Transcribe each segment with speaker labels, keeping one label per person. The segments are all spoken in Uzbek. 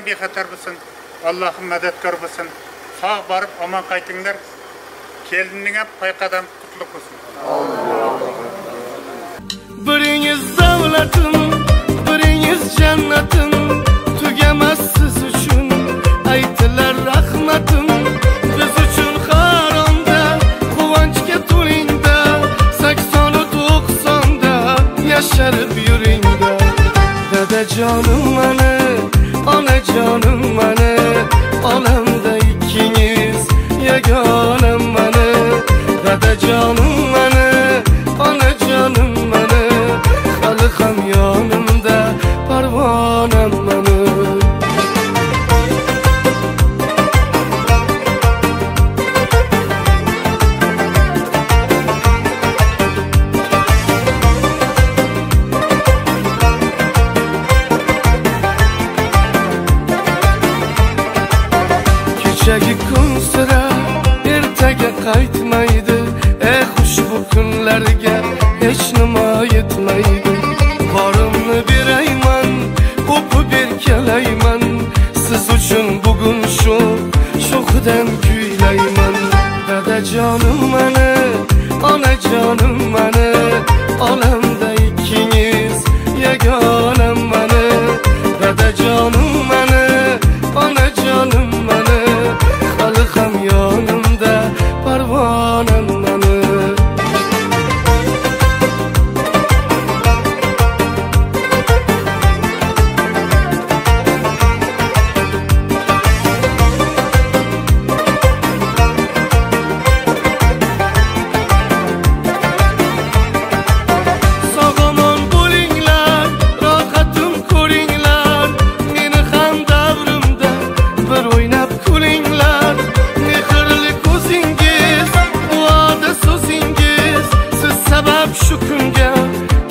Speaker 1: bexatar bo'lsin. Allohim madadkor bo'lsin. Sağ barıp aman qaytinglar. Keliningga payqadam qutluk bo'lsin.
Speaker 2: Biringiz davlatim, biringiz jannatim, tugamas siz uchun aytilar rahmatim. Biz uchun haromda, quvonchga to'lingda, 80-90da yasharib yuringda. Dadajonim mani, onajonim mani, olamda ikkingiz yagonam mani. Dadajonim mani, onajonim mani, hali ham yonimda parvonam mani. Kechagi kun sira ertaga qaytmaydi, xushbu kunlarga hech nima yetmaydi. Borimni berayman, o'pib erkalayman, siz uchun bugun sho'xidan kuylayman. Dadajonim mani, onajonim mani, olamda ikkingiz yagonam mani. Dadajonim mani, onajonim mani, hali ham yonimda parvonam mani. Sog'omon bo'linglar, rohatim ko'ringlar, meni ham davrimda bir o'ynab kulinglar. Mehrli ko'zingiz, va'da so'zingiz, siz sabab shu kunga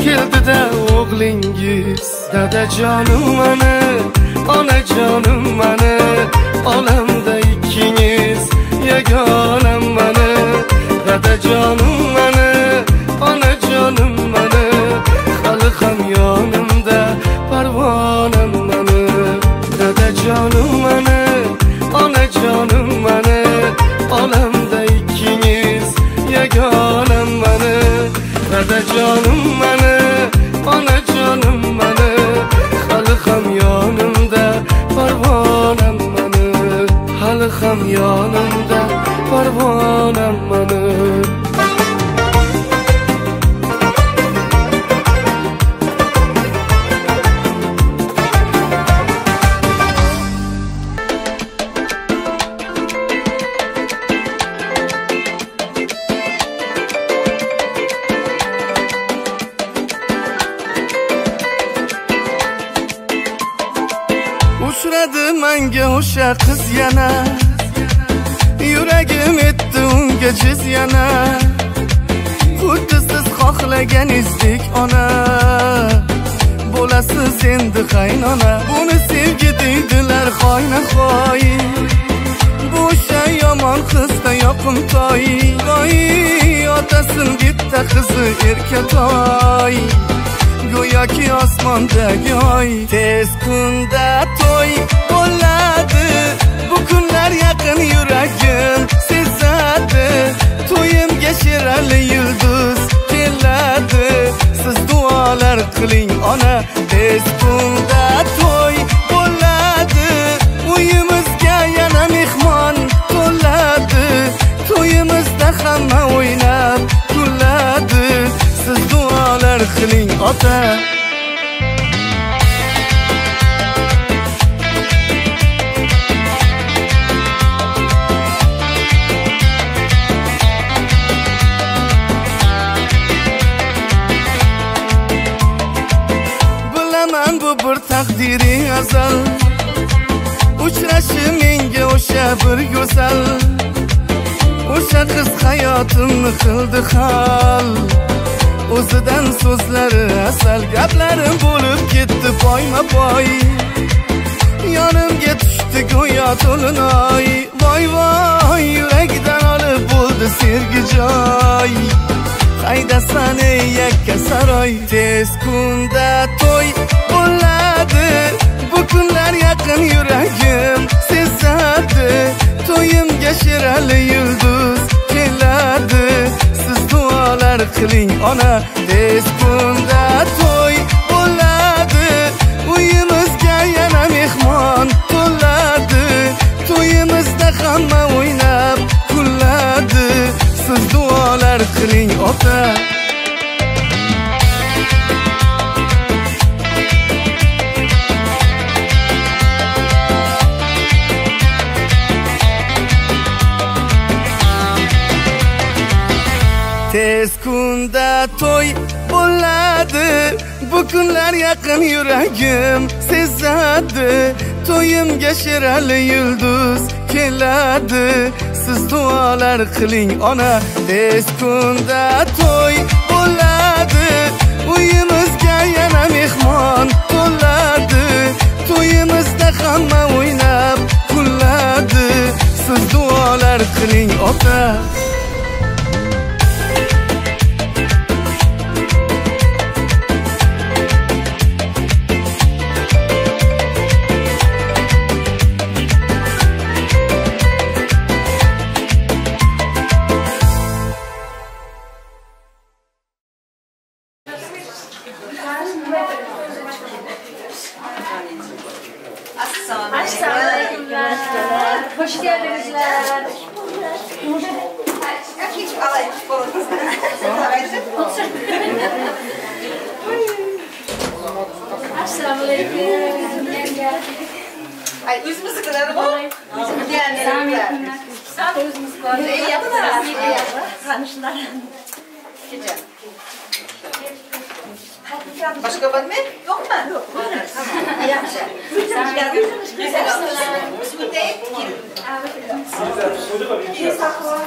Speaker 2: keldi-da o'g'lingiz. Dadajonim mani, onajonim mani, olamda ikkingiz yagonam mani. Dadajonim mani, onajonim mani, hali ham yonimda parvonam mani. Dadajonim mani, onajonim mani, olamda ikkingiz yagonam mani. Dadajonim mani, onajonim mani, hali ham yonimda parvonam mani. Hali ham yonimda parvonam mani. Uchradi menga o'sha qiz yana, yuragim etdi unga jiz yana. Xuddi siz xohlaganingizdek ona, bo'lasiz endi qaynona. Buni sevgi deydilar xoyna-xoy, bu o'sha yomon qizda yoqimtoy. Voy, otasin bitta qizi erkatoy, go'yoki osmondagi oy. Tez kunda to'y bo'ladi, bu kunlar yaqin yuragim sezadi. To'yimga sherali yulduz keladi, siz duolar qiling ona. Tez kunda to'y bo'ladi, uyimizga yana mehmon to'ladi. To'yimizda hamma o'ynab kuladi, siz duolar qiling ota. Bilaman bu bir taqdiri azal, uchrashi menga o'sha bir go'zal. O'sha qiz hayotimni qildi hal, o'zidan so'zlari asal. Gaplarim bo'lib ketdi poyma-poy, yonimga tushdi go'yo to'linoy. Voy voy, yuragdan olib bo'ldi sevgi joy. Qaydasan ey yakka saroy, tez kunda to'y bo'ladi, bu kunlar yaqin yuragim sezadi. To'yimga shirali yulduz keladi. Siz duolar qiling ona, tez kunda to'y bo'ladi. Uyimizga yana mehmon to'ladi. To'yimizda hamma o'ynab kuladi. Siz duolar qiling ota. Tez kunda to'y bo'ladi. Bu kunlar yaqin yuragim sezadi. To'yimga shirali yulduz keladi. Siz duolar qiling ona, tez kunda to'y bo'ladi. Uyimizga yana mehmon to'ladi. To'yimizda hamma o'ynab kuladi. Siz duolar qiling ota.
Speaker 3: Hoş geldinizler.
Speaker 4: Hiç alayım
Speaker 3: Assalamu alaikum.
Speaker 4: Ay üzümüzü kadar bu. Yani
Speaker 3: Sağ özümüz var.
Speaker 4: iyi yaptılar. Tanışlar. Güzel. Başka var mı? Yok mu? Yok. Tamam. Yaxşı. Güzel olmuş. Bismillah değil. İyi sakla.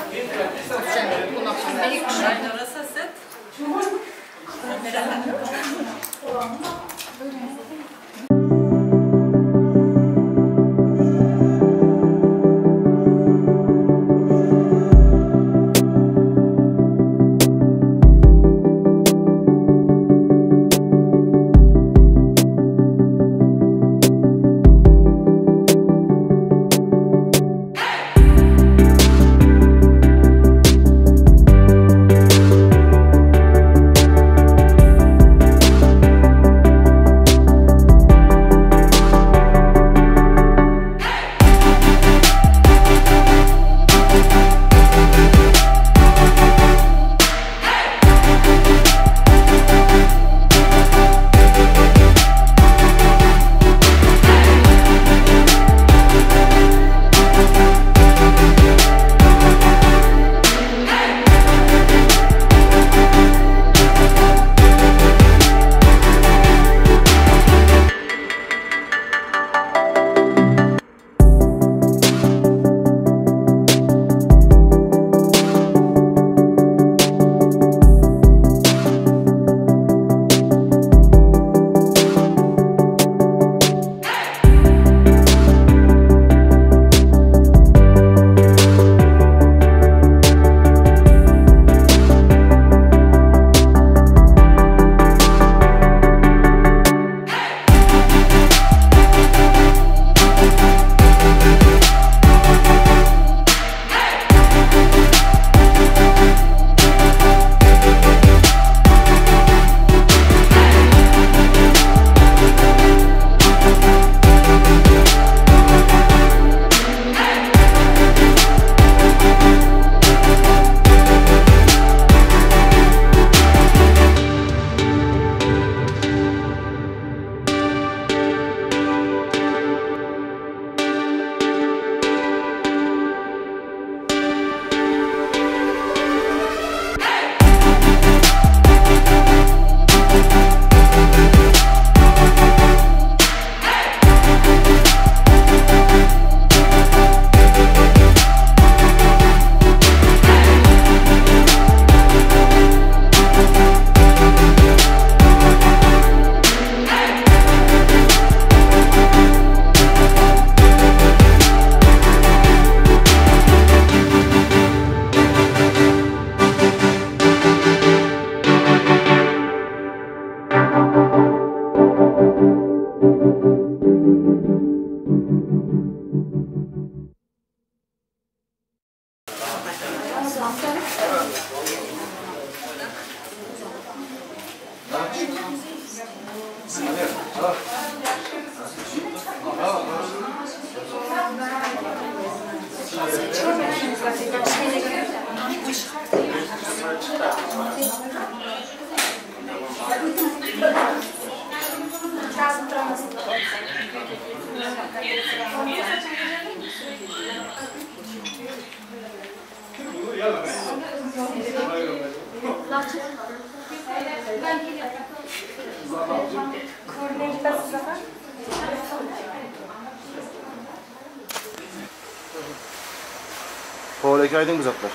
Speaker 5: Kovadaki Aydın kızaklar.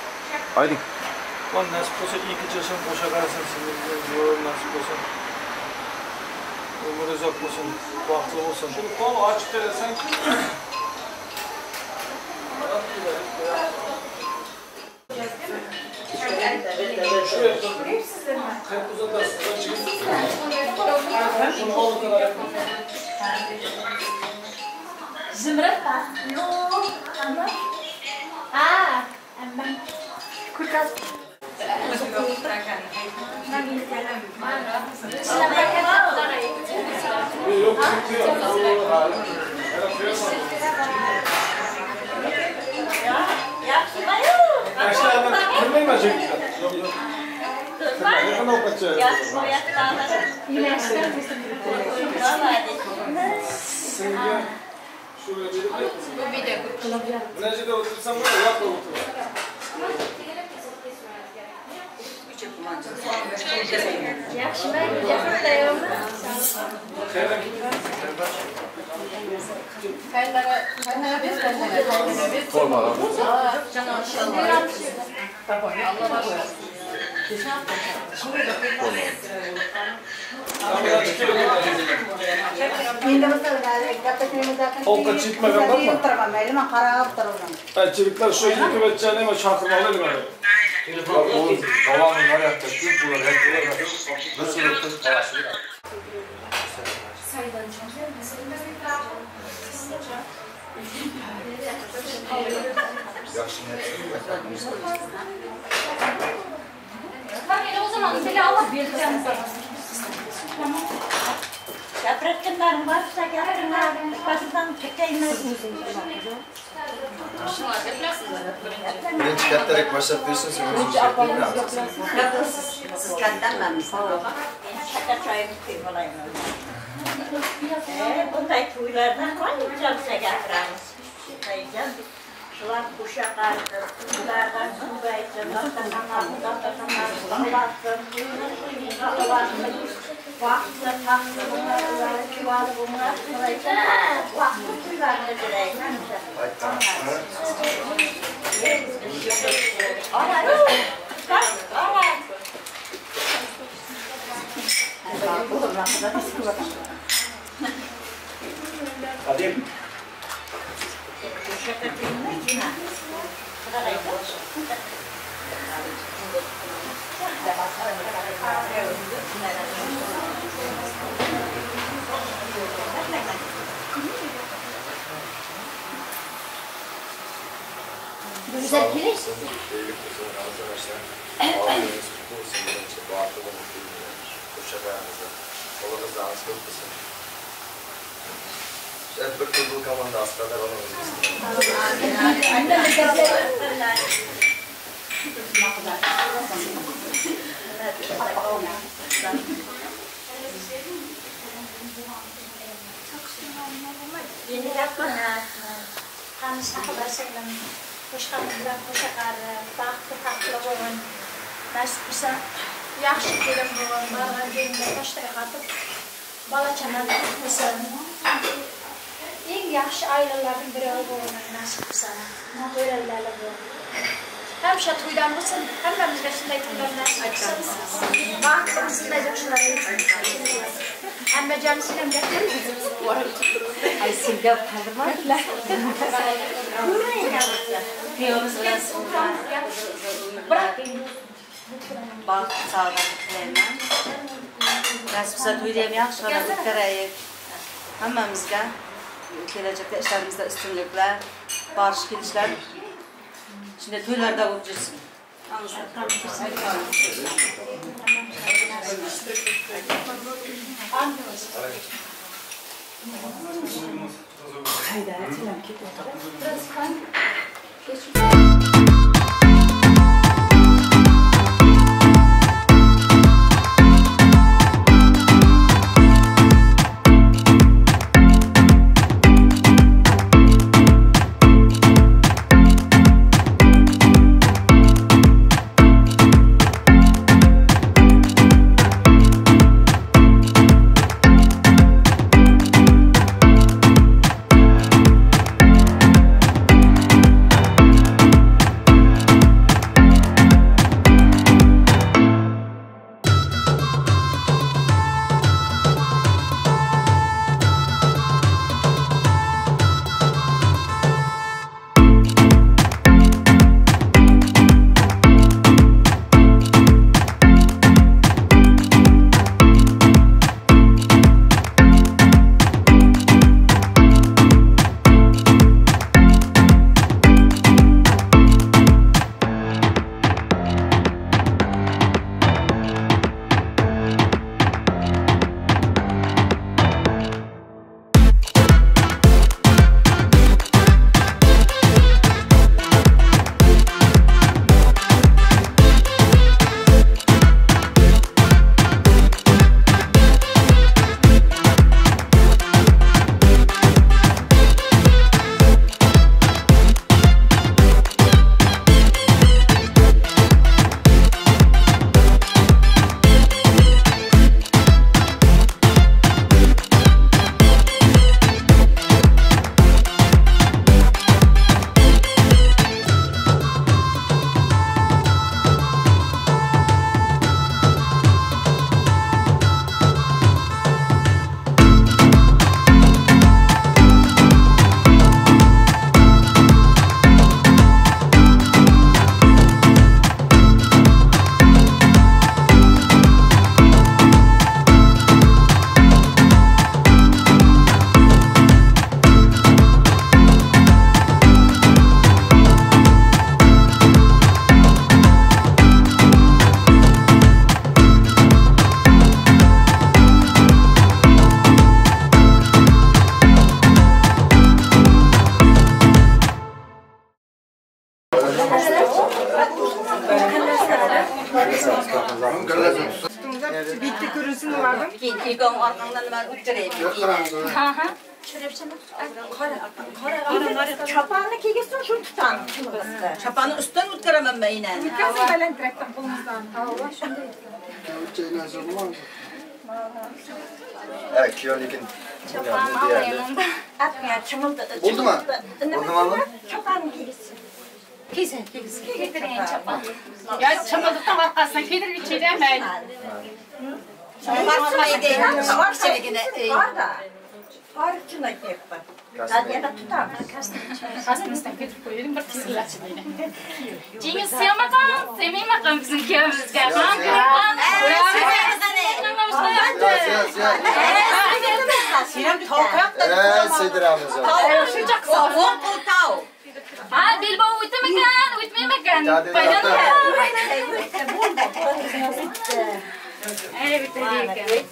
Speaker 5: Aydın.
Speaker 6: Lan nasip olsa iyi ki çalışan boşa karasın sinirden yoğun nasip olsa. Ömür uzak olsun, bahtlı olsun. Şunu kolu açık dersen. Şuraya tutun. Hep uzatarsın. Şunu kolu kadar yapın.
Speaker 3: Zümrüt var. Yok. Ama. Aa. Ama. Kurkas.
Speaker 6: Yok, Çocuklar şu iki küvetçeğine hemen şarkımalı mı?
Speaker 5: Tamamın hayatta tüm bunlar hep nasıl yaptın?
Speaker 3: O zaman bile Allah bileceğim.
Speaker 4: Yapraklarım varsa yapraklarım başından çekeyim.
Speaker 5: Birinci katta direkt başlatıyorsun sonra
Speaker 4: Siz kentten mi? Şaka çayını kıymalayın. Bunday kuyulardan var mı güzel size getiririz? Sayacağım. Sular kuşak ardı, kuyulardan su versin, dakikalarını, Allah'ın kuyunu Allah'ın vakti taktı bunlar, kivalı bunlar, vakti kuyularını direyim.
Speaker 6: Hadi.
Speaker 3: Güzel gelir.
Speaker 5: Hep bir kurduğu kamanda askerler olamaz.
Speaker 3: Yeni yapana. Hani sakılaşalım. Kuşkamızdan kuşakar, baktı tatlı olun. Nasipse yaxşı gelin olun. Barğan gelinde başta katıp balaçanan tutmasın. En yaxşı ailelerden biri olun nasipse. Böylelerle olun. Hem şatuydan mısın, hem de biz başındayız nasipse. Baktığımızın da şunları hem de canısın hem de
Speaker 4: Ay silga parmak. Bak sağlıklarına. Nasipse duydum yaxşı ona bitireyik. Hammamizga kelajakda ishlarimizda ustunliklar, borish kelishlar shunday to'ylarda bo'lib jirsin. Hayda, selam ki.
Speaker 7: Bitti kurusun var mı?
Speaker 4: İlk on arkamdan ben uçturayım. Çapağını kiygesin şunu tutan. Çapağını üstten utkaramam ben yine.
Speaker 7: Kızım ben direkten bulmuştan. Allah şunu
Speaker 5: Evet, kilolikin.
Speaker 3: Çapağımı alayım.
Speaker 4: Atmaya çımıldı.
Speaker 5: Oldu mu? Oldu mu?
Speaker 4: Çapağını kiygesin.
Speaker 3: Kiysin. Getireyim çapağı. Ya çamalıktan arkasına gelir içeceğim ben.
Speaker 4: Basmayı değil. Var içerikine. Var da. Var içine yapma. Hadi ya da tutar.
Speaker 3: Aslında getirip koyalım bir kısırlar içine. Cengiz sevmeden, sevmeyemem bizim köyümüzde.
Speaker 4: Sinem tavuk da.
Speaker 5: Seydiramız var.
Speaker 4: Tavuk sıcak sağ. Tavuk.
Speaker 3: Ha, Bilbo uyutmayan. Bayram ya. Evet, evet.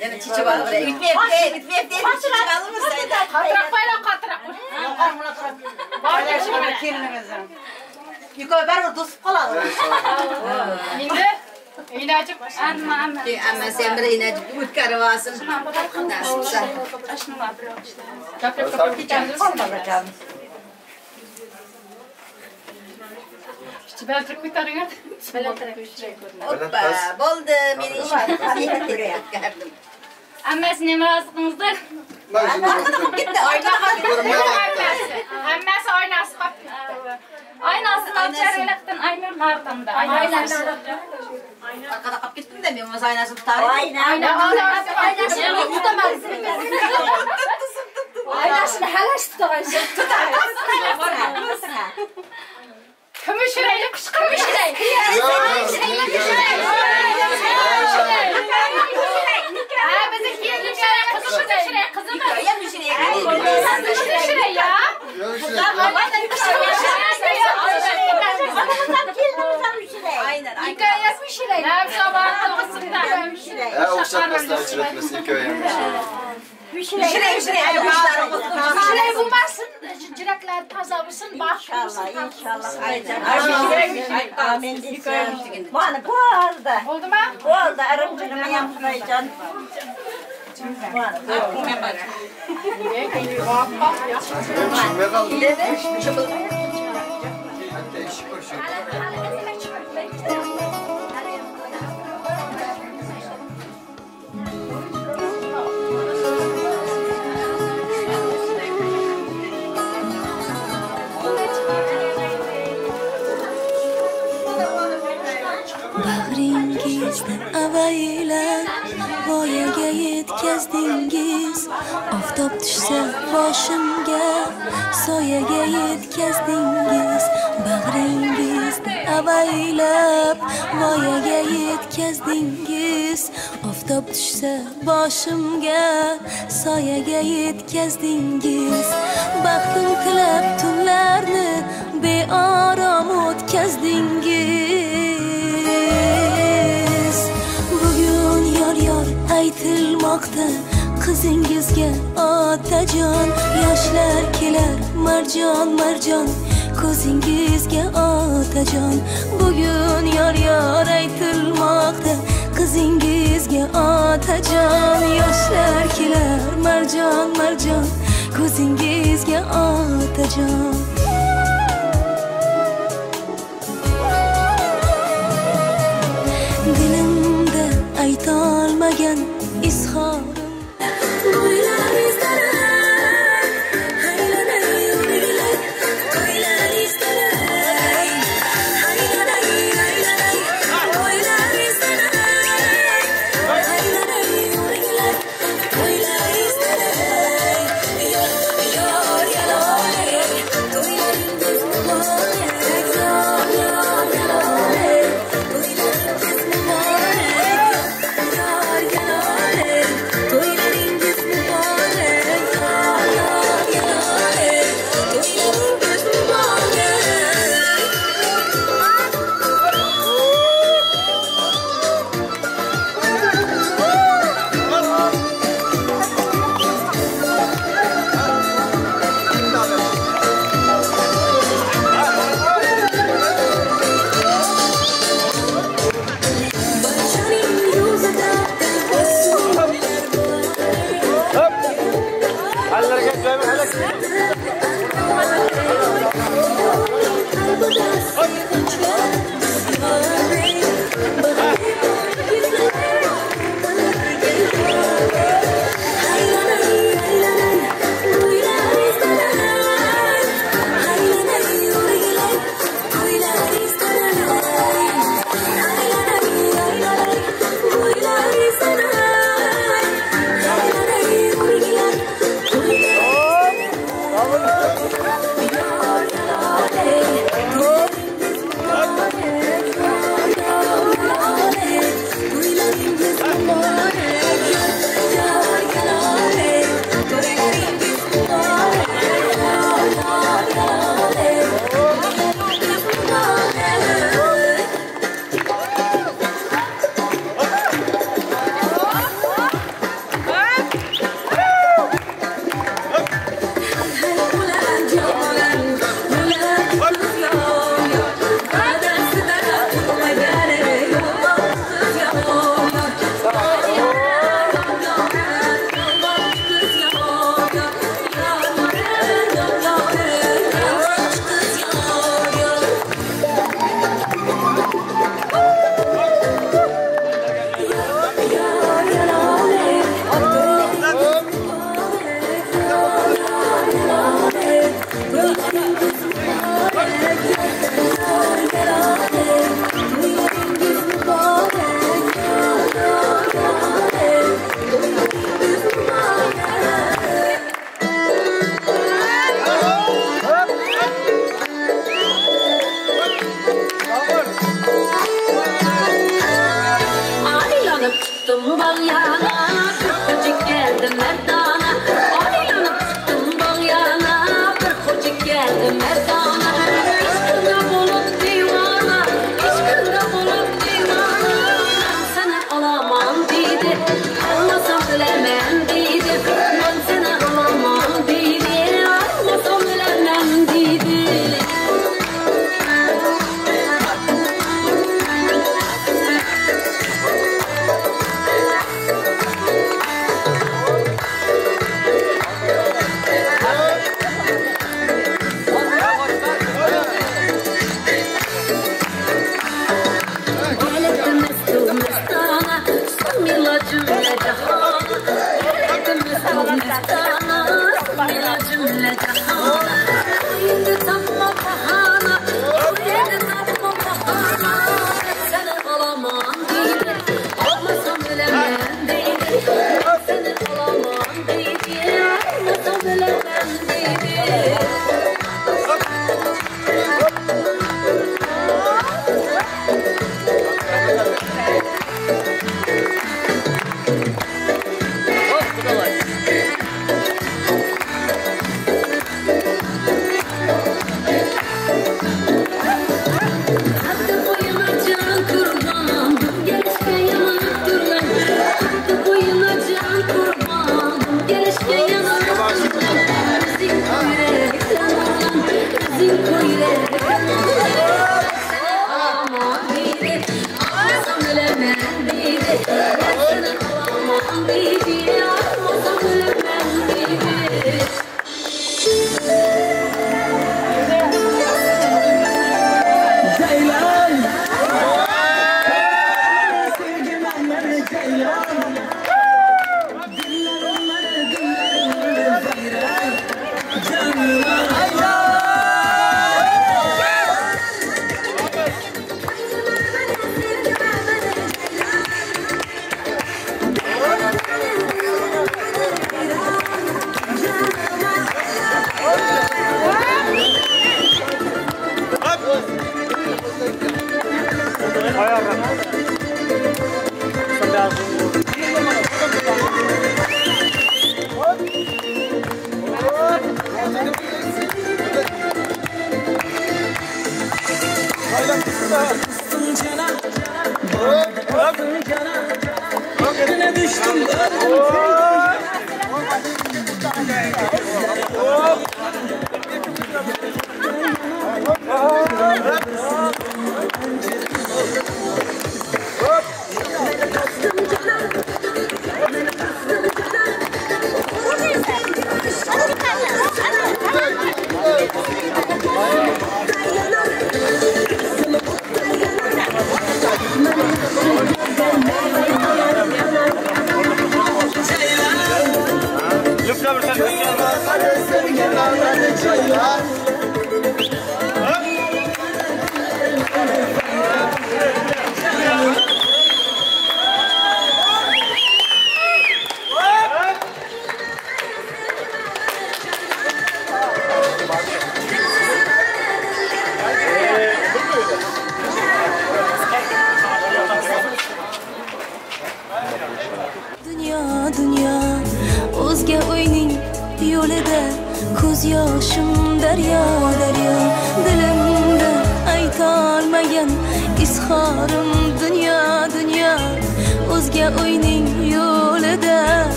Speaker 4: Yani çiçeği var buraya. Ütmeyip değil. Çıkalım mı sayıda?
Speaker 3: Katrak bayla katrak. Var ya şimdi.
Speaker 4: Yukarı ver tutup kalalım.
Speaker 3: Şimdi İnacık anma.
Speaker 4: Ama sen bir inacık utkarı vasın. Nasılsa.
Speaker 3: Aşkım var biraz. Kapı. Ben Türk bir tarıyor.
Speaker 4: Hoppa, boldu beni işe geldim.
Speaker 3: Ama sizin razılığınızdır.
Speaker 4: Gitti,
Speaker 3: Annesi oynası. Aynası alçarlıktan aynırlardan da. Aynası.
Speaker 4: Arkada kap gittim de ben aynası tutarım.
Speaker 3: Aynası tutamaz. Aynasını halaş tutarsın. Kımışırayla kışkırmışırayla. Bizi girdim şuraya kızım da şuraya kızım da. Sen de şuraya ya. Kızlar babayla kışkırmışırayla.
Speaker 5: Hasretmesi ilk öğrenmiş.
Speaker 4: Şuraya
Speaker 3: Şuraya bulmasın, ciraklar taza olsun, baş olsun.
Speaker 4: İnşallah. Amin. Bana bu arada.
Speaker 3: Oldu mu?
Speaker 4: Bu arada arımcılığımı yapmayacağım.
Speaker 5: Şimdi kaldı. Değişik koşuyor.
Speaker 8: Bag'ringizdan avaylar voyaga yetkazdingiz oftob tushsa boshimga soyaga yetkazdingiz bag'ringizdan avaylab voyaga yetkazdingiz oftob tushsa boshimga soyaga yetkazdingiz baxtim tilab tunlarni beorom o'tkazdingiz bugun yor aytilmoqda qizingizga otajon yoshlar kelar marjon ko'zingizga otajon bugun yor aytilmoqda qizingizga otajon yoshlar kelar marjon ko'zingizga otajon dilimda aytolmagan izhorim To'ylar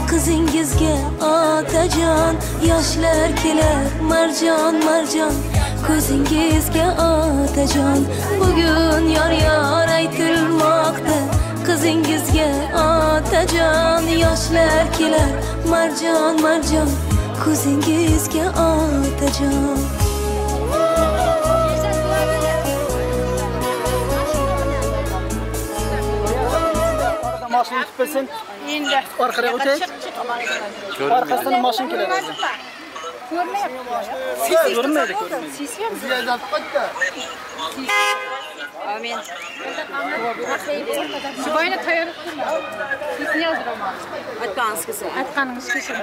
Speaker 8: Qizingizga otajon, yoshlar kelar marjon marjon, ko'zingizga otajon. Bugun yor aytilmoqda, qizingizga otajon, yoshlar kelar marjon marjon, ko'zingizga otajon.
Speaker 6: Maşın tutmasın. Endi. Orqaga o'tay. Orqasidan mashin keladi. Ko'rmaydi.
Speaker 3: Amin. Boyna tayyor. Ne yazdıramam. Atqanınız kızım. Atqanınız kızım.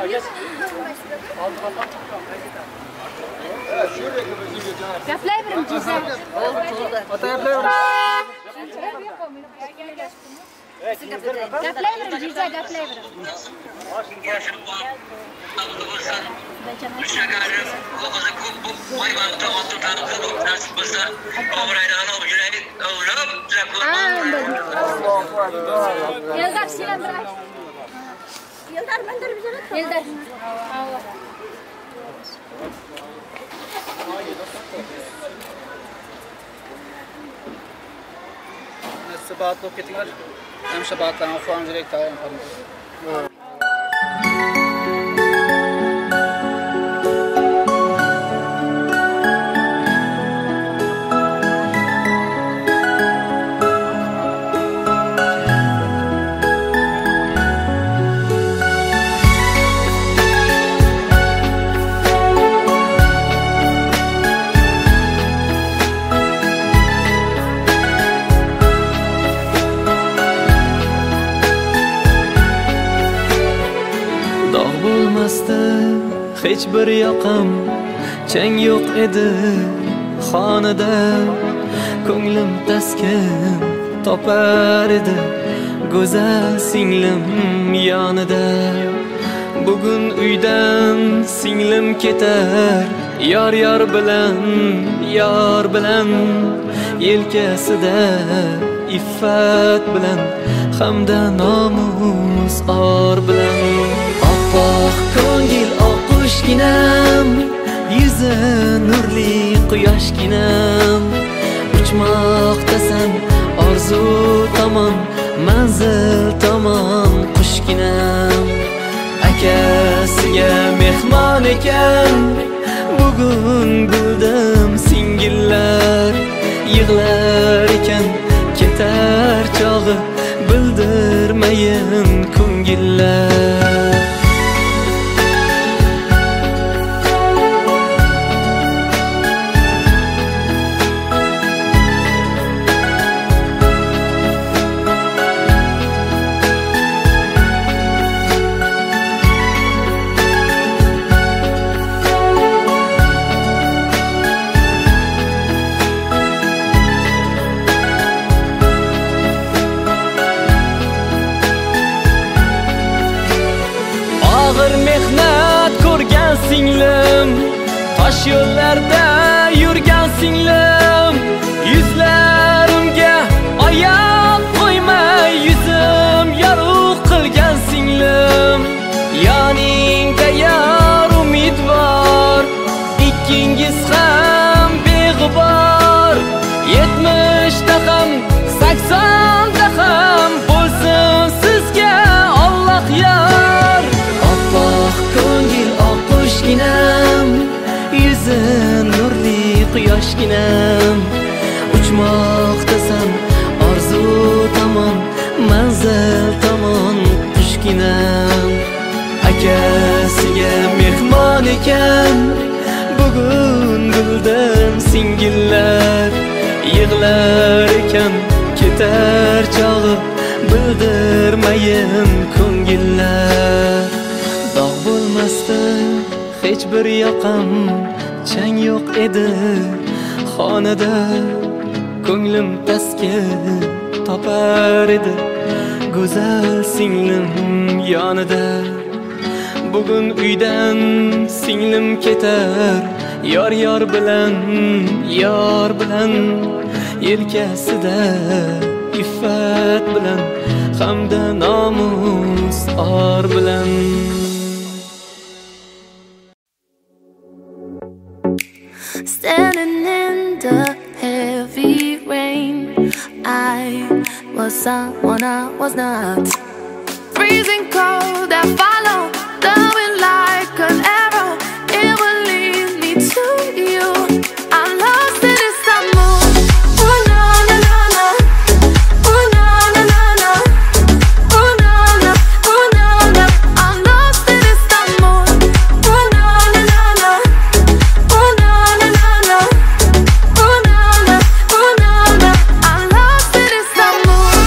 Speaker 3: Geç. Gaplayverim jiza.
Speaker 6: Otayaplayverim.
Speaker 3: Gaplayverim jiza, gaplayverim. Eldar silandiray. Eldar mandir bize. Eldar.
Speaker 6: Sabat lo ketinglar. Hem sabatlarga qo'yamiz direkt tayyor qilamiz.
Speaker 2: Hech bir yoqim chang yo'q edi xonada, ko'nglim taskin topar edi go'zal singlim yonida. Bugun uydan singlim ketar, yor bilan yelkasida iffat bilan hamda nomus or bilan. Oppoq ko'ngil oqqushginam, yuzi nurli quyoshginam, uchmoqdasan orzu tomon, manzil tomon qushginam. Akasiga mehmon ekan, bugun bildim singillar yig'lar ekan, ketar chog'i bildirmayin ko'ngillar.
Speaker 9: Yosh yo'llarda yurgan singlim, yuzlarimga oyoq qo'ymay yuzim yorug' qilgan singlim. Yoningda yor umid bor, ikkingiz ham beg'ubor. 70da ham 80da ham bo'lsin sizga Alloh yor. Oppoq ko'ngil oqqushginam, yuzin nurli quyoshginam. Uchmoqdasan orzu tomon, manzil tomon qushginam. Akasiga mehmon ekan bugun bildim singillar. Yig'lar ekan ketar chog'i bildirmayin ko'ngillar. Dog' bo'lmasdi hech bir yoqam, chang yo'q edi xonada. Ko'nglim taskin topar edi go'zal singlim yonida. Bugun uydan singlim ketar, yor bilan, yor bilan. Yelkasida iffat bilan, hamda nomus or bilan.
Speaker 8: Standing in the heavy rain, I was someone I was not. Freezing cold, I follow the wind like an arrow. It will lead me to you. I'm lost in this mood. Oh na na na na. Oh na na na na. Oh na na. Oh na na. I'm lost in this mood. Oh na na na na. Oh na na na na. Oh na na. Oh na na. I'm lost in this mood.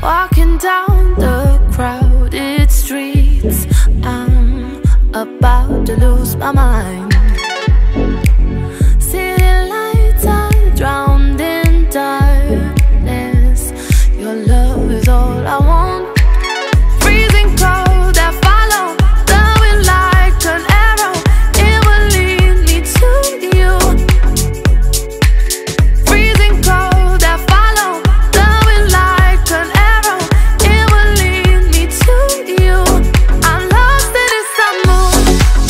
Speaker 8: Walking down the crowded streets, I'm about to lose my mind. City lights are drowned in darkness. Your love is all I want. Freezing cold, I follow the wind like an arrow. It will lead me to you. Freezing cold, I follow the wind like an arrow. It will lead me to you. I'm lost in this mood.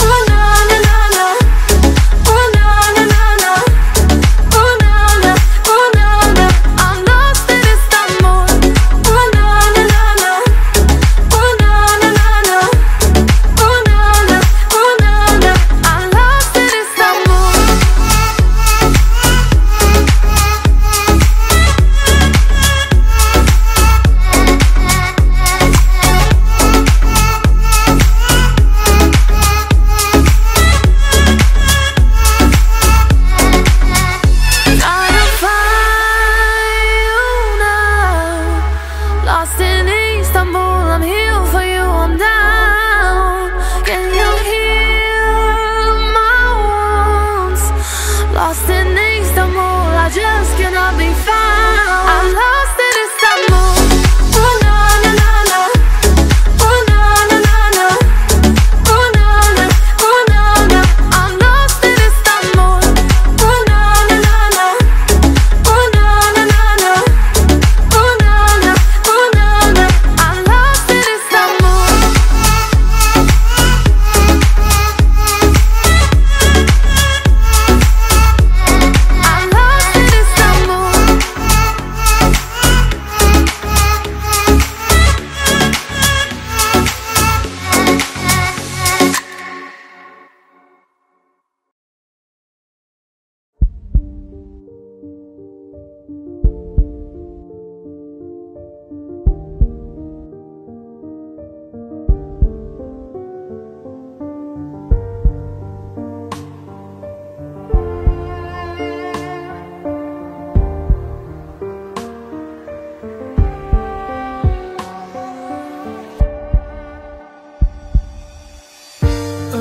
Speaker 8: Oh na na na na.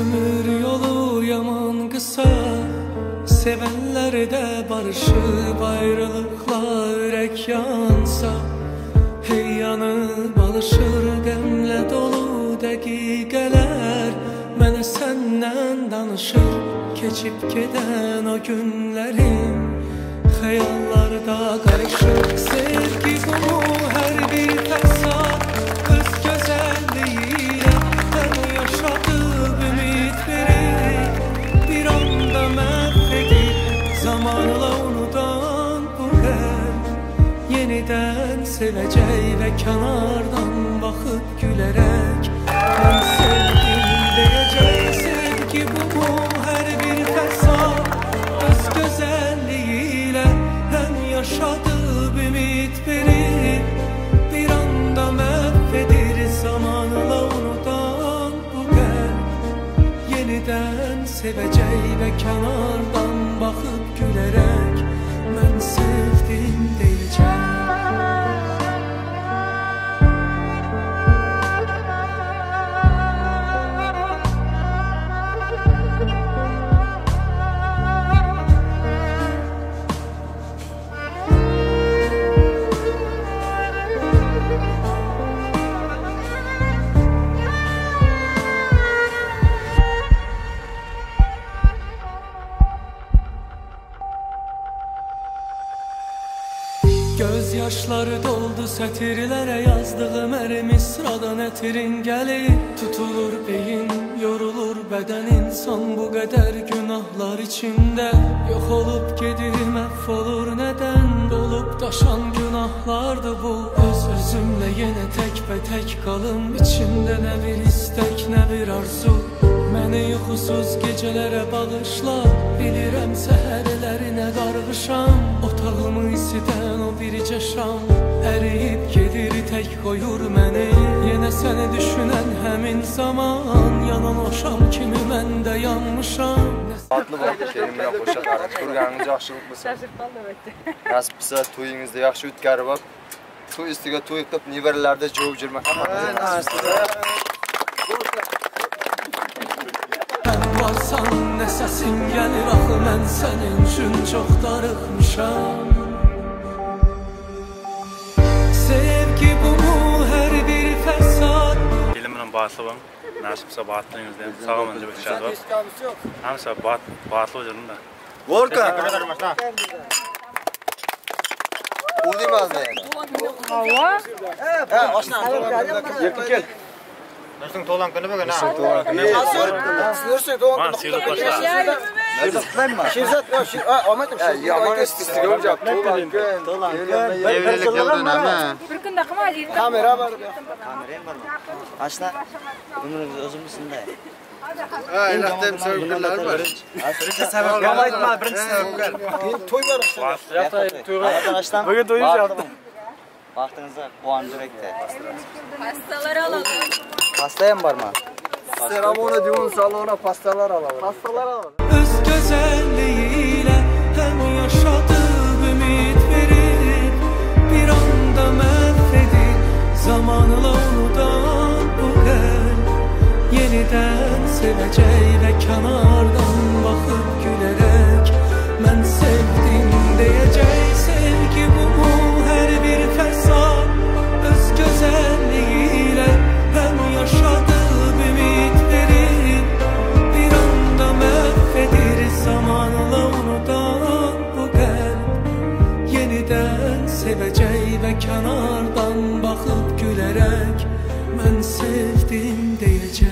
Speaker 9: Ömür yolu yaman kısa, sevenler de barışıp ayrılıkla yürek yansa, hey yanıp alışır gemle dolu dakikalar. Mənə səndən danışır keçip giden o günlerim, hayallarda karışır. Sevgi bunu her bir fesat öz güzelliğiyle hem yaşadığı ümit verir, bir anda mahvedir zamanla unutan bu kalp. Yeniden sevecek ve kenardan bakıp gülerek ben sevdim diyecek. Sevgi bu her bir fesat öz güzelliğiyle hem yaşadığı ümit verir, bir anda mahvedir zamanla unutan bu kalp. Yeniden sevecek ve kenardan bakıp gülerek ben sevdim diyecek. Gözyaşları doldu sətirlərə yazdığım hər misradan etirin gəlir. Tutulur beyin, yorulur bədən, insan bu qədər günahlar içində. Yox olub gedir, məhv olur nədən? Dolub daşan günahlardı bu. Öz-özümlə yenə tək qalım, içimdə nə bir istək, nə bir arzu. Məni yuxusuz gecələrə bağışla, bilirəm səhərlərinə qarğışam. Otağımı isidən o biricə şam əriyib gedir, tək qoyur məni. Yenə səni düşünən həmin zaman, yanan o şam kimi mən də yanmışam.
Speaker 5: Adlı bak, Kerim'le qoşa qarşı turganınız yaxşılıq mısın? Nasip bilsə, toyunuzda yaxşı ötkərib bak. Toy üstüge toy qıb, neverlərdə cevap jirmək.
Speaker 9: Varsan nə səsin gəlir, axı mən sənin üçün çox darıxmışam. Sevgi bu mu hər bir fəsad?
Speaker 10: Elimlə bağlıvam, nasipsə bağlıdan yüzdəyim, sağım önce bir şəhət var. Hamısa bağlı hocam da.
Speaker 5: Volkan! Udayım ağzına yani.
Speaker 7: Hava.
Speaker 5: Yakın gel.
Speaker 1: Nursing to'lan kuni bugun.
Speaker 5: Nursing to'lan kuni.
Speaker 10: Nursing to'lan kuni. Siyrat boshla.
Speaker 5: Shirzatlayman. Shirzat, omadim. Yaman istiga o'ljab, to'lan kun. Evlilik yildan ama.
Speaker 7: Bir kunda qilmaylik.
Speaker 5: Kamera bor.
Speaker 11: Kamerayam bormi? Ashna umringiz o'zimizda.
Speaker 5: Ha, elatdan sabablar bor.
Speaker 11: Birinchi sabab aytma, birinchi sabablar.
Speaker 5: Endi to'y bor.
Speaker 11: To'yga
Speaker 5: Bugun to'yish
Speaker 11: vaqtingizda quvonib yurakda.
Speaker 7: Pastalar alalım.
Speaker 11: Pastayam bormi?
Speaker 5: Seramona düğün salona pastalar alalım. Pastalar alalım.
Speaker 9: Öz güzelliğiyle hem yaşadığı ümit verir, bir anda mahvedir zamanla unutan bu kalp. Yeniden sevecek ve kenardan bakıp gülerek ben sevdim diyecek. Sevgi bu mu her bir fesat öz güzelliğiyle hem yaşadığı ümit verir, bir anda mahvedir zamanla unutan bu kalp. Yeniden sevecek ve kenardan bakıp gülerek ben sevdim diyecek.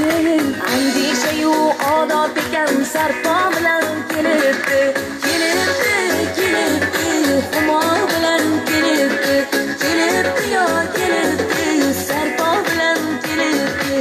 Speaker 8: andishayu odob ekan sarpo bilan kelibdi humo bilan kelibdi yo kelibdi sarpo bilan kelibdi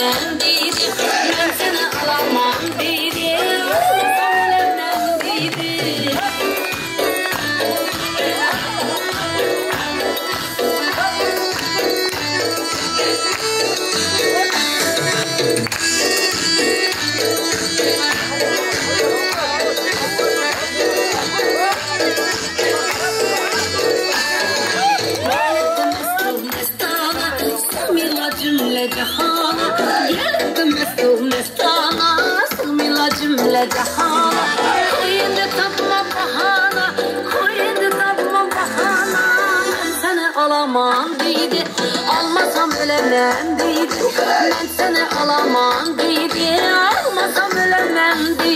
Speaker 8: bilemem dedi. Ben seni alamam dedi. Almasam bilemem dedi. Cümle cahana koyundu tapma bahana koyundu tapma bahana ben seni alamam dedi almasam ölemem dedi ben seni alamam dedi almasam ölemem dedi.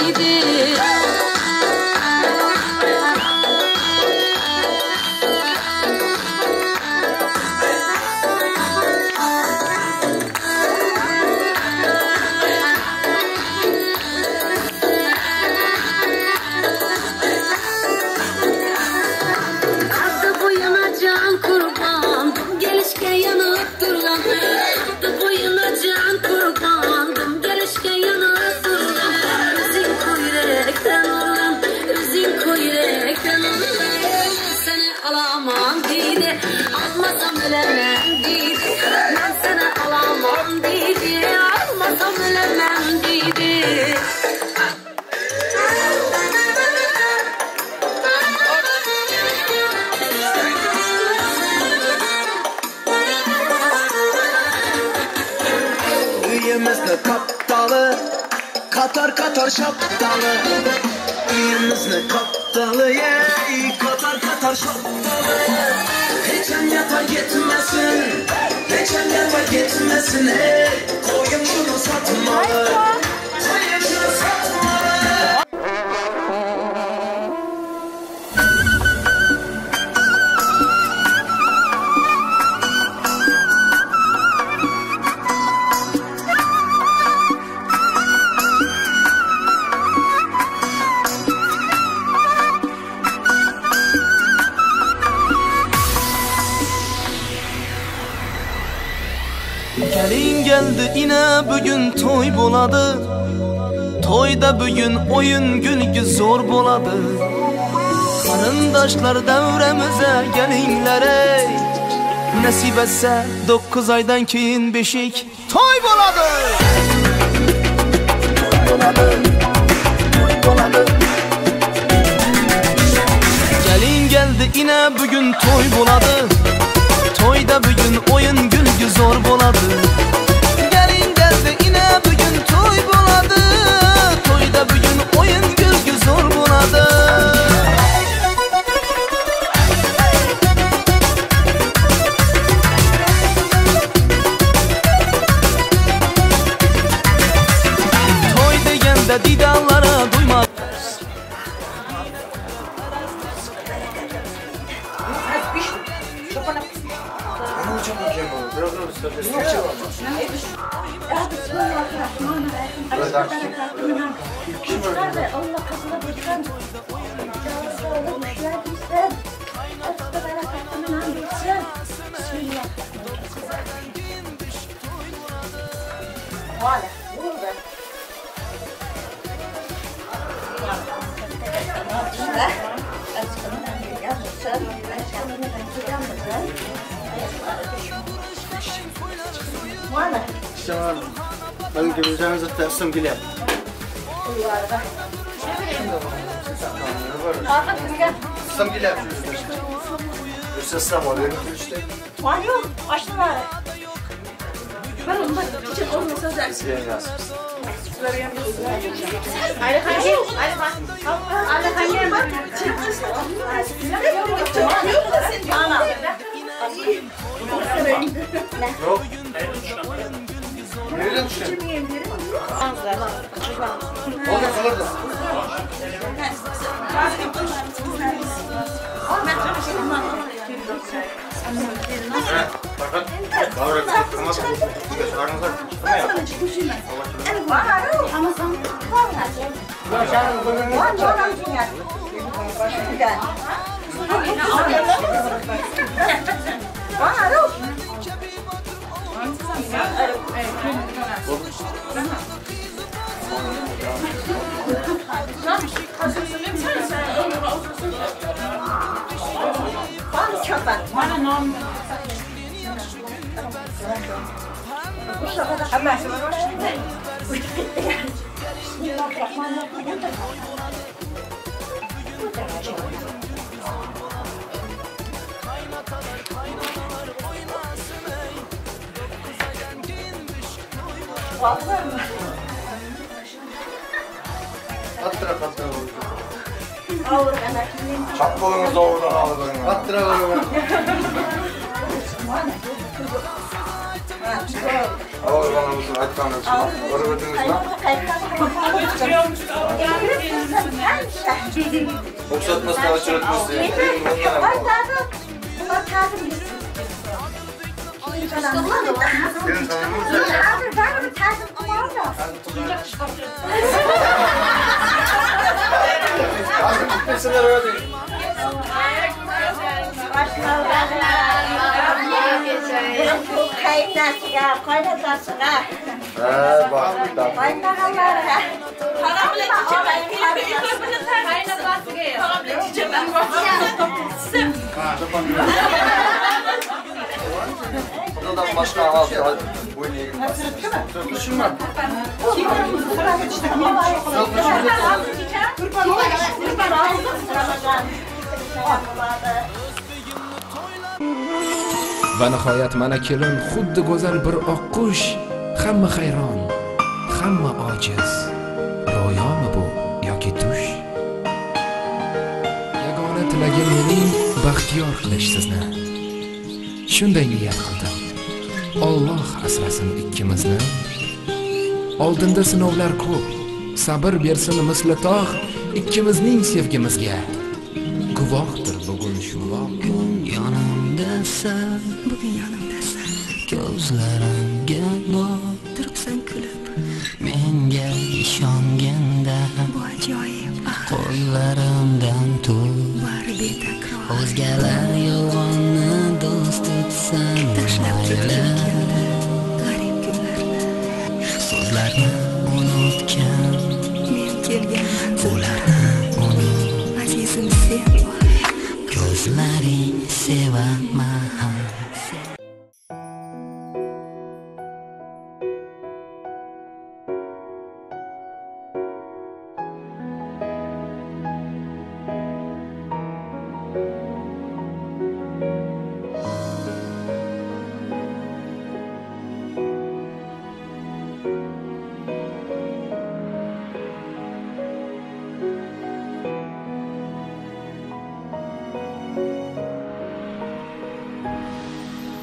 Speaker 2: Katar katar şaptalı Üyümüzle kaptalı Katar katar şaptalı Geçen yatar gitmesin Geçen yatar gitmesin Koyun şunu satmalı Koyun şunu satmalı.
Speaker 9: Gelin geldi yine bugün toy boladı. Toyda bugün oyun günü zor boladı. Karındaşlar devremize gelinlere nasip etse 9 aydan keyin beşik toy boladı. Gelin geldi yine bugün toy boladı. Toyda bugün oyun günü zor boladı. Gelin geldi yine bugün toy boladı. Toyda bugün oyun günü zor boladı. Toy degende didanlara duyma.
Speaker 12: Allah kapına bakın. Sağlık, işler bilsen. Hasta berekatından bilsen. Bismillah. Valla, burada. Valla.
Speaker 11: Ben güleceğinizi teslim gile. Teslim gile. Üstesem oluyor işte.
Speaker 12: Var yok, açtılar. Ben onunla için olmasa da. Hayır, hayır, hayır, bak.
Speaker 11: Yok. Nereden düşün? Oldu kalırdı. Bakın. Davra kırmaz. Çıkarınızlar.
Speaker 12: Ama sen
Speaker 5: Çap kolunuzu oradan alın.
Speaker 11: Attıra koyun.
Speaker 5: Ağır banamızın aytkanı çıkma. Orada gördünüz mü? Oksatmasına açırtmışsın.
Speaker 11: Senin sanırım
Speaker 5: Azıcık gitmesinler öyle değil. Bak. Buradan başka ağabey oynaya girmez.
Speaker 11: Düşünme.
Speaker 13: Va nihoyat mana kelin xuddi go'zal bir oqqush, hamma hayron, hamma ojiz. Ro'yomi bu yoki tush? Yagona tilagim mening baxtiyor qilish sizni. Shunday niyat qildim. Alloh asrasin ikkimizni. Oldinda sinovlar ko'p, sabr bersin misli tog' ikkimizning sevgimizga. Guvohdir bugun shu voqea.
Speaker 14: Yonimdasan, bugun yonimdasan. Ko'zlarimga boq, turibsan kulib. Menga ishonganda bu ajoyib qo'llarimdan tut. Bari betakror. O'zgalar yolg'onni do'st tutsan, mayli. G'arib kunlarni, so'zlarni unutgan. Men kelganman, ularni unut. Azizim sen. Ko'zlaring sevaman.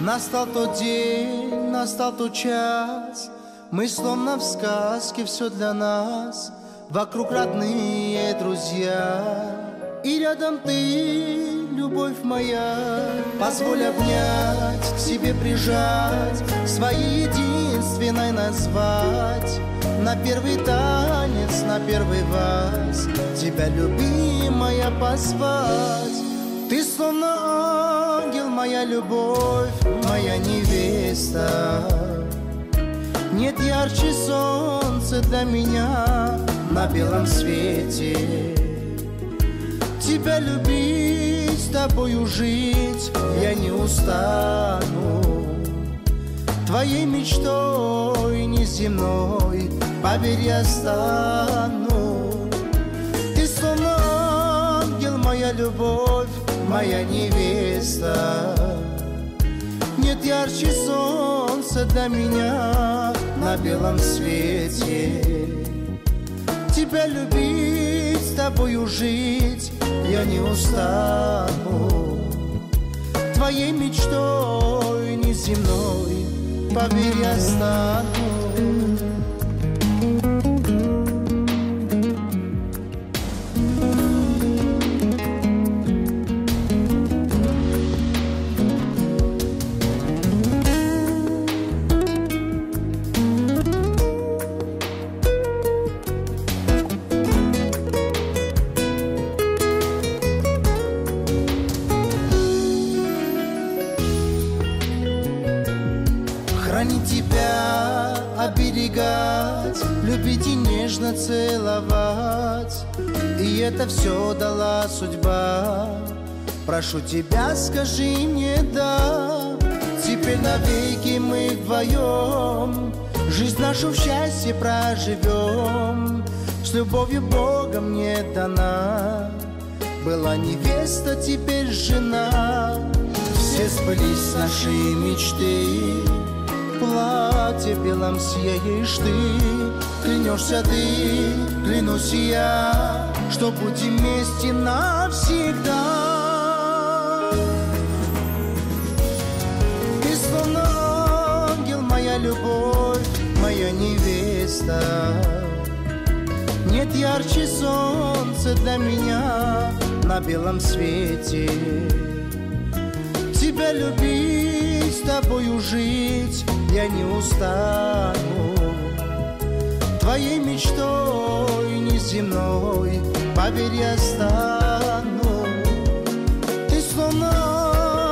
Speaker 2: Настал тот день, настал тот час, мы словно в сказке, все для нас. Вокруг родные друзья, и рядом ты, любовь моя. Позволь обнять, к себе прижать, своей единственной назвать. На первый танец, на первый вальс, тебя, любимая, позвать. Ты словно ангел, моя любовь, моя невеста. Нет ярче солнца для меня на белом свете. Тебя любить, с тобою жить я не устану. Твоей мечтой неземной, поверь, я стану. Ты словно ангел, моя любовь, моя невеста. Нет ярче солнца для меня на белом свете. Тебя любить, с тобою жить я не устану. Твоей мечтой неземной, поверь, я стану.
Speaker 15: нежно целовать, и это все дала судьба. Прошу тебя, скажи мне да. Теперь навеки мы вдвоем жизнь нашу в счастье проживем. С любовью Бога мне дана. Была невеста, теперь жена. Все сбылись наши мечты. В платье белом сияешь ты. Клянешься ты, клянусь я, что будем вместе навсегда. Ты словно ангел, моя любовь, моя невеста. Нет ярче солнца для меня на белом свете. Тебя любить, с тобою жить я не устану. Твоей мечтой неземной, поверь, я стану. Ты словно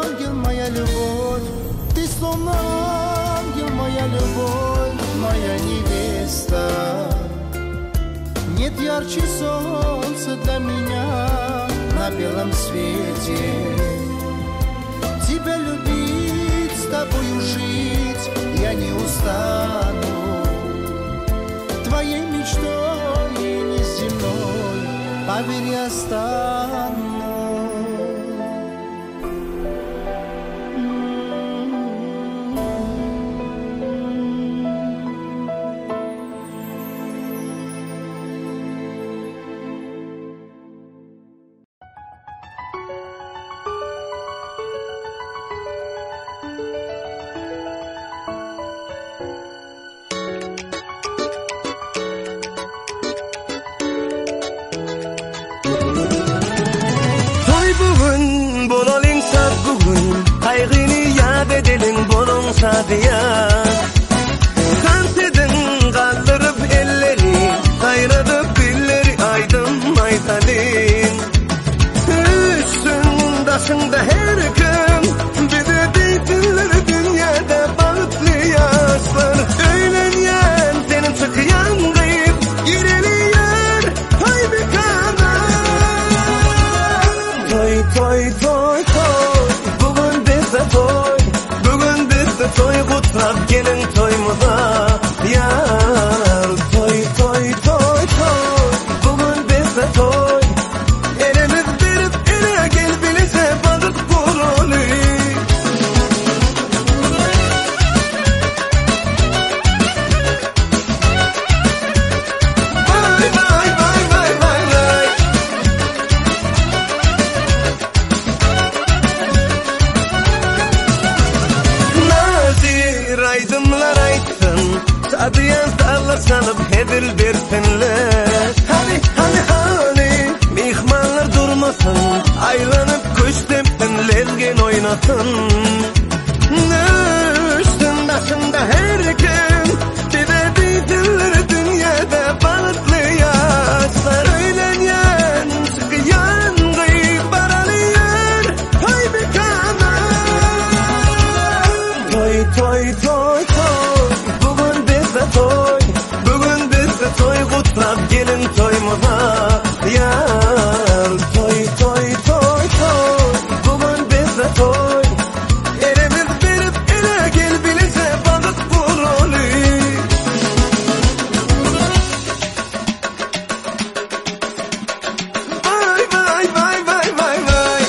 Speaker 15: ангел, моя любовь. Ты словно ангел, моя любовь, моя невеста. Нет ярче солнца для меня на белом свете. Тебя любить, с тобою жить я не устану. Твоей мечтой неземной, поверь, я стану.
Speaker 2: Kaygını yad edelim bulunsa diye. Kansedin kaldırıp elleri, kayradıp dilleri aydın maytalin. Üstündasında her gün, bir de değdinleri dünyada balıklı yaşlar. Öğlenyen senin çıkıyan kayıp, gireliyer, hay bir kana. Toy toy toy toy. Bugün bizde toy kutlap gelin toyumuza. Yar toy toy toy toy. Bugün bizde toy. Elimiz verip ele gel bilise balık kurulu. Vay vay vay vay vay vay. Aydımlar aytsın, sadıyan dağlar sanıp hedil versinler. Hani, mihmanlar durmasın, aylanıp kuş teptin, lezgin oynasın. Üstündasında her gün, bir de değdinleri dünyada balıklı yaşlar. Öğlenyen, çıkıyan kıyıp baralıyor, hay bir kana. Toy toy toy toy, bugün bizde toy. Bugün bizde toy kutlap gelin toyumuza. Yar toy toy toy toy, bugün bizde toy. Elimiz verip ele gel bilise balık kurulu. Vay vay vay vay vay vay.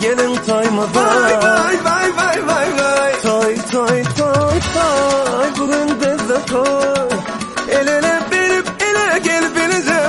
Speaker 2: gelin toymuza. Vay vay vay vay vay vay. Toy toy toy toy. Bugün bizde toy. El ele verip ele gel benize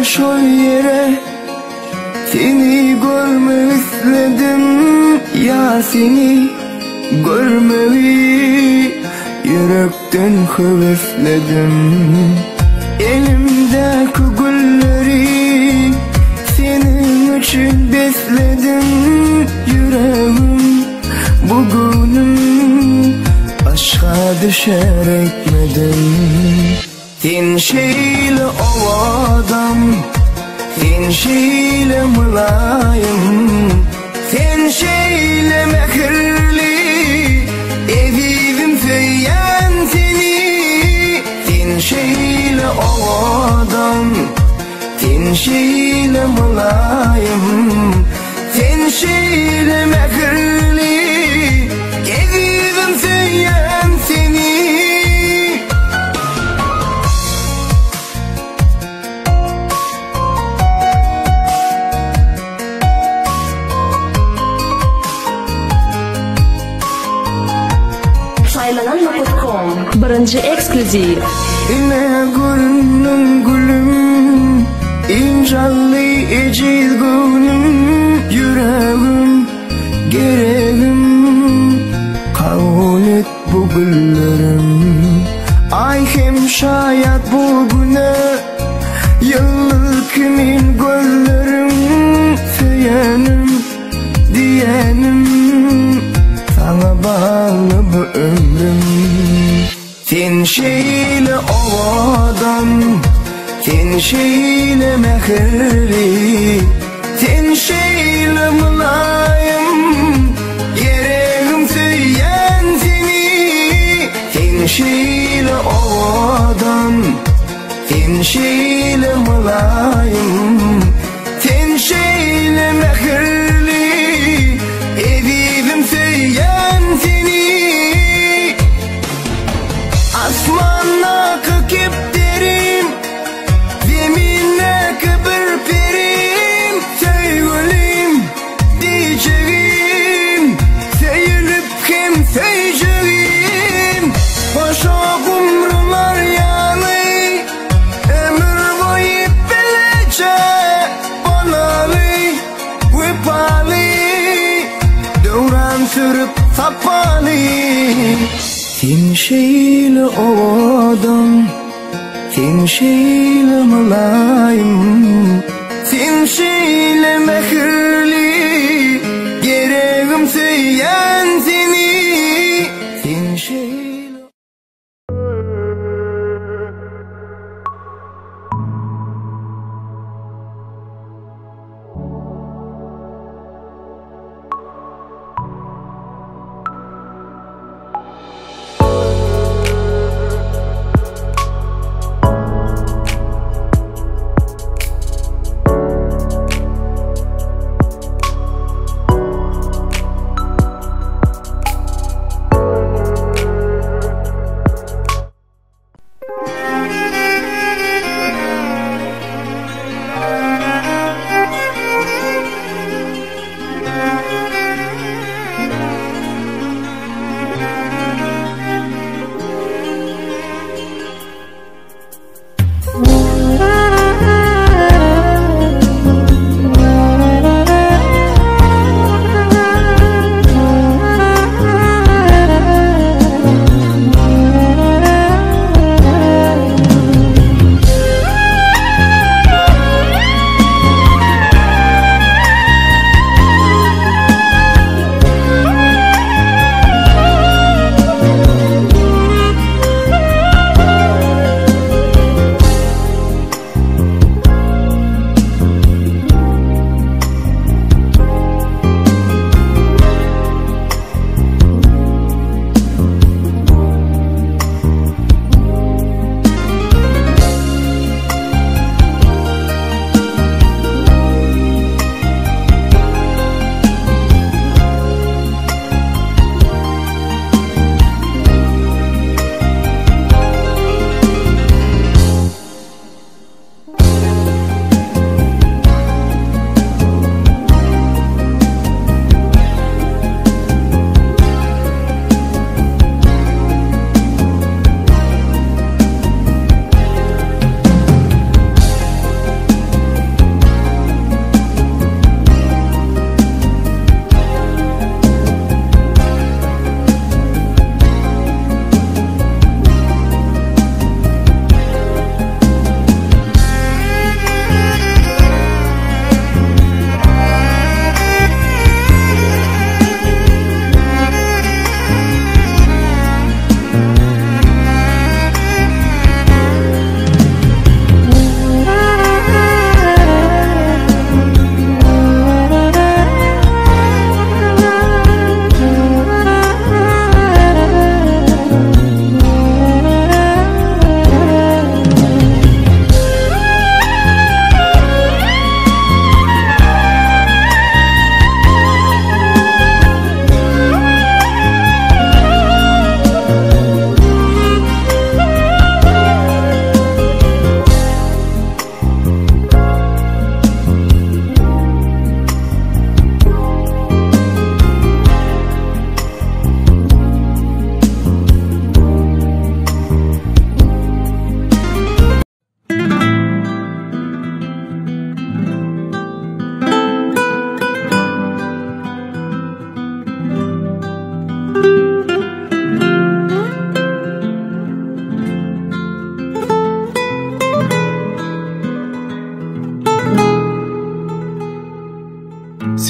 Speaker 2: şu yere seni görmek istedim ya seni görmeyi yürekten hevesledim elimdeki gülleri senin için besledim yüreğim bugünüm aşka düşer etmedim sen şeyle o adam sen şeyle mülayim sen şeyle mehirli evim söyleyen seni sen şeyle o adam sen şeyle mülayim sen şeyle mehirli evim söyleyen seni
Speaker 16: Birinci ekskluziv.
Speaker 2: Yine gülüm gülüm İnşallah eciz gülüm yüreğim gereğim kabul et bu güllerim ay hem şayet bugüne yıllık kimin gözlerim söylenim diyenim sana bağlı bu ömrüm sen şeyle o adam sen şeyle mehirli sen şeyle mülayim yüreğim söyleyen seni sen şeyle o adam sen şeyle mülayim sen şeyle mehirli evim söyleyen seni asmanla kakip derim zeminle kıbır perim sevgilim diyeceğim seyirip hem seyeceğim boşa umrular yalı ömür boyu bilece banalı vepalı devran sürüp sapalı sen şeyle o adam sen şeyle mülayim sen şeyle mehirli gereğim söyleyen seni sen şeyle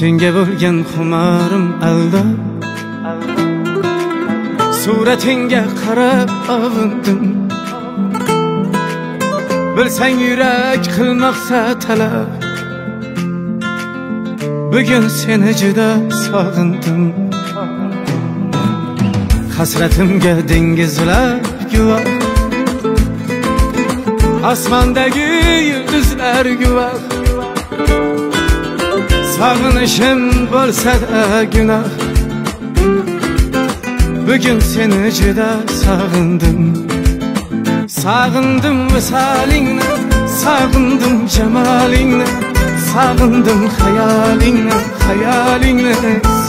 Speaker 9: Senga bo'lgan xumarim alda Suratinga qarab avundim Bilsang yurak qilmoqsa talab Bugun seni juda sog'indim Hasratimga dengizlar guvoh Osmondagi yulduzlar guvoh Sog'inishim bo'lsa-da gunoh Bugun seni juda sog'indim Sog'indim visolingni Sog'indim jamolingni Sog'indim xayolingni Xayolingni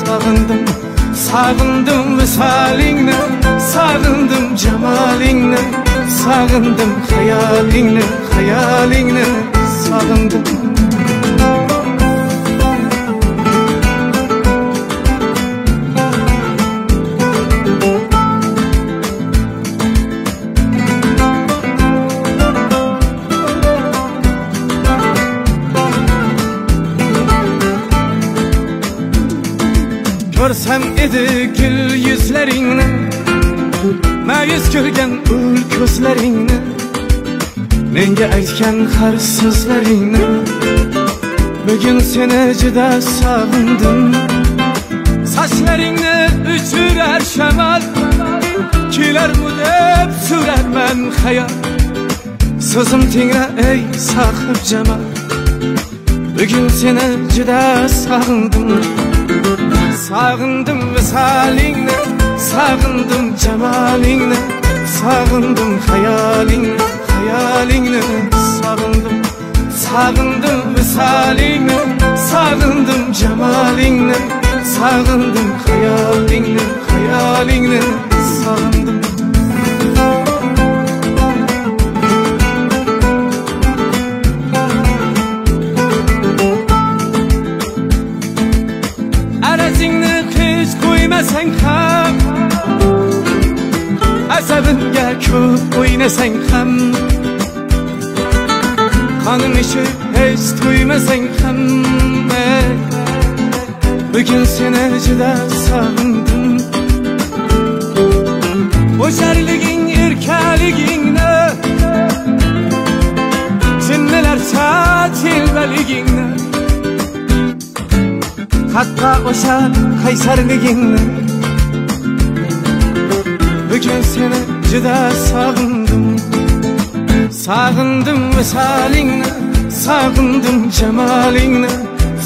Speaker 9: sog'indim Sog'indim visolingni Sog'indim jamolingni Sog'indim xayolingni Xayolingni sog'indim Ko'rsam edi gul yuzlaringni Ma'yus ko'rgan ul ko'zlaringni Menga aytgan har so'zlaringni Bugun seni juda sog'indim Sochlaringni uchurar shamol Kelarmu deb surarman xayol So'zim tingra ey sohib jamol Bugun seni juda sog'indim Sog'indim visolingni Sog'indim jamolingni Sog'indim xayolingni Xayolingni sog'indim Sog'indim visolingni Sog'indim jamolingni Sog'indim xayolingni Xayolingni sog'indim Arazingni hech qo'ymasang ham Asabimga ko'p o'ynasang ham Qonim ishi hech to'ymasang ham Bugun seni juda sog'indim O'sharliging erkaligingni Jinnilarcha telbaligingni Hatto o'sha qaysarligingni Bugun seni juda sog'indim Sog'indim visolingni Sog'indim jamolingni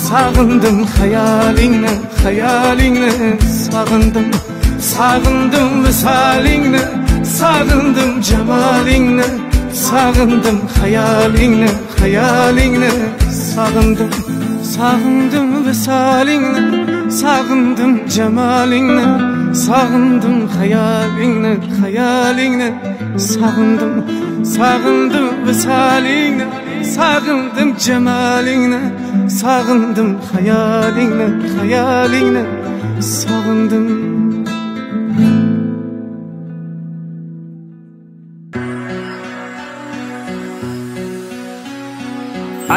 Speaker 9: Sog'indim xayolingni Xayolingni sog'indim Sog'indim visolingni Sog'indim jamolingni Sog'indim xayolingni Xayolingni sog'indim Sog'indim visolingni Sog'indim jamolingni Sog'indim xayolingni Xayolingni sog'indim Sog'indim visolingni Sog'indim jamolingni Sog'indim xayolingni Xayolingni sog'indim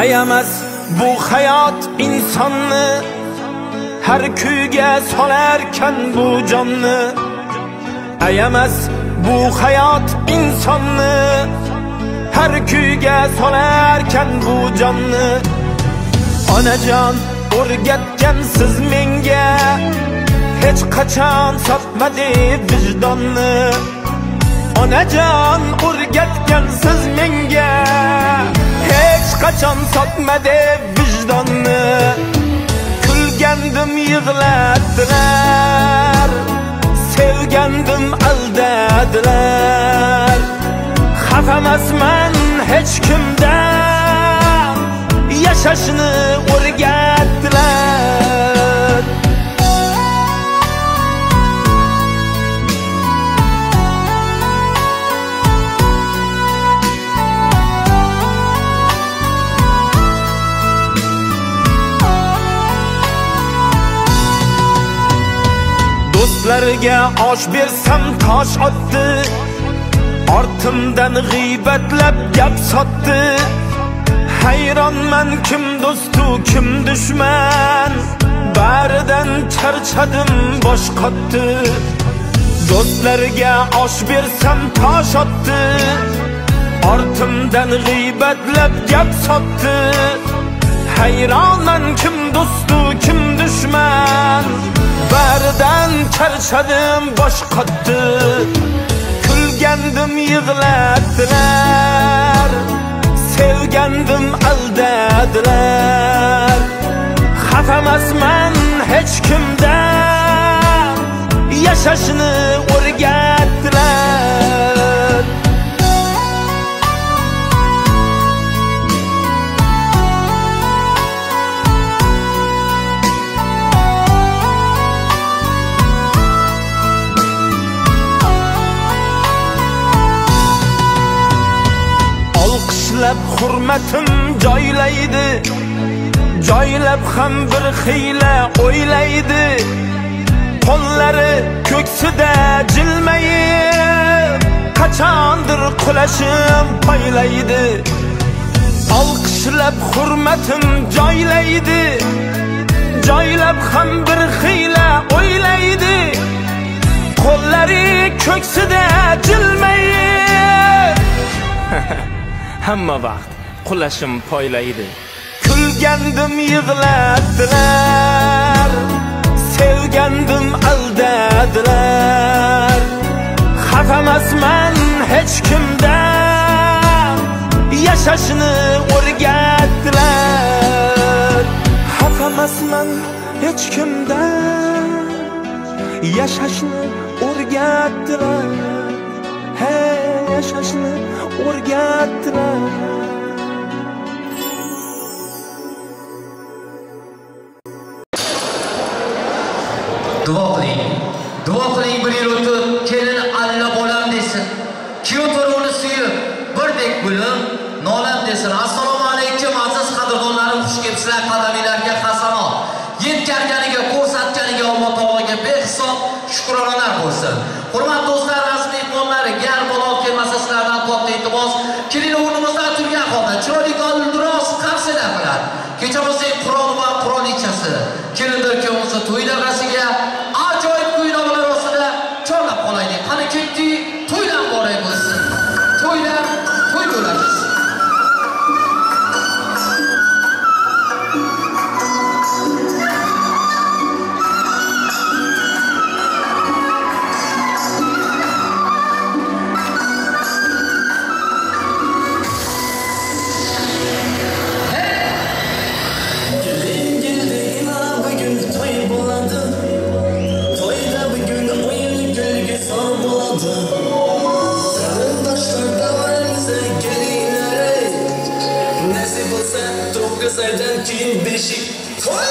Speaker 17: Ayamas bu hayot insonni Har kuyga solarkan bu jonni Ayamas bu hayot insonni Har kuyga solarkan bu jonni Onajon o'rgatgan siz menga Hech qachon sotmadi vijdonni Onajon o'rgatgan siz menga Hech qachon sotmadi vijdonni Kulgandim yig'ladilar Sevgandim aldadilar Xafamasman hech kimdan Yashashni o'rgatdilar Do'stlarga osh bersam tosh otdi Ortimdan g'iybatlab gap sotdi Hayronman kim do'stu kim dushman baridan charchadim bosh qotdi. Do'stlarga osh bersam tosh otdi, ortimdan g'iybatlab gap sotdi. Hayronman kim do'stu kim dushman, baridan charchadim bosh qotdi. Kulgandim yig'latdilar, sevgandim aldadilar. Xafamasman hech kimdan, yashashni o'rgatdilar. Olqishlab hurmatim joylaydi, joylab ham bir xiyla o'ylaydi. Qo'llari ko'ksida jilmayib, qachondir qulashim poylaydi. Olqishlab hurmatim joylaydi, joylab ham bir xiyla o'ylaydi. Qo'llari ko'ksida jilmayib hamma vaqt qulashim poylaydi. Kulgandim yig'latdilar, sevgandim aldadilar. Xafamasman hech kimdan, yashashni o'rgatdilar. Xafamasman hech kimdan, yashashni o'rgatdilar. Hey, yashashni o'rgatdilar.
Speaker 18: Duo qiling bir yil o'tib, kelin alla bolam desin. Kuyov to'ruvni suyib, birdek gulim nolam desin. Assalomu alaykum aziz qadrdonlarim, xush kelibsizlar. Qadaminglarga qasamot. Yetkazganiga, ko'rsatganiga Alloh taologa behisob shukronalar bo'lsin. Hurmatli do'stlar, rasmiy mehmonlari, gar bola kelmasa sizlardan katta iltimos, kelin o'rnimizda turgan holda chiroyli goldiroz qarshilar bilan kechamizdek Qur'on va Qur'onichasi kelinlar kuyovimizni to'y davrasiga ajoyib kuy-nomalar ostida chorlab qolaylik. Qani ketdi, to'ydan boray bo'lsin. To'ydan to'y bo'lamiz.
Speaker 9: Saydan keyin beshik to'y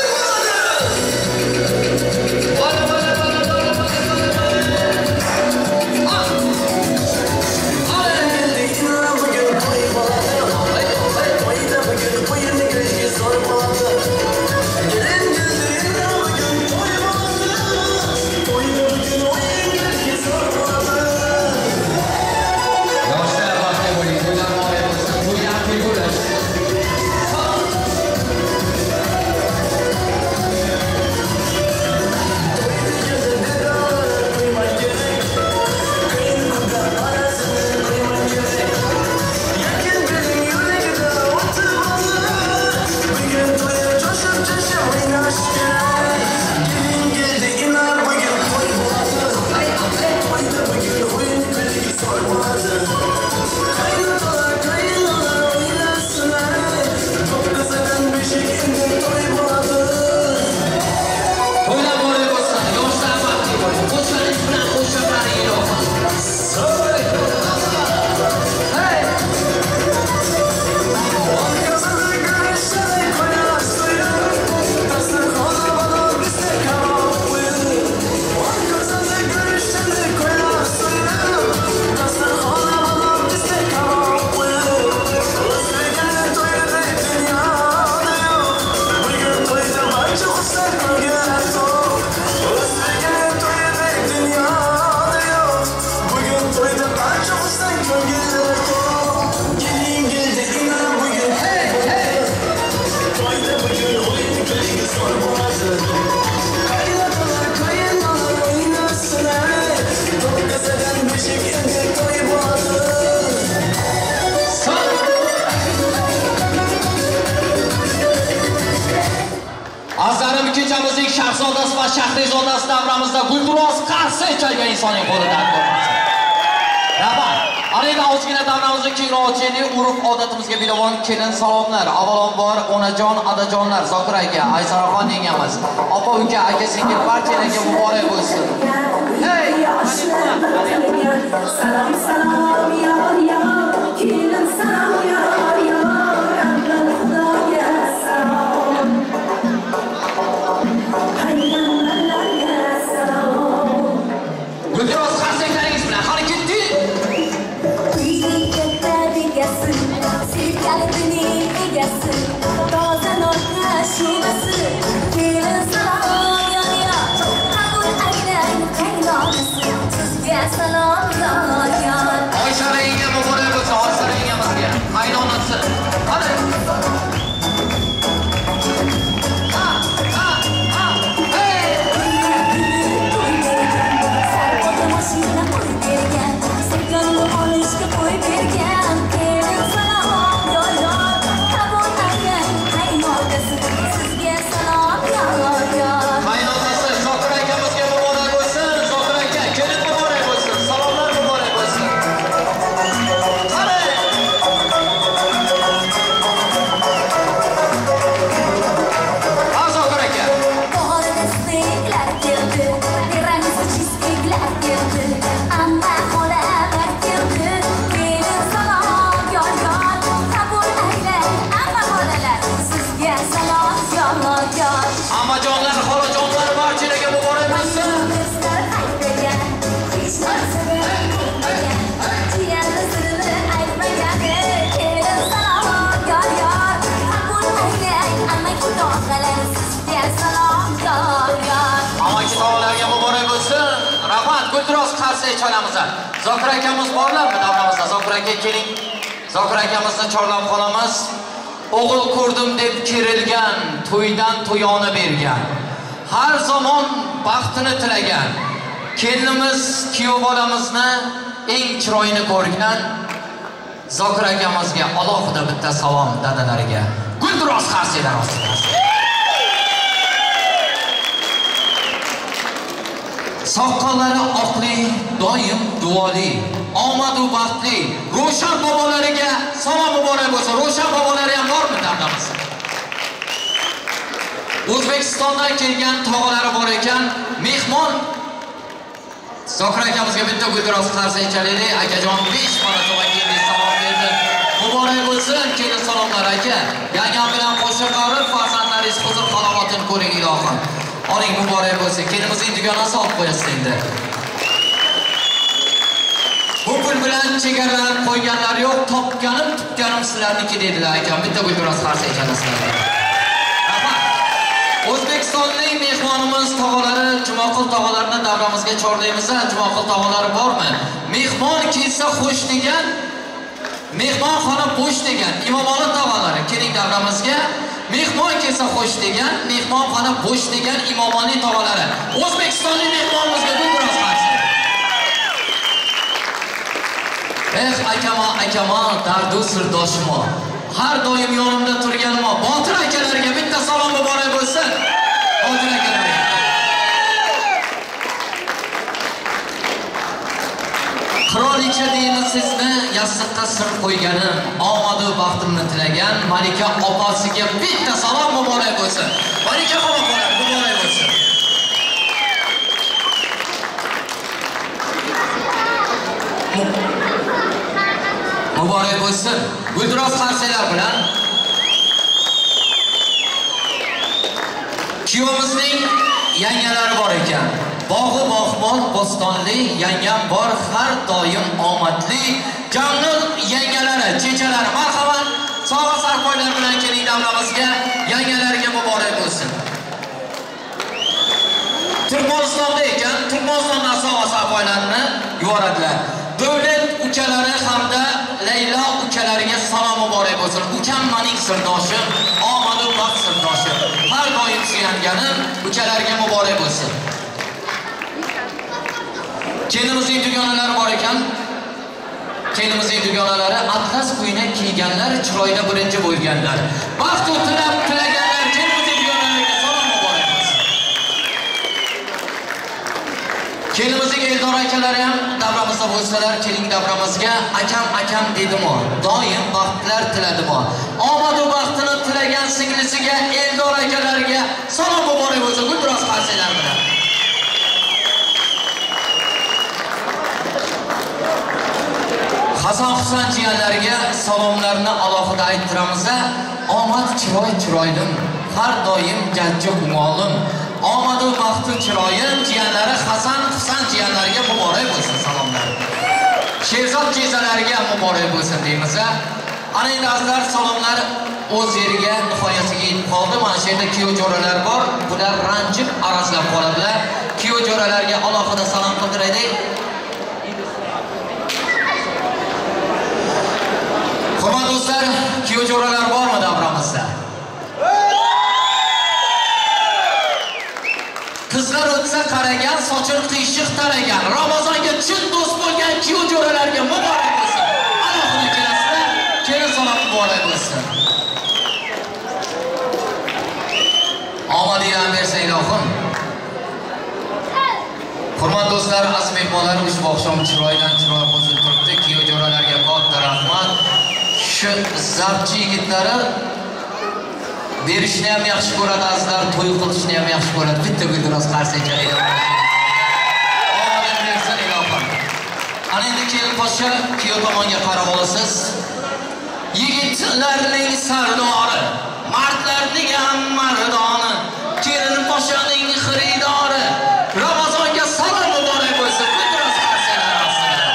Speaker 18: shahzodasi va shahrizodasi davramizda gulduros qarsi chalgan insonning qo'lidan ko'rmasin. Rahmat. Ana ozgina davramizni kengroq ochaylik. Urf odatimizga bilavon kelin salomlar. Avvalambor onajon, adajonlar, Zokir aka, Aysaraxon yengamiz, opa uka, aka singil barchalarga muborak bo'lsin. Hey!
Speaker 8: Salom salom yor yor, kelin salom yor yor, Rabbim Xudoga salom. Hayronlarga salom.
Speaker 18: Gulduros qarsaklaringiz bilan qani ketdi.
Speaker 8: Kalbining egasi, toza notna shubasi, kelin salom yor yor, qabul aylang qaynonasi, sizga salom yor yor.
Speaker 18: Oysharingga muborak bo'lsin, Oysaringimizga, qaynonasi. Qani.
Speaker 8: Sarvota mashina qo'y bergan, sekanni olishga qo'y bergan, kelin salom yor yor, qabul aylang qaynonasi, sizga salom yor yor.
Speaker 18: Qaynonasi Zokir akamizga muborak bo'lsin. Zokir aka, kelin muborak bo'lsin. Salomlar muborak bo'lsin. Qani. Zokir aka.
Speaker 8: Borida steklar keldi, terramiz cheescake'lar keldi, amma xolalar keldi, kelin salom yor yor, qabul aylang amma xolalar, sizga salom yor yor.
Speaker 18: Amajonlar, xolajonlar barchalarga muborak bo'lsin.
Speaker 8: Bizlar aytmagan, hech narsaga aytmagan, jiyanni sirini aytmagan, kelin salom yor yor, qabul aylang amma xudolar, sizga salom yor yor.
Speaker 18: Amaki tog'larga muborak bo'lsin. Rahmat, gulduros qarsak chalamiz. Zokir akamiz borlarmi davramizda? Zokir aka keling. Zokir akamizni chorlab qolamiz. O'g'il ko'rdim deb kerilgan, to'ydan to'yoni bergan. Har zamon baxtini tilagan. Kelinimiz, kuyov bolamizni eng chiroyini ko'rgan. Zokir akamizga alohida bitta salom dadalariga. Gulduros qarsaklar ostida. Soqqollari oqli, doim duoli, omadu baxtli, Ro'shan bobolariga salom muborak bo'lsin. Ro'shan bobolari ham bormi damdamiz? O'zbekistondan kelgan tog'alari bor ekan, mehmon Zokir akamizga bitta gulduros qarsak chalaylik. Akajon 5 marotaba keldi, salom berdi. Muborak bo'lsin, kelin salomlar aka. Yangam bilan qo'sha qarib, farzandlaringiz huzur halovatini ko'ring ilohim. Oling muborak bo'lsin. Kelinimizning dugonasi olib qo'yasiz endi. Bu pul bilan chegaralanib qo'yganlar yo'q. Topganim, tutganim sizlarniki dedilar akam. Bitta gulduros qarsak chalasizlar. O'zbekistonlik mehmonimiz tog'alari, Jumoqul tog'alarini davramizga chorlaymiz. Jumoqul tog'alari bormi? Mehmon kelsa xo'sh degan, mehmonxona bo'sh degan Imomoli tog'alari keling davramizga. Mehmon kelsa xo'sh degan, mehmonxona bo'sh degan Imomoli tog'alari. O'zbekistonlik mehmonimizga gulduros qarsak. Akama, dardu sirdoshimo. Har doim yonimda turganimo. Botir akalarga bitta salom muborak bo'lsin. Botir akalarga. Qirolicha deydi sizni yassiqqa sir qo'yganim, omadu baxtimni tilagan Malika opasiga bitta salom muborak bo'lsin. Malika xonaqolar muborak bo'lsin. Muborak bo'lsin. Gulduros qarsaklar bilan kuyovimizning yangalari bor ekan. Bog'i bog'bon bo'stonli yangam bor, har doim omadli. Jamnun yangalari, chechalari marhamat, sog'a sarpoylar bilan keling davramizga. Yangalarga muborak bo'lsin. Turkmanistonda ekan, Turkmanistondan sog'a sarpoylarni yuboradilar. Davlat ukalari hamda Laylo ukalariga salom muborak bo'lsin. Ukam mening sirdoshim, omadu baxt sirdoshim. Har doim suyanganim ukalarga muborak bo'lsin. Kelinimizning dugonalari bor ekan. Kelinimizning dugonalari atlas ko'ylak kiyganlar, chiroyda birinchi bo'lganlar. Baxt tilab tilaganlar kelinimizning dugonalariga salom muborak bo'lsin. akalari ham davramizda bo'lsalar, keling davramizga akam dedimi? Doim baxtlar tiladimi? Omad va baxtini tilagan singlisiga Eldor akalariga salom muborak bo'lsin. Guldiroz qarsiylar bilan. Hasan Husan jiyanlariga salomlarni alohida ayttiramiz. Omad chiroylim, har doim jajji gumolim. Omad va baxti chiroyim jiyanlari Hasan Husan jiyanlariga muborak bo'lsin salomlar. Sherzod jezalariga muborak bo'lsin deymiz. Ana endi azizlar salomlar o'z yeriga nihoyasiga yetib qoldi. Mana shu yerda kuyov jo'ralar bor. Bular ranjib arazlab qoladilar. Kuyov jo'ralarga alohida salom qildiraylik. Hurmatli do'stlar, kuyov jo'ralar bormi davramizda? Qizlar o'tsa qaragan, sochini qiyshiq taragan, Ramazonga chin do'st bo'lgan kuyov jo'ralarga muborak bo'lsin. Alohida kelasizlar, kelin salom muborak bo'lsin. Omadinglarni bersa ilohim. Hurmatli do'stlar, aziz mehmonlar, ushbu oqshom chiroydan chiroy qo'shilib turibdi. Kuyov jo'ralarga katta rahmat. Shu zabchi yigitlari berishni ham yaxshi ko'radi azizlar, to'y qilishni ham yaxshi ko'radi. Bitta guldiroz qarsak chalaydi. Omading bersin ilohim. Ana endi kelin poshsha kuyov tomonga qarab olasiz. Yigitlarning sardori, mardlarning ham mardoni, kelin poshshaning xaridori. Ramazonga salom muborak bo'lsin. Guldiroz qarsaklar ostida.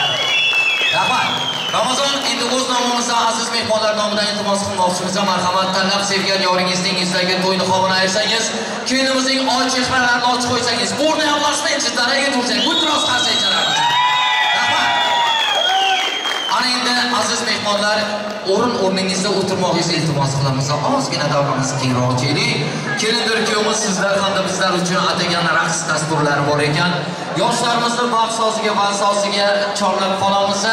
Speaker 18: Rahmat. Ramazon endi o'z nomimizdan aziz mehmonlar nomidan iltimos qilmoqchimiz. Marhamat, tanlab sevgan yoringizning yuzdagi to'yni xovini ayirsangiz, kelinimizning oy chehralarini ochib qo'ysangiz, burni ham bosmaychi, tanaga tursak, guldiroz qarsay chalamiz. Rahmat. Ana endi aziz mehmonlar, o'rningizda o'tirmoqingizni iltimos qilamiz. Ozgina davramiz kengroq keling. Kelindir kuyovimiz sizlar hamda bizlar uchun atagan raqs dasturlari bor ekan. Yoshlarimizni baxsosiga, valsosiga chorlab qolamiz.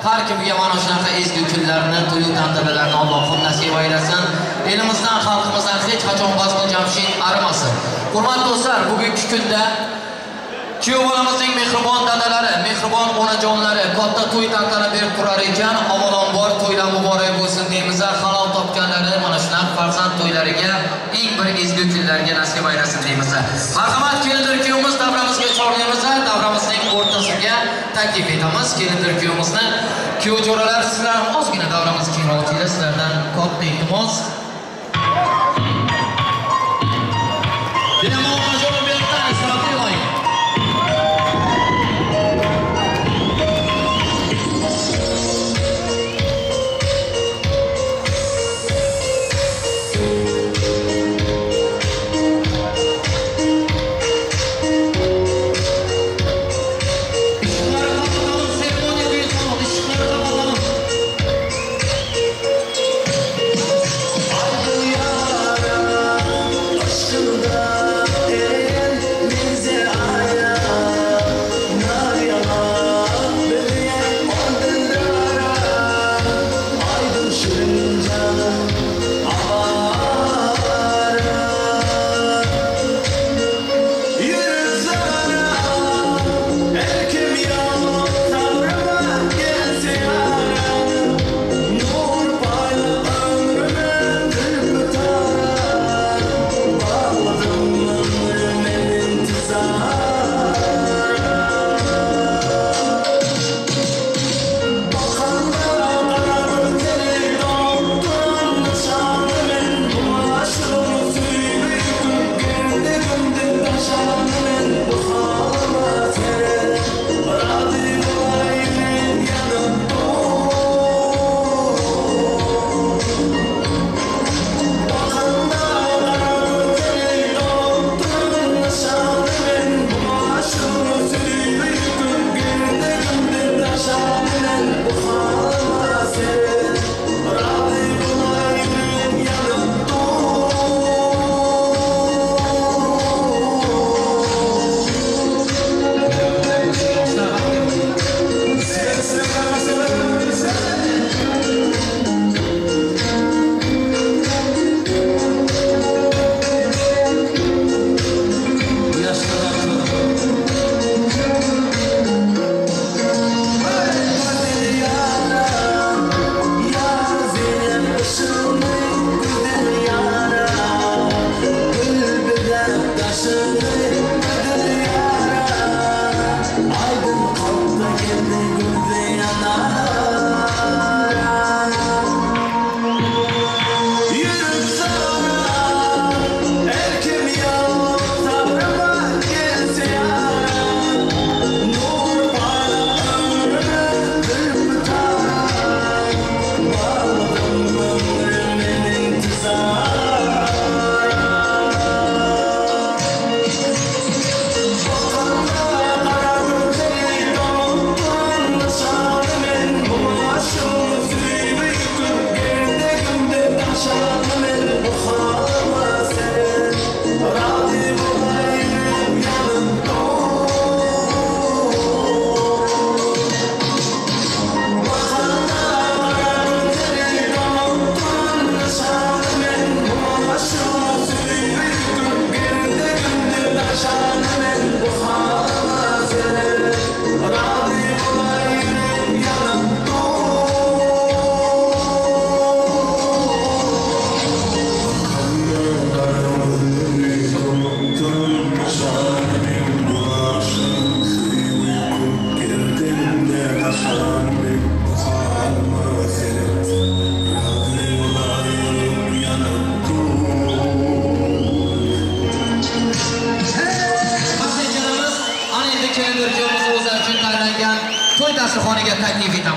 Speaker 18: Har kimga mana shunaqa ezgu kunlarni, to'y tantanalarni Allohim nasib aylasin. Elimizdan, xalqimizdan hech qachon vazn jamshid arimasin. Hurmatli do'stlar, bugungi kunda kuyov bolamizning mehribon dadalari, mehribon onajonlari katta to'y tantana berib turar ekan. Avvalambor to'ylar muborak bo'lsin deymiz. Halol topganlari mana shunaqa farzand to'ylariga eng bir ezgu kunlarga nasib aylasin deymiz. Marhamat, kelindir kuyovimiz davramizga chorlaymiz. Davramizning o'rtasiga taklif etamiz kelindir kuyovimizni. Kuyov jo'ralar, sizlar ham ozgina davramizni kengroq o'tinglar. Sizlardan katta iltimos. Dinamo major bertan isrofiy loyiq.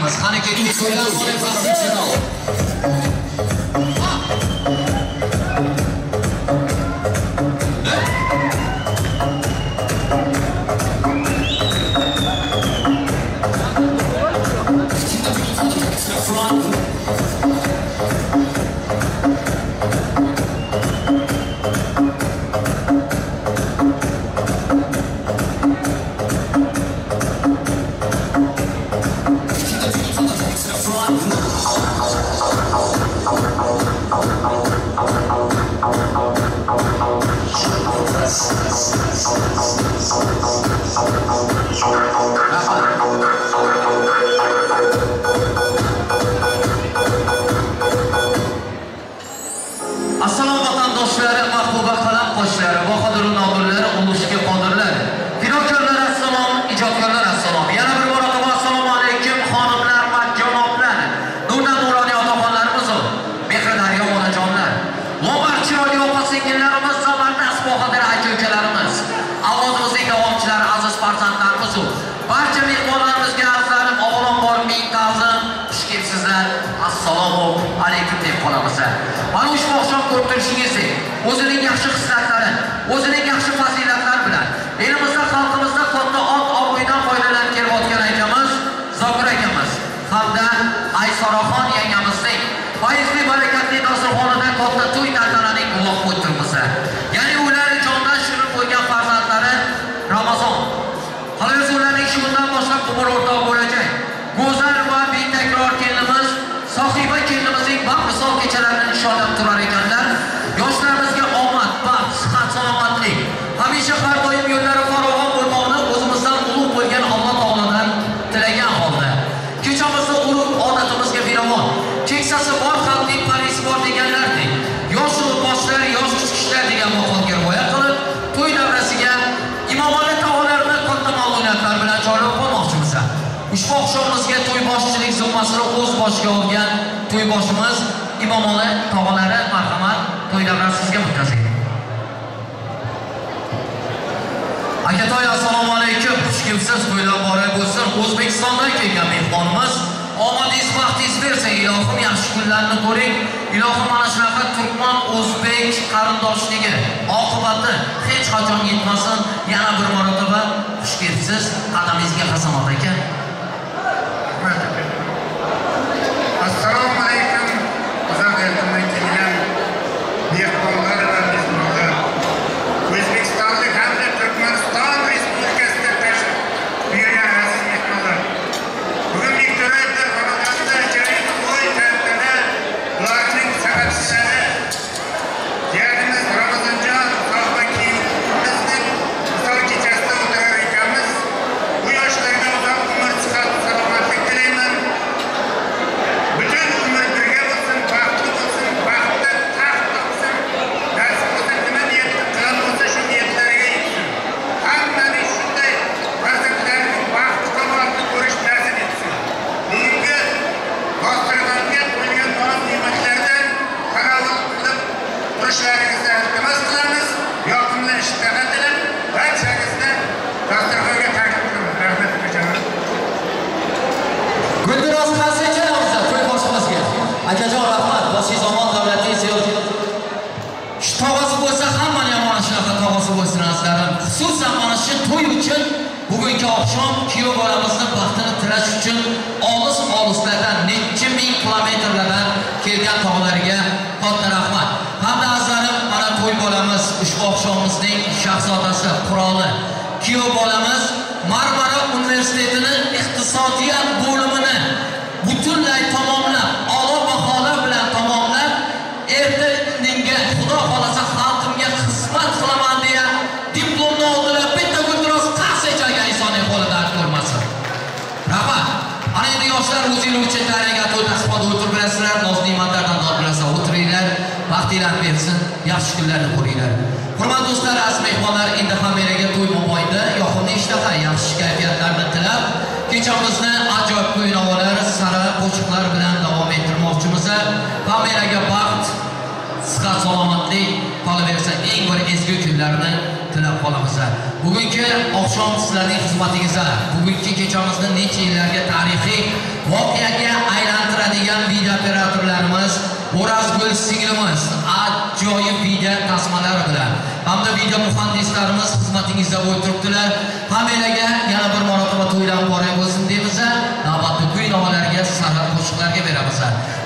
Speaker 18: qilamiz. Qani keting so'ylar professional. Assalomu vatandoshlar, mahbuba qalam qo'shlari, bahodir nodirlar, ulug'ga qodirlar. Kinokorlar assalom, ijodkorlar assalom. Yana bir marotaba assalomu alaykum xonimlar va janoblar. Nurdan nuroniy otaxonlarimiz, mehrdaryo onajonlar. Lo'marchi radio opa-singillarimiz, Zabardast bahodir aka-ukalarimiz, avlodimizning davomchilari, aziz farzandlarimiz, barcha mehmonlarimizga arzlarim avvalambor ming ta'zim, xush kelibsizlar. Assalomu alaykum deb qolamiz. Mana ushbu oqshom ko'rib turishingizdek, o'zining yaxshi xislatlari, o'zining yaxshi fazilatlari bilan elimizda, xalqimizda katta obro'yidan foydalanib kelayotgan akamiz Zokir akamiz hamda Aysoraxon yangamizning fayzli barakatli dasturxonida katta to'y tantananing guvohi bo'lib turibmiz. Ya'ni ular jondan shirin qo'ygan farzandlari Ramazon. Xolos ularning shu kundan boshlab umr o'rtoq bo'lajak. Go'zal va betakror kelinimiz, sohiba kelinimizning baxtli kechalarini nishonlab turar ekanlar. Yoshlarimizga omad, baxt, sihat, salomatlik, hamisha har doim yo'llari farovon bo'lmoqni o'zimizdan ulug' bo'lgan Alloh taolodan tilagan holda. Kechamizni ulug' odatimizga binoan, keksasi bor xalqning parisi bor deganlardek, yosh boshlar, yosh chiqishlar degan maqolga rioya qilib, to'y davrasiga Imomali taolarini katta ma'lumotlar bilan joylab qo'ymoqchimiz. Ushbu oqshomimizga to'yboshchilik zimmasini o'z boshiga olgan to'yboshimiz Imomali tog'alari marhamat to'y davrasizga o'tkazing. Akatoy assalomu alaykum. Xush kelibsiz. To'ylar muborak bo'lsin. O'zbekistondan kelgan mehmonimiz omadingiz baxtingiz bersin. Ilohim yaxshi kunlarni ko'ring. Ilohim mana shunaqa turkman o'zbek qarindoshligi oqibati hech qachon yetmasin. Yana bir marotaba xush kelibsiz. Qadamingizga qasamot aka.
Speaker 1: Assalomu alaykum. Uzoq yildan kelgan mehmonlar va mehmonlar. O'zbekistonlik hamda Turkmaniston Respublikasida tashrif buyurgan aziz mehmonlar. Bugun Viktoriyada Ramazonda ajoyib to'y tantana, ularning san'atchilari, jiyanimiz Ramazonjon sohiba kiyimimizning misol kechasida o'tirar ekanmiz. Bu yoshlarga uzoq umr, sihat, salomatlik tilayman. Bütün umr birga bo'lsin, baxtli bo'lsin, baxtda taxt topsin. Nasib bo'lsa nima niyatda qilgan bo'lsa shu niyatlariga yetsin. Hammaning shunday farzandlarning baxti kamolini ko'rish nasib etsin. Bugungi dasturxonga qo'yilgan ne'matlardan tanovul qilib turishlaringizni iltimos qilamiz. Yoqimli ishtaha tilab barchangizni dasturxonga taklif qilamiz. Rahmat akajon.
Speaker 18: Guldiroz Qasichanamizga to'y boshimizga. Akajon rahmat, boshingiz omon, davlatingiz yo'q. Shu tog'asi bo'lsa hammani ham mana shunaqa tog'asi bo'lsin azizlarim. Xususan mana shu to'y uchun bugungi oqshom kuyov bolamizni baxtini tilash uchun olis-olislardan, necha ming kilometrlardan kelgan tog'larga katta rahmat. Hamda azizlarim, mana to'y bolamiz ushbu oqshomimizning shahzodasi, qiroli, kuyov bolamiz Marmara universitetini iqtisodiyot bo'limini butunlay tamomlab, a'lo baholar bilan tamomlab, erta indinga Xudo xolasa xalqimga xizmat qilaman deya diplomni oldilar. Bitta Guldiroz Qasichanga insoniy qo'lidan ko'rmasin. Rahmat. Ana endi yoshlar o'zinglar uchun tayyorlangan to'y tasbihda o'tirib bilasizlar, noz-ne'matlardan dod bilasizlar, o'tiringlar, vaqtinglarni bersin, yaxshi kunlarni ko'ringlar. Hurmatli do'stlar, aziz mehmonlar, endi hammaga to'y mobaynida yoqimli ishtaha, yaxshi kayfiyatlarni tilab, kechamizni ajoyib kuy-navolar, sara qo'shiqlar bilan davom ettirmoqchimiz. Hammaga baxt, sihat, salomatlik qolaversa, eng bir ezgu kunlarni tilab qolamiz. Bugungi oqshom sizlarning xizmatingizda, bugungi kechamizni necha yillarga tarixiy voqeaga aylantiradigan video operatorlarimiz O'razgul singlimiz ajoyib video tasmalari bilan hamda video muhandislarimiz xizmatingizda bo'lib turibdilar. Hammalarga yana bir marotaba to'ydan muborak bo'lsin deymiz. Navbatda kuy novalarga, san'at qo'shiqlarga beramiz.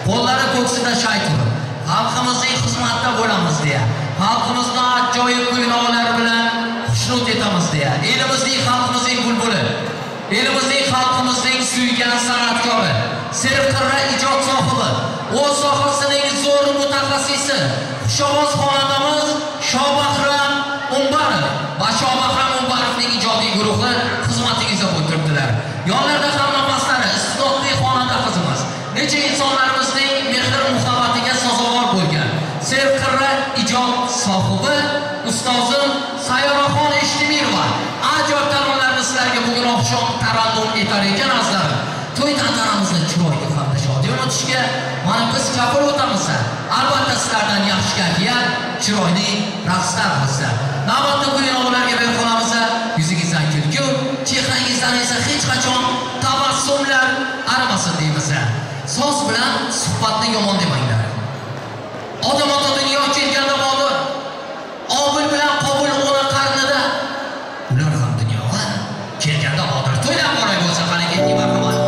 Speaker 18: Qo'llari ko'ksida shay turib, xalqimizning xizmatida bo'lamiz deya, xalqimizning ajoyib kuy novalari bilan xushnud etamiz deya, elimizning xalqimizning bulbuli, elimizning xalqimizning suygan san'atkori, serqirra ijod sohibi, o'z sohasining zo'r mutaxassisi, xushovoz xonandamiz Shobahram Umbarov va Shobahram Umbarovning ijodiy guruhi xizmatingizda bo'lib turibdilar. Yonlarda ham nafaslari iste'dodli xonanda qizimiz, necha insonlarimizning mehr-muhabbatiga sazovor bo'lgan serqirra ijod sohibi ustozim Sayyoraxon Eshtimirova ajoyib taronlarni sizlarga bugun oqshom tarannum etar ekan azizlarim. To'y tantanamizni chiroyli hamda shodiyona o'tishga mana biz kafil o'tamiz. Albatta sizlardan yaxshi kayfiyat, chiroyli raqslar bizlar. Navbatda bu yo'llarga ber qolamiz. Yuzingizdan kulgu, chehrangizdan esa hech qachon tabassumlar arimasin deymiz. So'z bilan suhbatni yomon demanglar. Odam ota dunyo kelganda bodir, Obil bilan Qobil ona qarnida. Ular ham dunyoga kelganda bodir. To'ydan boray bo'lsa qani ketdi marhamat.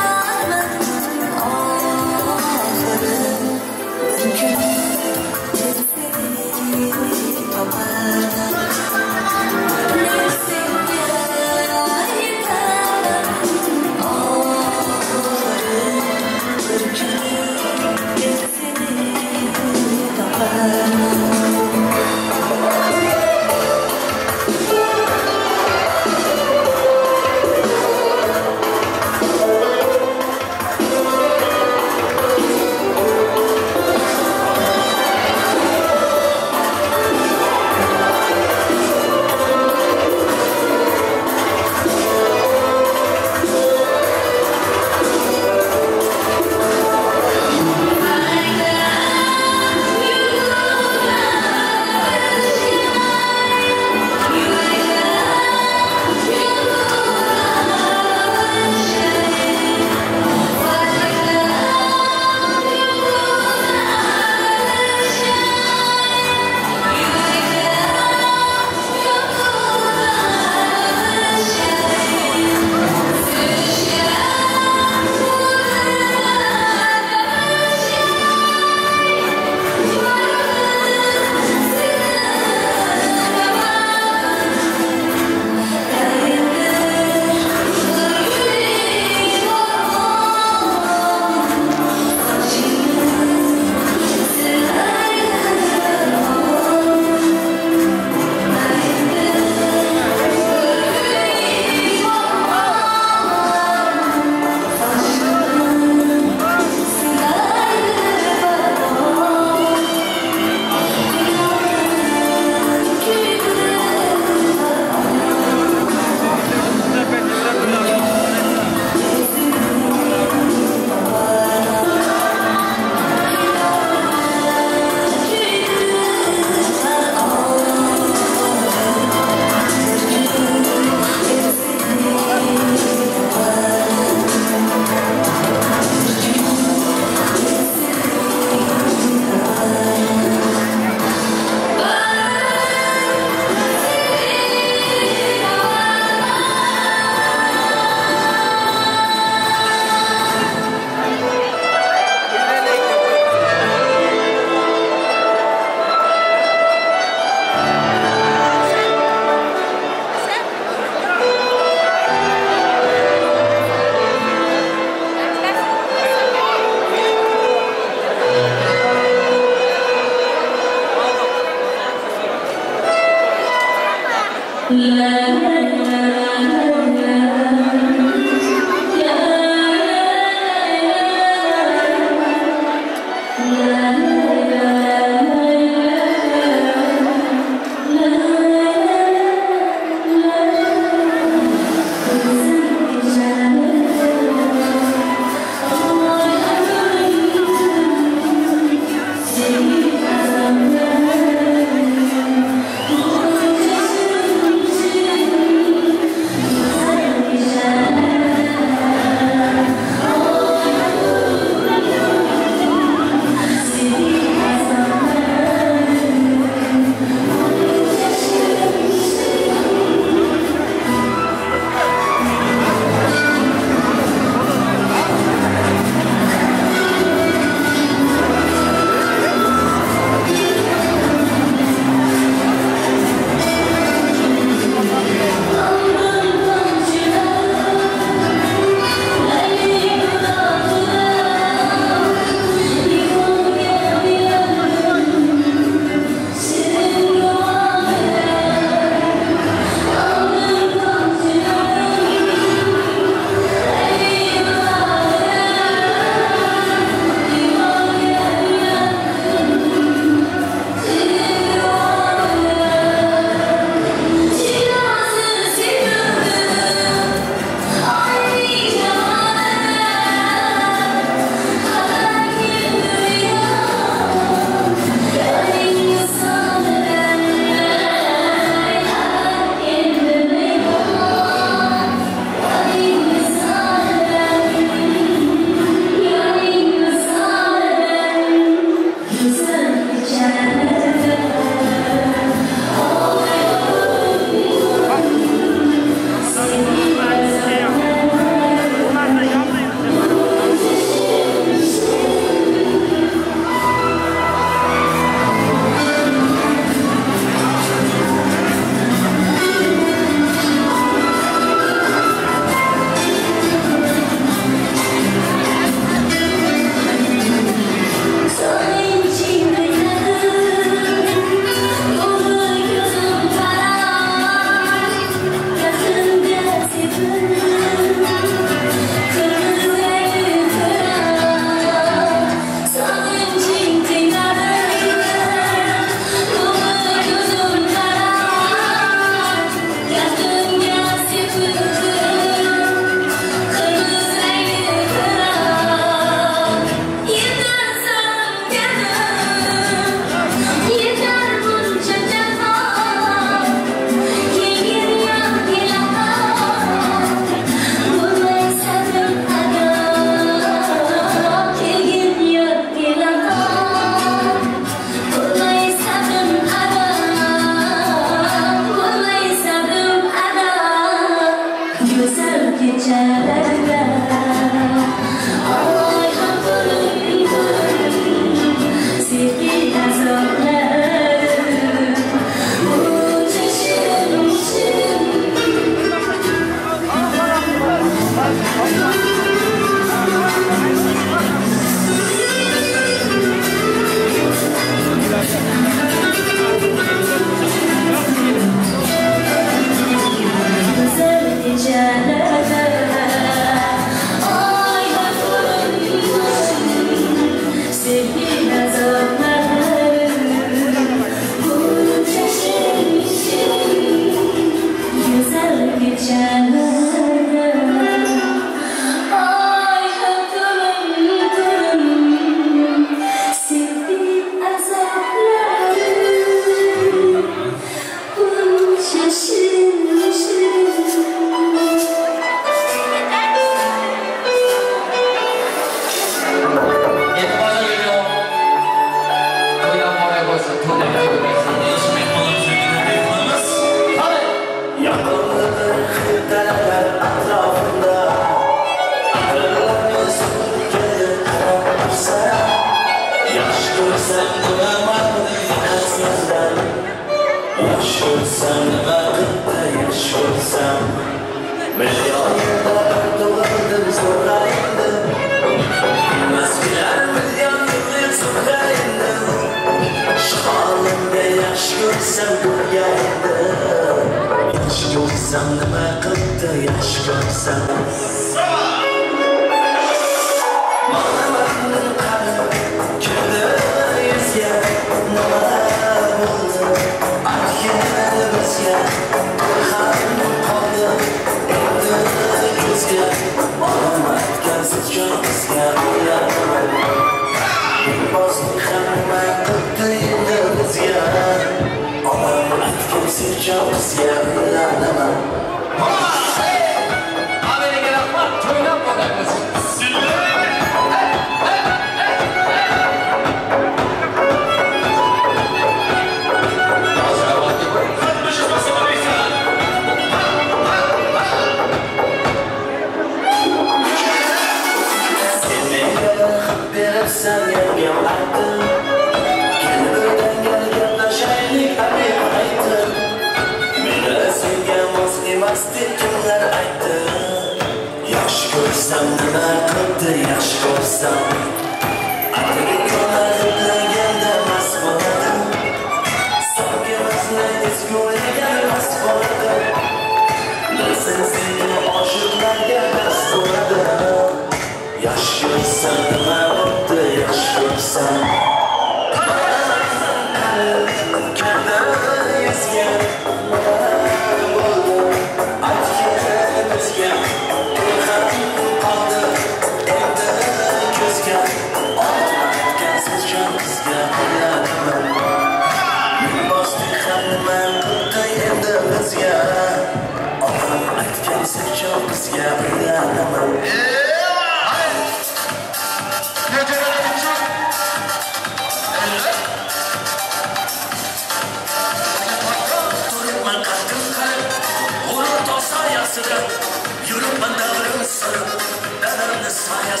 Speaker 15: Sayasına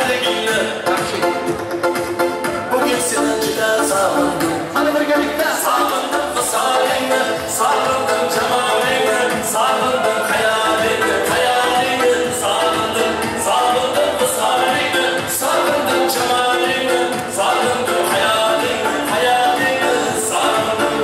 Speaker 19: hayalligingni bugün seni juda sog'indim hali birgalikda sog'indim visolingni sog'indim jamolingni sog'indim hayalingni sog'indim visolingni sog'indim jamolingni sog'indim hayalingni sog'indim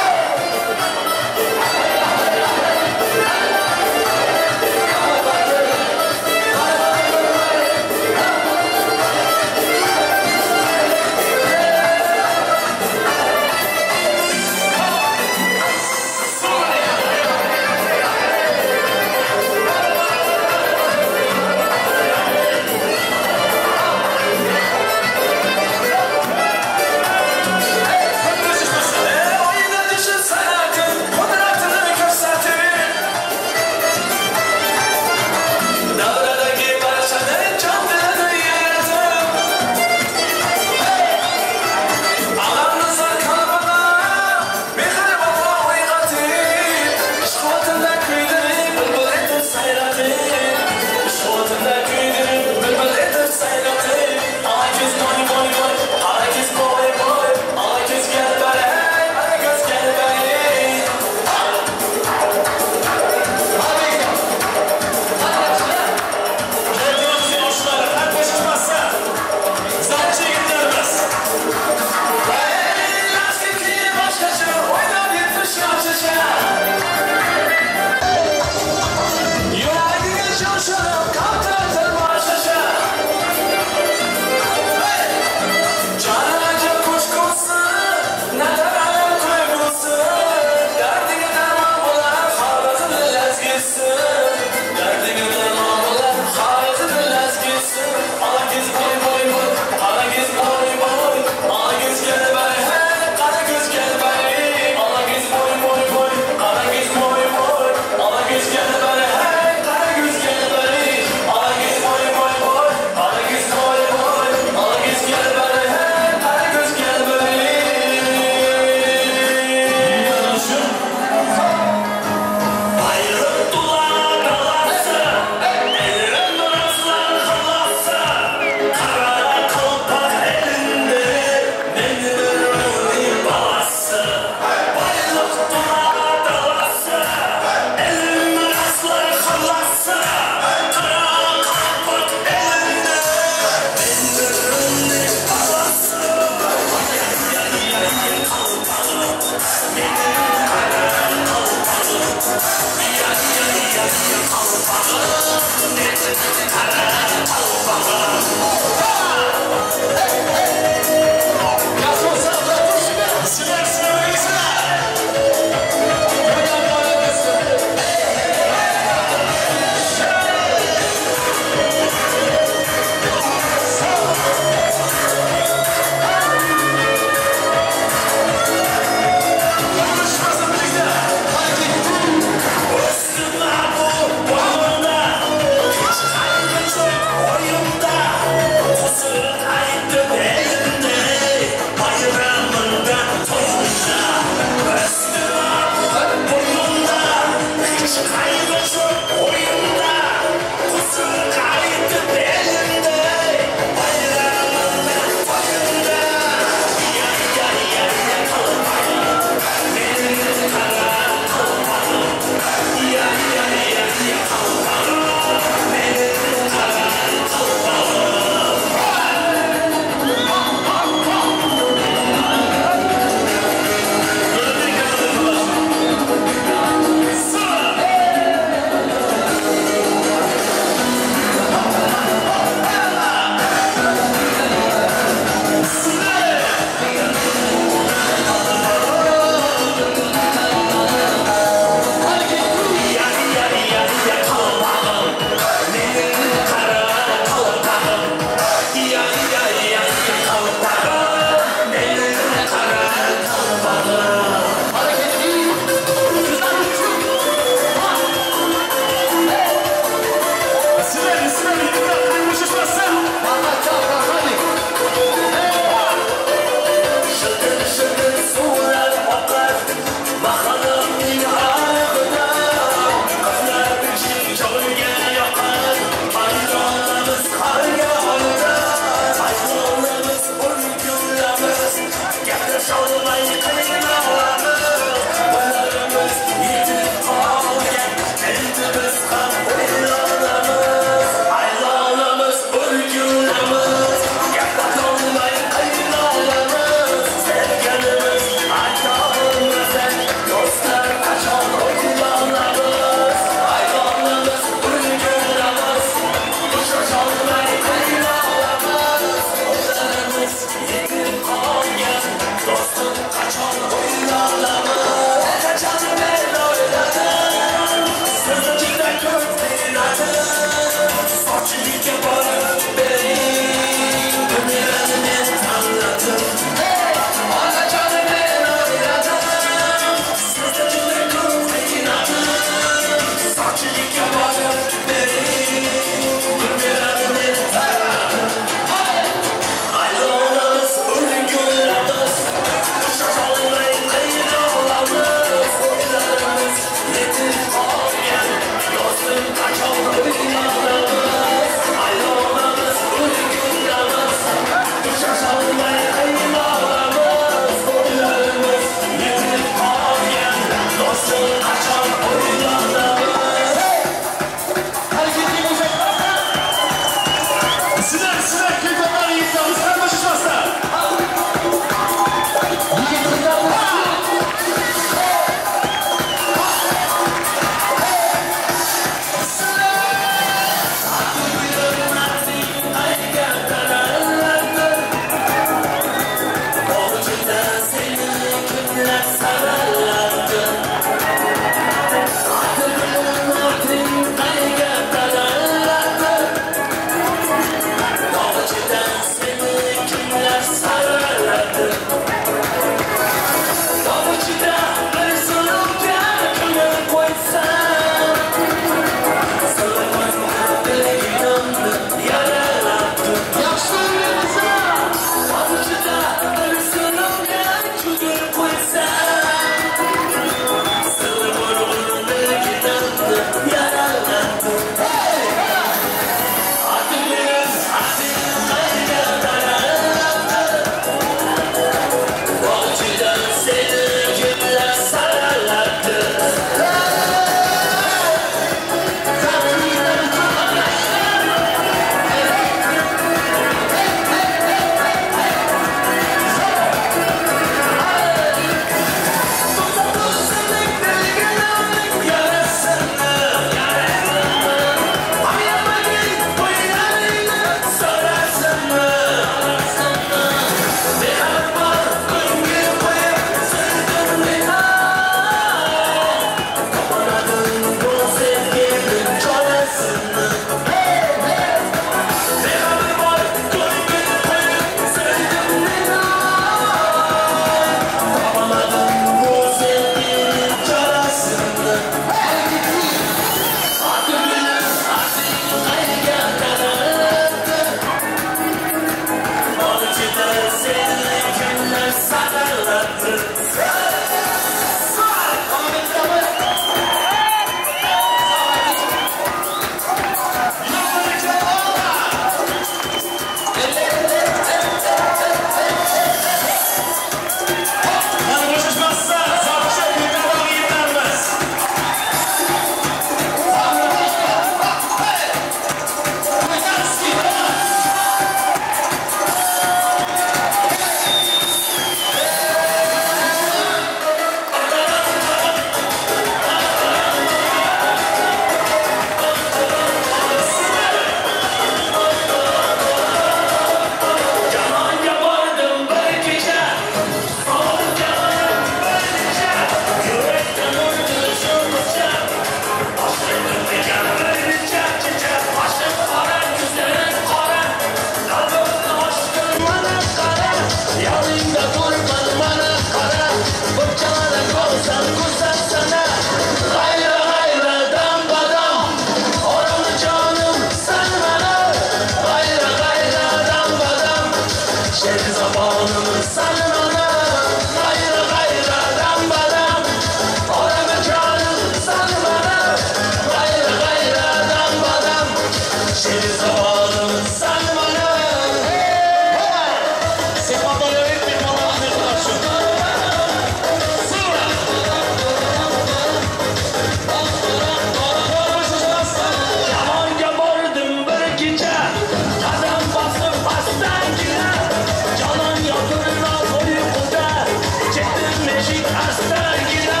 Speaker 19: Hastagina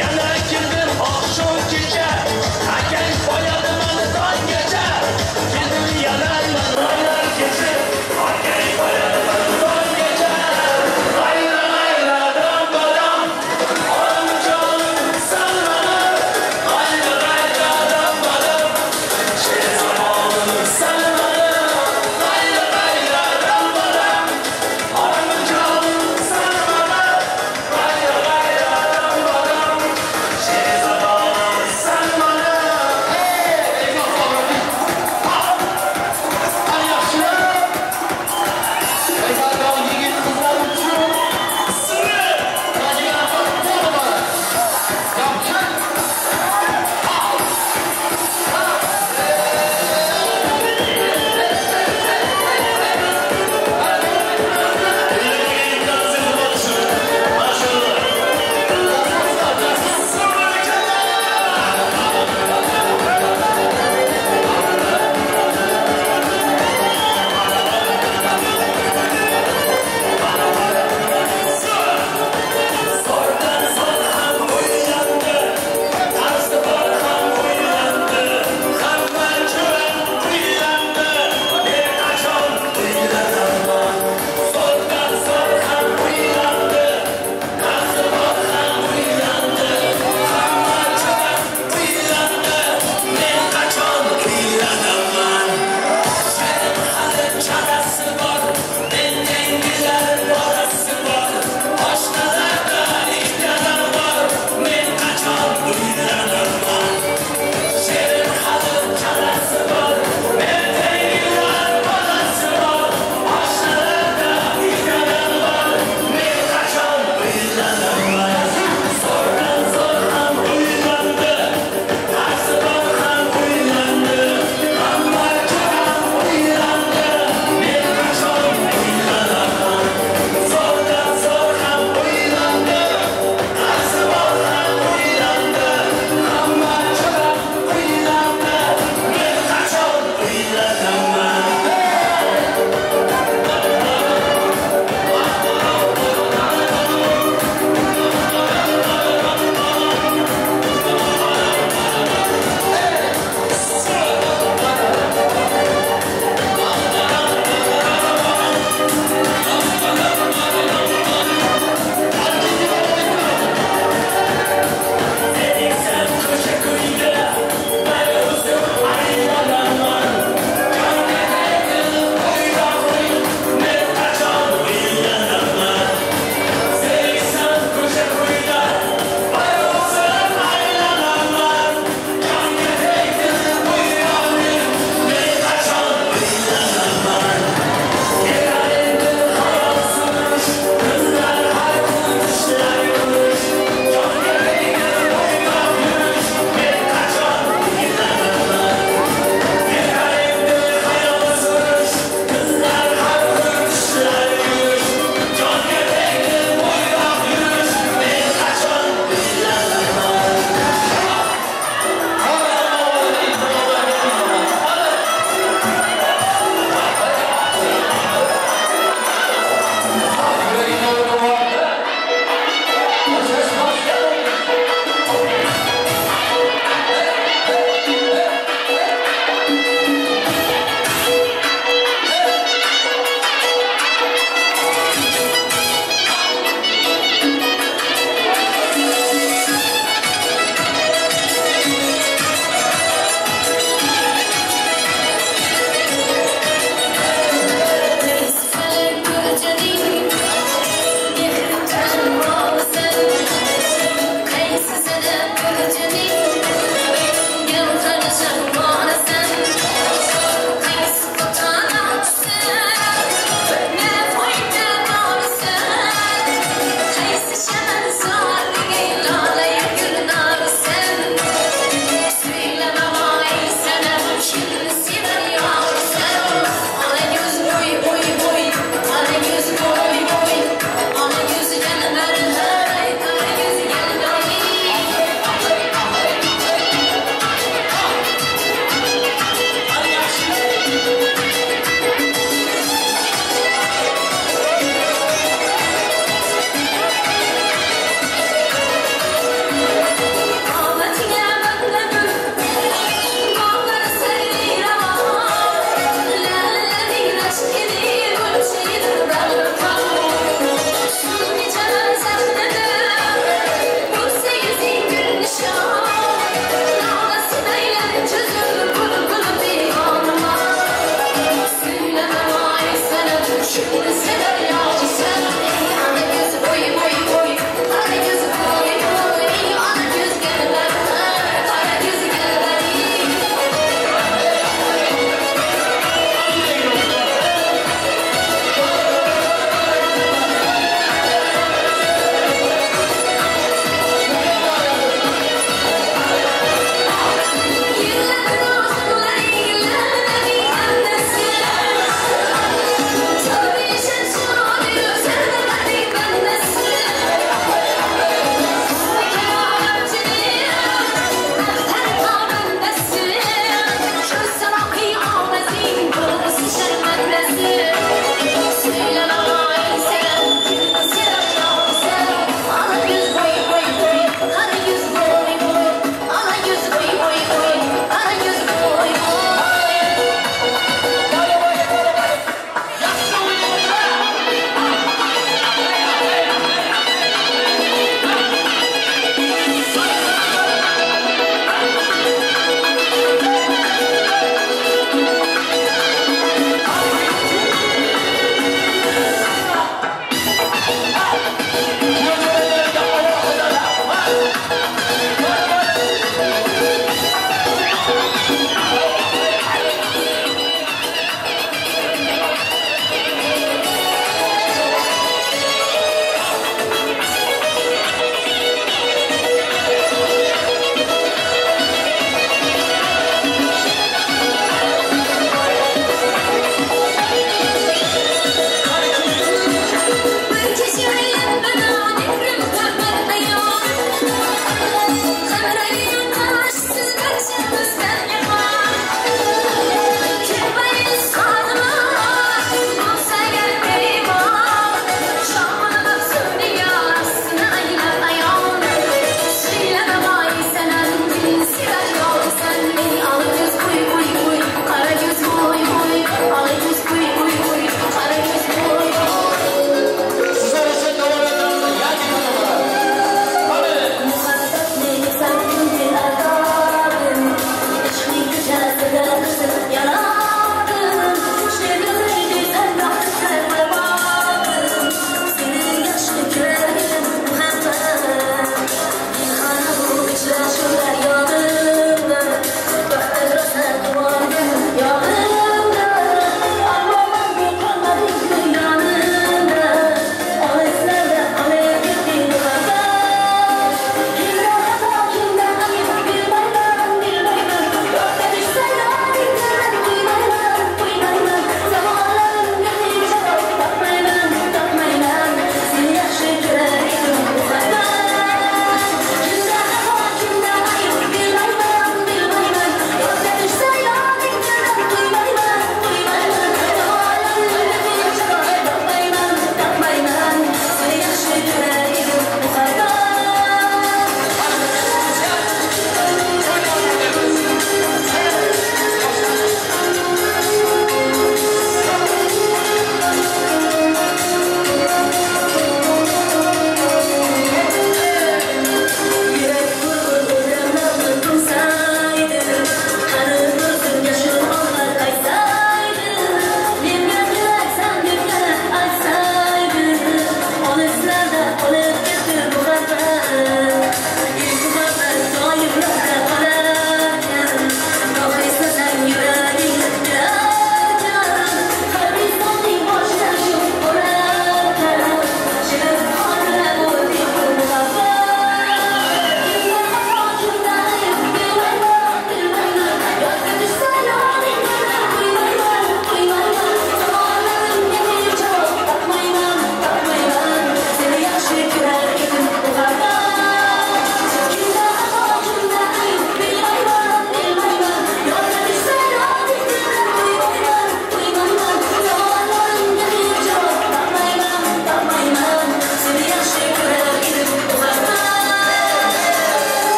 Speaker 19: yana keldim oqshom kecha akang qo'yadi mani tonggacha keldim yana oylar kechib akang qo'yadi mani tonggacha g'ayra g'ayradan bodom olimjon salmani g'ayra g'ayradan bodom shezamonim salmani g'ayra g'ayradan bodom olimjon salmani g'ayra g'ayradan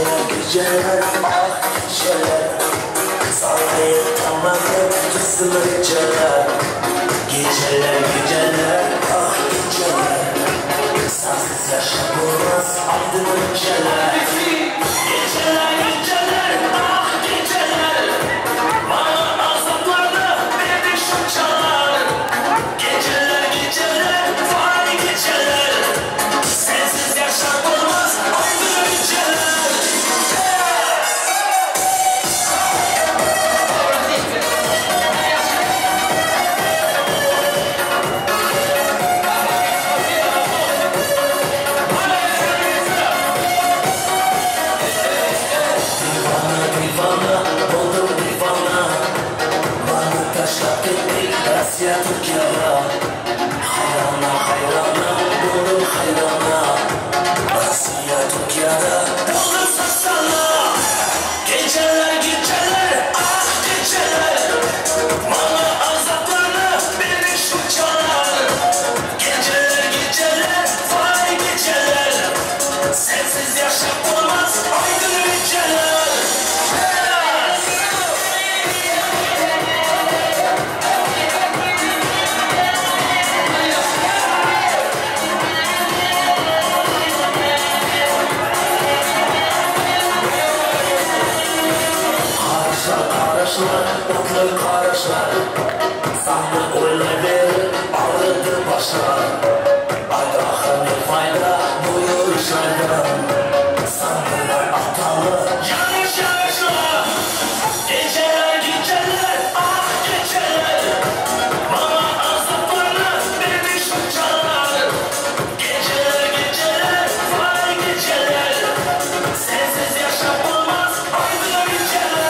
Speaker 19: Geceler geceler ah geceler Sallayıp tamamı kısılı geceler Geceler geceler ah geceler Sensiz yaşamaz aydınlık geceler Geceler geceler ah geceler Bana azaplarla beni şu çalar Geceler geceler vay geceler Sensiz yaşamaz aydınlık geceler Rusya, Türkiye'ye Hayrana, hayrana, buldum hayrana Rusya, Türkiye'de buldum sassana Geceler, geceler, ah geceler Bana azaplarla beni şu çalar Geceler, geceler, vay geceler Sensiz yaşam olmaz, aydın geceler Karışlar, mutlu karışlar Sandık oylayıp ağrıdır başlar Aydağı ne fayda bu yürüyüşlerden Sandılar hatalı yanlış yanlışlar Geceler geceler ah geceler Bana azaplarla beni şu çalar Geceler geceler vay geceler Sensiz yaşam olmaz aydınlar geceler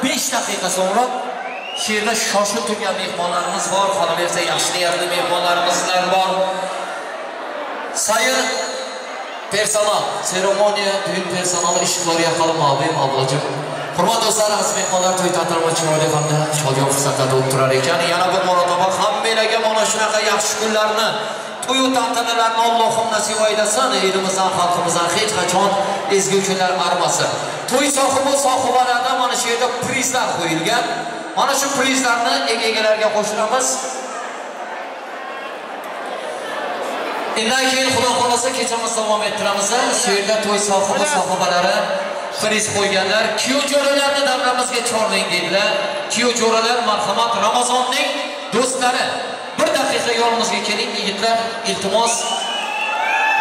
Speaker 18: bir 5 daqiqa sonra shu yerda shoshib turgan mehmonlarimiz bor, qolaversa yaxshi niyatli mehmonlarimizlar bor. Sayın personal, seremoniya, düğün personali eshiklarga yaqin ma'lum ablacım. Hurmatli do'stlar, aziz mehmonlar, to'y tantanma chiroyli hamda shodiyon fursatlarda o'tirar ekan. Yana bir marotaba hammalarga mana shunaqa yaxshi kunlarni, to'y tantanalarni Allohim nasib aylasin. Elimizdan, xalqimizdan hech qachon ezgu kunlar armasin. To'y sohibalardan mana shu yerda prizlar qo'yilgan. Mana shu prizlarni egalarga qo'shiramiz. Undan keyin xudo xolasa kechamiz davom ettiramiz. Shu yerda to'y sohibalari priz qo'yganlar, kuyov jo'ralarni davramizga chorlang dedilar. Kuyov jo'ralar marhamat, Ramazonning do'stlari. 1 daqiqa yonimizga keling yigitlar, iltimos.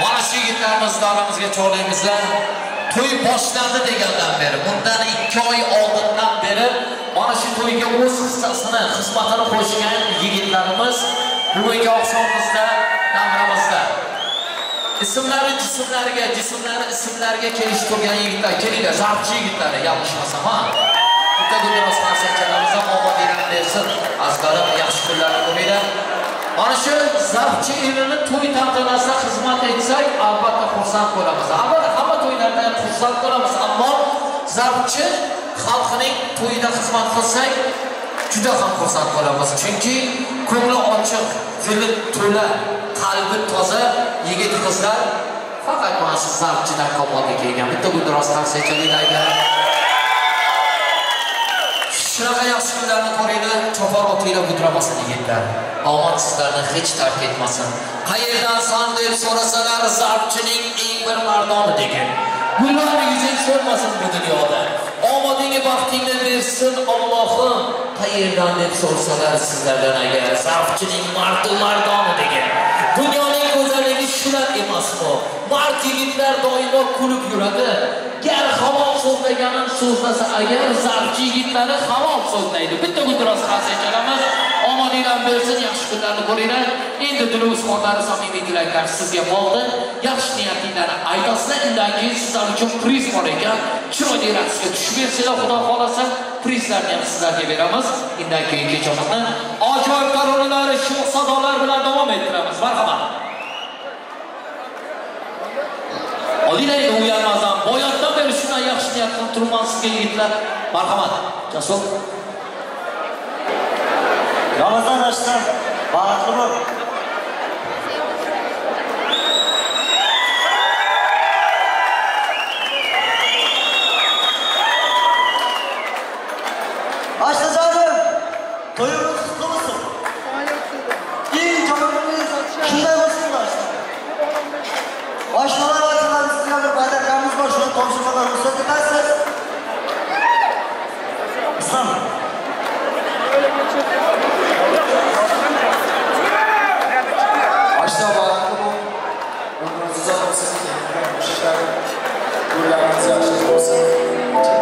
Speaker 18: Mana shu yigitlarimizni davramizga chorlaymizlar. To'y boshlandi degandan beri, bundan 2 oy oldindan beri mana shu to'yga o'z hissasini, xizmatini qo'shgan yigitlarimiz bugungi oqshomimizda davramizda. Ismlariga kelish turgan yigitlar, kelinglar, zarchi yigitlar, yanglishmasam ha. Bitta guldiroz qarsakchalarimiz omadinglarni bersin. Azgarim yaxshi kunlarni ko'ringlar. Mana shu zarchi erini to'y tantanasida xizmat etsak, albatta xursand bo'lamiz. Albatta hamma to'ylarda ham xursand bo'lamiz, ammo zarchi xalqining to'yida xizmat qilsak, juda ham xursand bo'lamiz. Chunki ko'ngli ochiq, dili to'la, qalbi toza yigit qizlar faqat mana shu zarchidan qo'lga kelgan. Bitta guldiroz qarsakchaliklarga shunaqa yaxshi kunlarni ko'ringlar, chopar o'tinglar budramasin yigitlar. Omad sizlarni hech tark etmasin. Qayerdansan deb so'rasalar, zarchining eng bir mardoni degan. Gullar yuzing so'rmasin bu dunyoda. Omadingni, baxtingni bersin Allohim. Qayerdan deb so'rasalar sizlardan agar zarchining mardoni degan. Dunyoning go'zalligi shular emasmi? Mard yigitlar doimo kulib yuradi. Gar hamon so'zlaganin so'zlasa agar zarchi yigitlari hamon so'zlaydi. Bitta guldiroz qarsakchalarimiz omadinglar bersin, yaxshi kunlarni ko'ringlar. Endi dilimiz xonlari samimiy tilaklar sizga bo'ldi. Yaxshi niyatinglarni aytasizlar. Undan keyin sizlar uchun priz bor ekan. Chiroyli raqsga tushib bersanglar, xudo xolasa prizlarni ham sizlarga beramiz. Undan keyin kechamizni ajoyib taronalar, sho'x sadolar bilan davom ettiramiz. Marhamat. Odilay uyalmazdan boyatdan beri shunday yaxshi niyat qilib turmansizga yigitlar. Marhamat. Jasur.
Speaker 20: Ramazon ashtam, baxtli bo'l. Ashtajonim, to'yimiz qutlu bo'lsin. Eng to'yimiz shunday bo'lsin ashtam. Oshxonalar ochiladi, sizga bir badakamiz bor, shuni tomshirmadan ruxsat etasiz. Islom.
Speaker 5: Ashta baxtli bo'l. Umringiz uzoq bo'lsin. Qo'shiqlar yo'llaringiz yaxshi bo'lsin.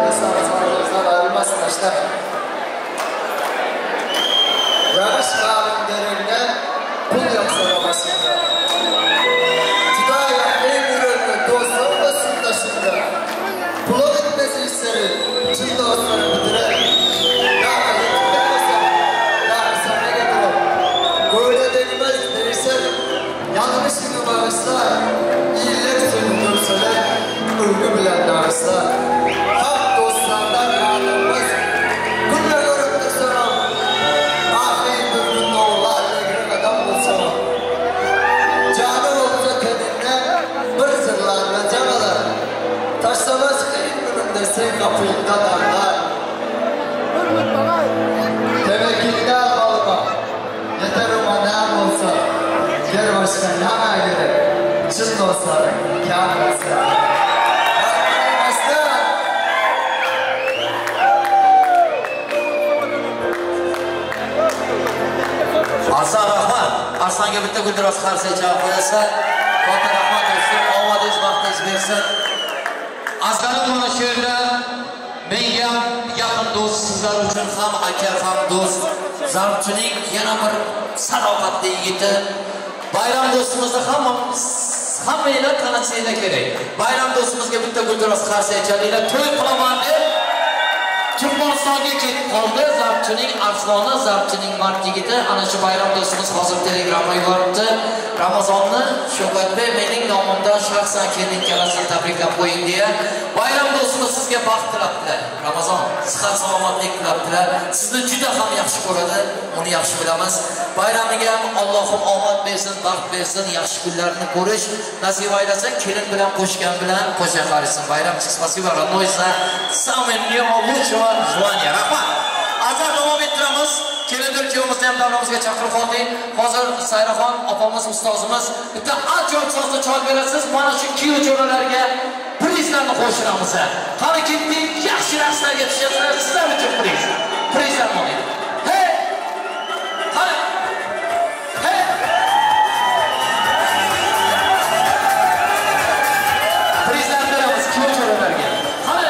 Speaker 5: Do'stlaringiz ayrilmasin ashta. Yağış qalin derinde pul yoksa babasında. Juda yaxshi yuradi do'stim va sindoshimda. Pul etmesi isteri, chin do'stlarni bitirar. Yanlışını bağışlar, iyilik seni görseler, ülkü bilen dağışlar. Hak dostlardan yardımımız, günle görüp de soram. Afiyet bir gün doğularla giren adam bulsam. Canı olsa kendine bir zırlarla canalar. Taşlamaz kıyım gününde sen kapıyında darlar. Tevekkilde balıma, yeter umanam olsa. Gel başkan yana göre, çın dostları, kâr olsa.
Speaker 18: Aslan rahmat, Aslan'ga bitta guldiroz qarsakcha qo'yasa, katta rahmat olsun, omadingiz vaqtingiz bersin. Aslanning mana shu yerda menga yaqin do'st, sizlar uchun ham aka, ham do'st, zarchining yana bir sadoqatli yigiti. Bayram do'stimizni hammanglar tanishinglar kerak. Bayram do'stimizga bitta guldiroz qarsakchaliklar to'y qilaman deb Turkmanistonga ketib qoldi. Zabchining Arsloni, Zabchining mard yigiti ana shu bayram do'stimiz hozir telegramma yuboribdi. Ramazonni Shuhratbek mening nomimdan shaxsan kelin kalasini tabriklab qo'ying deya. Bayram do'stimiz sizga baxt tilabdilar. Ramazon, sihat salomatlik tilabdilar. Sizni juda ham yaxshi ko'radi, uni yaxshi bilamiz. Bayramiga ham Allohim omad bersin, baxt bersin, yaxshi kunlarni ko'rish nasib aylasin. Kelin bilan qo'shgan bilan qo'sha qarisin. Bayramchi, spasiba, родной, за самое лучшего желания. Rahmat. Azar davom ettiramiz. Kelindir kuyovimizni ham davramizga chaqirib oldik. Hozir Sayraxon opamiz, ustozimiz bitta ajoyib sozda chalib berasiz. Mana shu kuyov jo'ralarga prizlarni qo'shiramiz. Qani ketdik, yaxshi raqslarga tushasizlar. Sizlar uchun priz. Prizlar bo'ladi. Hey! Qani! Hey! Prizlar beramiz kuyov jo'ralarga. Qani!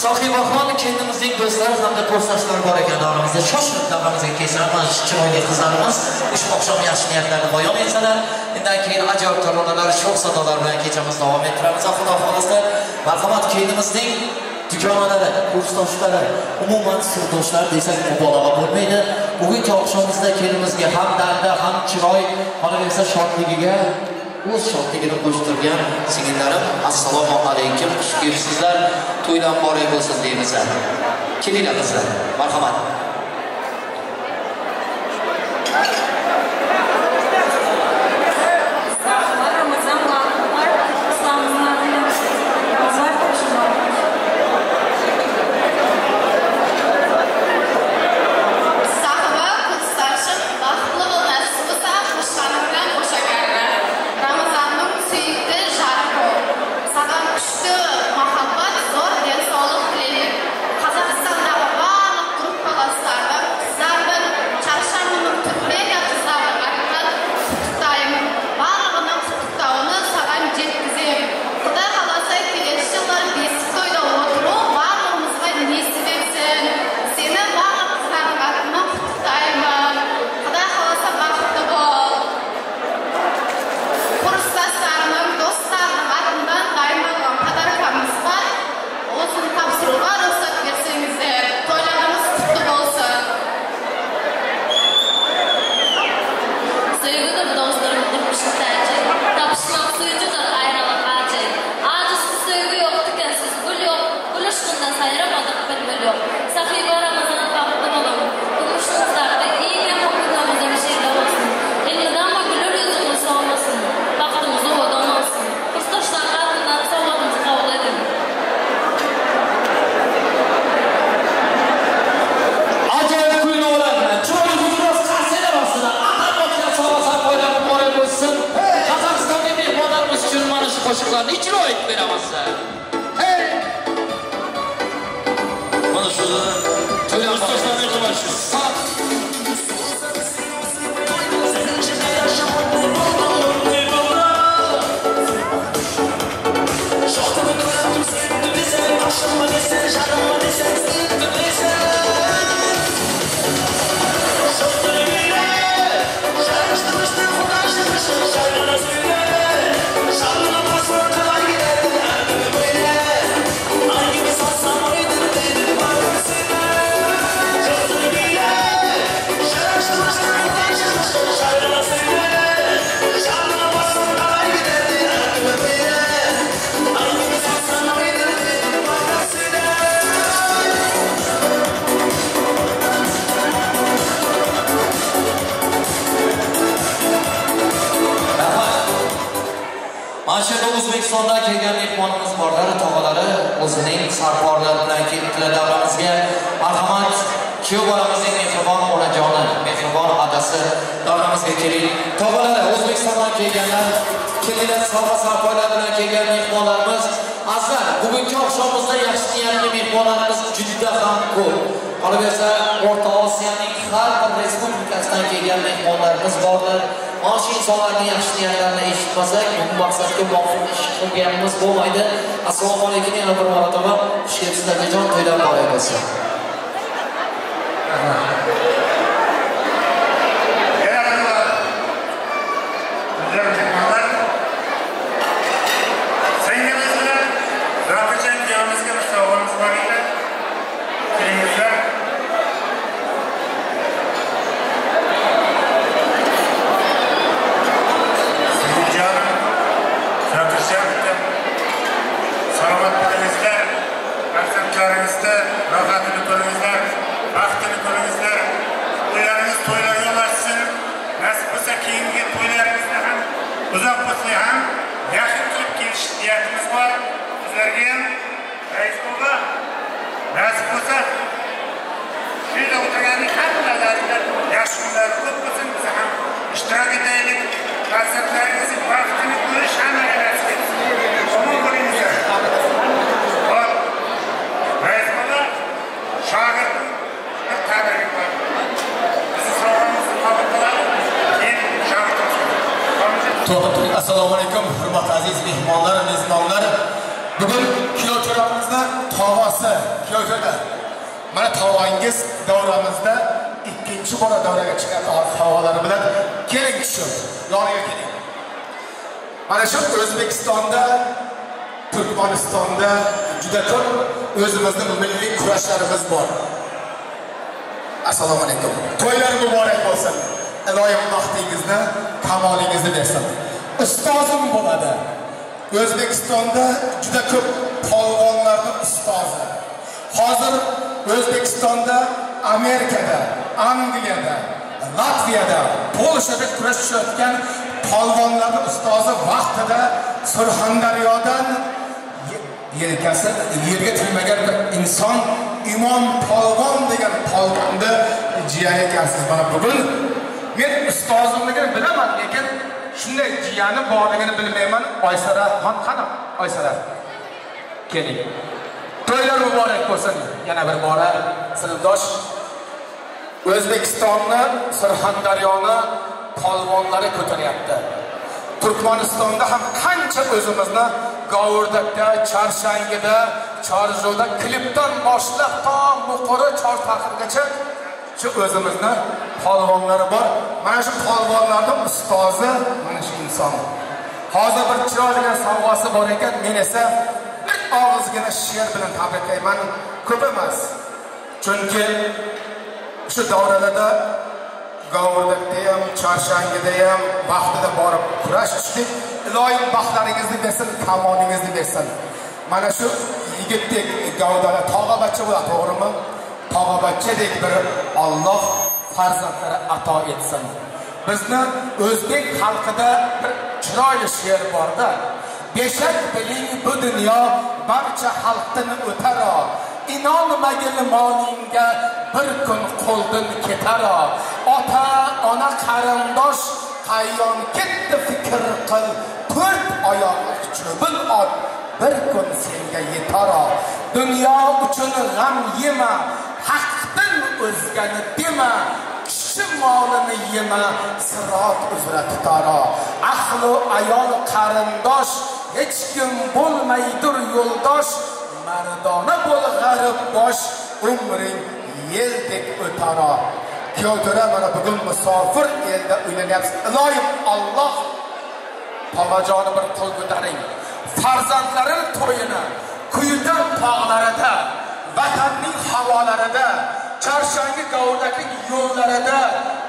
Speaker 18: Sohibaxon kendimizning do'stlar hamda kursdoshlar bor ekan davramizda. Shoshilib davramizga kelsalar, mana shu chiroyli qizlarimiz ushbu oqshom yaxshi niyatlarni bayon etsalar, undan keyin ajoyib taronalar, sho'x sadolar bilan kechamiz davom ettiramiz. Xudo xolasa, marhamat kendimizning dugonalari, kursdoshlari, umuman sirdoshlar desak mubolag'a bo'lmaydi. Bugungi oqshomimizda kendimizga ham darda, ham chiroy, qolaversa shodligiga o'z shodligini qo'shtirgan singillarim, assalomu alaykum, xush kelibsizlar, to'ydan muborak bo'lsin deymiz. Kelinglar qizlar, marhamat. Qo'shiqlarni ijro etib beramizlar. Hey! Mana shu to'ylarni qilamiz. Mana O'zbekistondan kelgan mehmonimiz borlari, tog'alari o'zining sarporlari bilan kelibdilar davramizga. Marhamat, kuyov bolamizning mehribon onajonim boshqa keling. Tog'alar, O'zbekistondan kelganlar, kelinglar sahva-sahvalar bilan kelgan mehmonlarimiz. Azizlar, bugungi oqshomimizda yaxshi niyatli mehmonlarimiz juda ham ko'p. Qolaversa, O'rta Osiyoning har bir respublikasidan kelgan mehmonlarimiz bordir. Mana shu insonlarning yaxshi niyatlarini eshitmasak, bu maqsadga muvofiq ish qilganimiz bo'lmaydi. Assalomu alaykum, yana bir marotaba xush kelibsizlarga jon to'ylab qo'yamiz.
Speaker 21: Assalomu alaykum, hurmatli aziz mehmonlar, mezbonlar. Bugun Kiyoto'ramizda tog'asi, Kiyoto'da. Mana tog'angiz davramizda ikkinchi bora davraga chiqqan tog'alari bilan keling tushib, yoniga keling. Mana shu O'zbekistonda, Turkmanistonda juda ko'p o'zimizning milliy kurashlarimiz bor. Assalomu alaykum. To'ylar muborak bo'lsin. Iloyim vaqtingizni, kamolingizni bersin. Ustozim bo'ladi. O'zbekistonda juda ko'p polvonlarning ustozi. Hozir O'zbekistonda, Amerikada, Angliyada, Latviyada, Polshada kurashayotgan polvonlarning ustozi vaqtida Surxondaryodan yelkasi yerga tegmagan bir inson Imom Polvon degan polvonni jiyani ekansiz. Mana bugun men ustozimligini bilaman, lekin shunday jiyani borligini bilmayman. Oysara xon qani? Oysara. Keling. To'ylar muborak bo'lsin. Yana bir bora sinfdosh O'zbekistonni, Surxondaryoni polvonlari ko'taryapti. Turkmanistonda ham qancha o'zimizni Govurdakda, Charshangida, Chorjo'da klipdan boshlab to Muquri, Chortaqirgacha shu o'zimizni polvonlari bor. Mana shu polvonlarning ustozi mana shu inson. Hozir bir chiroyli sovg'asi bor ekan, men esa bir og'izgina she'r bilan tabriklayman, ko'p emas. Chunki shu davralarda Govurdakda ham, Charshangida ham vaqtida borib kurash tushdik. Iloyim baxtlaringizni bersin, kamolingizni bersin. Mana shu yigitdek gavdali tog'abachcha bo'ladi, to'g'rimi? Tog'abachchadek bir Alloh farzandlari ato etsin. Bizni o'zbek xalqida bir chiroyli she'r borda. Beshak biling bu dunyo barcha xalqdan o'taro. İnanmagil molinga bir kun qo'ldan ketaro. Ota, ona, qarindosh qayyon ketdi fikr qil. To'rt oyoqli cho'bil ot bir kun senga yetaro. Dunyo uchun g'am yema, haqdan o'zgani dema. Kishi molini yema, sirot uzra tutaro. Ahli ayol qarindosh, hech kim bo'lmaydir yo'ldosh. Mardona bo'l g'arib bosh, umring yeldek o'taro. Kiyoto'ra mana bugun musofir elda uylanyapsiz. Iloyim Alloh Tog'ajoni bir qo'l ko'taring. Farzandlarining to'yini Kuyudan tog'larida, vatanning havolarida, Charshangi Govurdakning yo'llarida,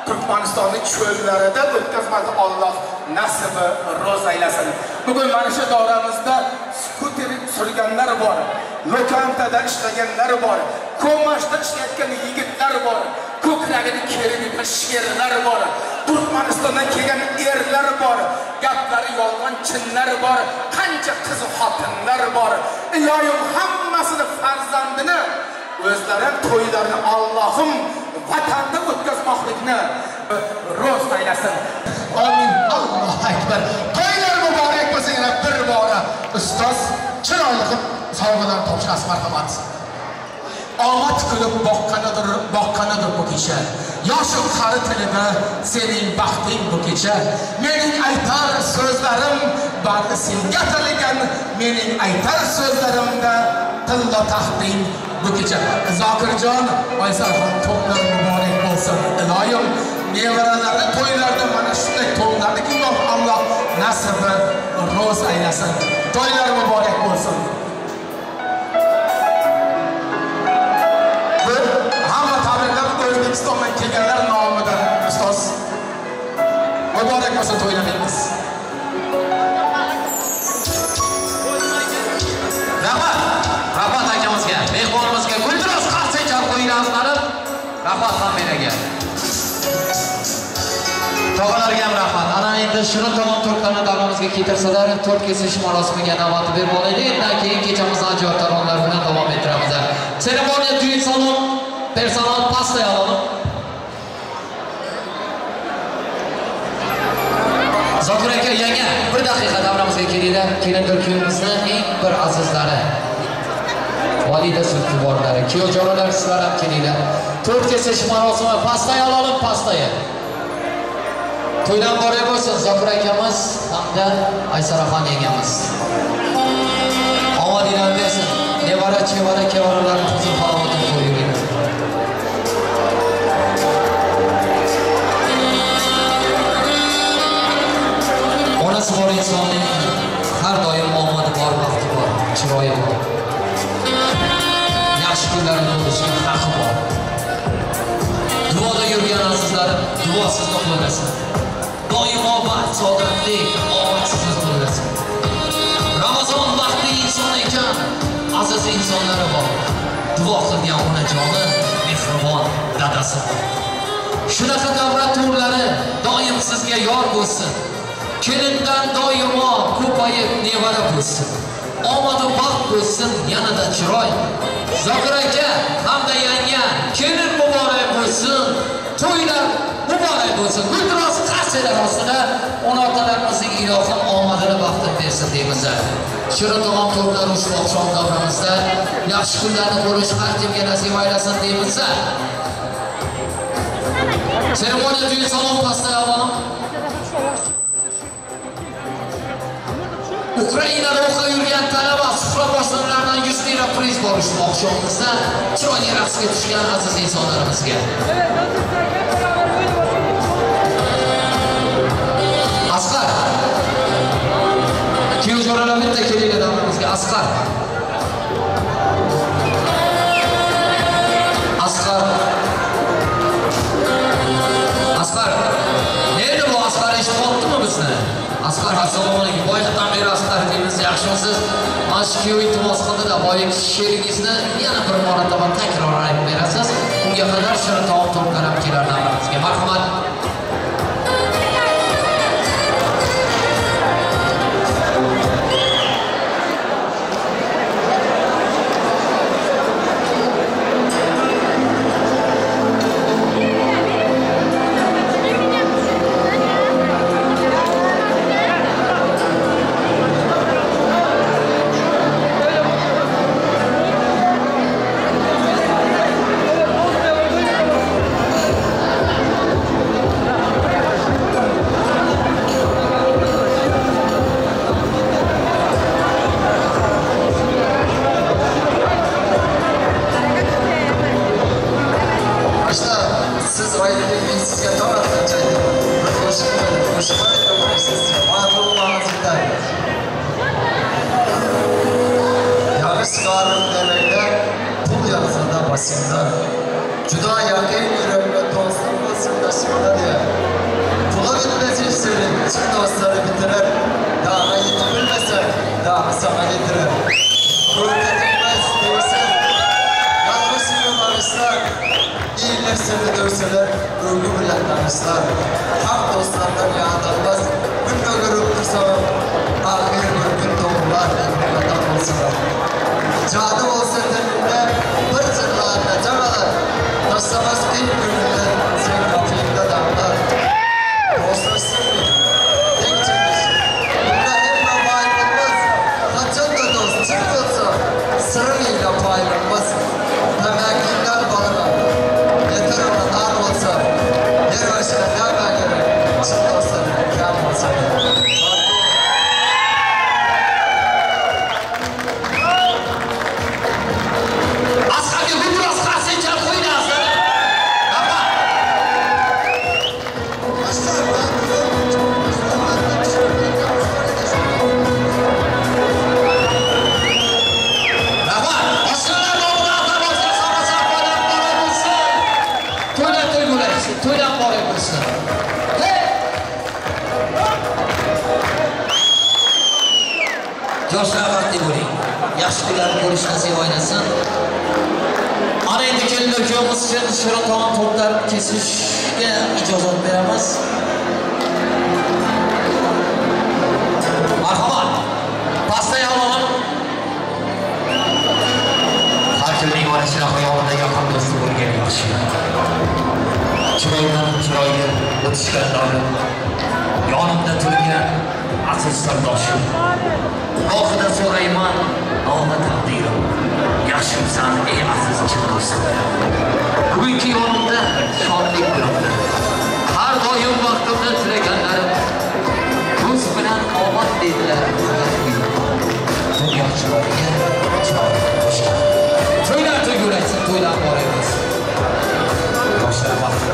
Speaker 21: Turkmanistonning cho'llarida o'tkazmadi Alloh nasibi ro'z aylasin. Bugun mana shu davramizda skuter surganlar bor, lokantada ishlaganlar bor, ko'mashda ishlayotgan yigitlar bor, ko'kragini kerib sherlar bor, Turkmanistondan kelgan erlar bor, gaplari yolg'on chinlar bor, qancha qiz xotinlar bor. Iloyim hammasini farzandini Özlerin toylarını Allah'ım vatanda o'tkazmoqlikni ro'z aylasin. Amin. Allohu akbar. Toylar muborak bo'lsin. Yana bir bora ustoz chiroyli qilib sovg'alar topshirasiz, marhamat. Omad kulib boqqanidir bu kecha. Yoshi qari tilida sening baxting bu kecha. Mening aytar so'zlarim bari senga atalgan. Mening aytar so'zlarimda tilla taxting bu kecha. Zokirjon, Oysalxon to'nlar muborak bo'lsin. Iloyim, nevaralari to'ylarda mana shunday to'nlarni kiymoq Alloh nasibi ro'z aylasin. To'ylar muborak bo'lsin. O'zbekistondan kelganlar nomidan ustoz muborak bo'lsin to'ylaringiz.
Speaker 18: Rahmat akamizga, mehmonimizga guldiroz qarsak chal qo'yinglar qilib, rahmat hammaga. Tog'alarga ham rahmat. Ana endi shirin tomon to'rtlarni davramizga keltirsalar, to'rt kesish marosimiga navbatni berib olaylik. Undan keyin kechamizni ajoyib taronlar bilan davom ettiramiz. Seremoniya düğün salon personal pastayı alalım. Zokir aka, yanga, bir daqiqa davramizga kelinglar. Kelindir kuyimizni eng bir azizlari, valida sultivorlari, kuyovjonalar sizlar ham kelinglar. To'rt kesish marosimi pastayı alalım, pastayı. To'ydan boray bo'lsin Zokir akamiz hamda Aysaraxon yengamiz. Omadinglar bersin. Nevara, chevara, kevaralarni huzur halovatini qo'yinglar. Onasi bor insonning har doim omadi bor, baxti bor, chiroyi bor. Yaxshi kunlarini ko'rishga haqqi bor. Duoda yurgan azizlarim, duosiz qo'llasin. Doimo baxt, saodatlik, omadsiz qo'llasin. Ramazon vaqti inson ekan, aziz insonlari bor. Duo qilgan onajoni, mehribon dadasi bor. Shunaqa davlat turlari doim sizga yor bo'lsin. Kelindan doimo ko'payib nevara bo'lsin. Omadu baxt bo'lsin, yanada chiroy. Zokir aka hamda yanga, kelin muborak bo'lsin. To'ylar muborak bo'lsin. Guldiroz qarsalar ostida ona otalarimizning ilohim omadini baxtini bersin deymiz. Shirin taom to'rtlar ushbu oqshom davramizda yaxshi kunlarni ko'rish har kimga nasib aylasin deymiz. Seremoniya düğün salon pastaya alalım. Ukrainada o'qib yurgan talaba suhbatdoshlardan 100 lira priz borishdi oqshomimizda chiroyli raqsga tushgan aziz insonlarimizga. Asqar. Kuyovjonalar bitta kelinglar davramizga. Asqar. Asqar. Asqar. Nerede bu Asqar ish qolibdimi bizni? Asqar, assalomu alaykum. Boyaqdan beri Asqar deymiz, yaxshimisiz? Mana shu kuyov iltimos qildida boyagi she'ringizni yana bir marotaba takror aytib berasiz. Unga qadar shirin taom to'rtlar ham kelar davramizga. Marhamat.
Speaker 21: Cadı olsa da bir
Speaker 5: Başlamaz ilk bölümde sen kapıyımda damlar. Dostlarsın mı? Tek çekiş. Bunda hep paylaşılmaz. Kaçın da dost çıkıyorsa sırrıyla paylaşılmaz. Demekinden balına. Yeter ona dar olsa. Yer başına deme gerek. Çık dostlarına kâr olsa.
Speaker 18: Yoshlar vaqtli bo'ling. Yaxshi kunlar ko'rish nasib o'ynasin. Ana endi kelin o'kamiz uchun shirin taom to'plar kesishga ijozat beramiz. Marhamat. Pastay olun. Har kimning orasida hayotida yaqin do'sti bo'lgan yaxshi. Chiroydan chiroyga o'tishgan davrim. Yonimda turgan aziz sirdoshim. Oxida so'rayman, noma taqdirim. Yaxshimsan ey aziz chin do'stim. Bugungi yonimda shodlik turibdi. Har doim vaqtimda tilaganlarim ko'z bilan omad dedilar. Dunyo chiroyiga chiroy qo'shgan. To'ylar to'ygulaysin, to'ylar boramiz. Yoshlar vaqti.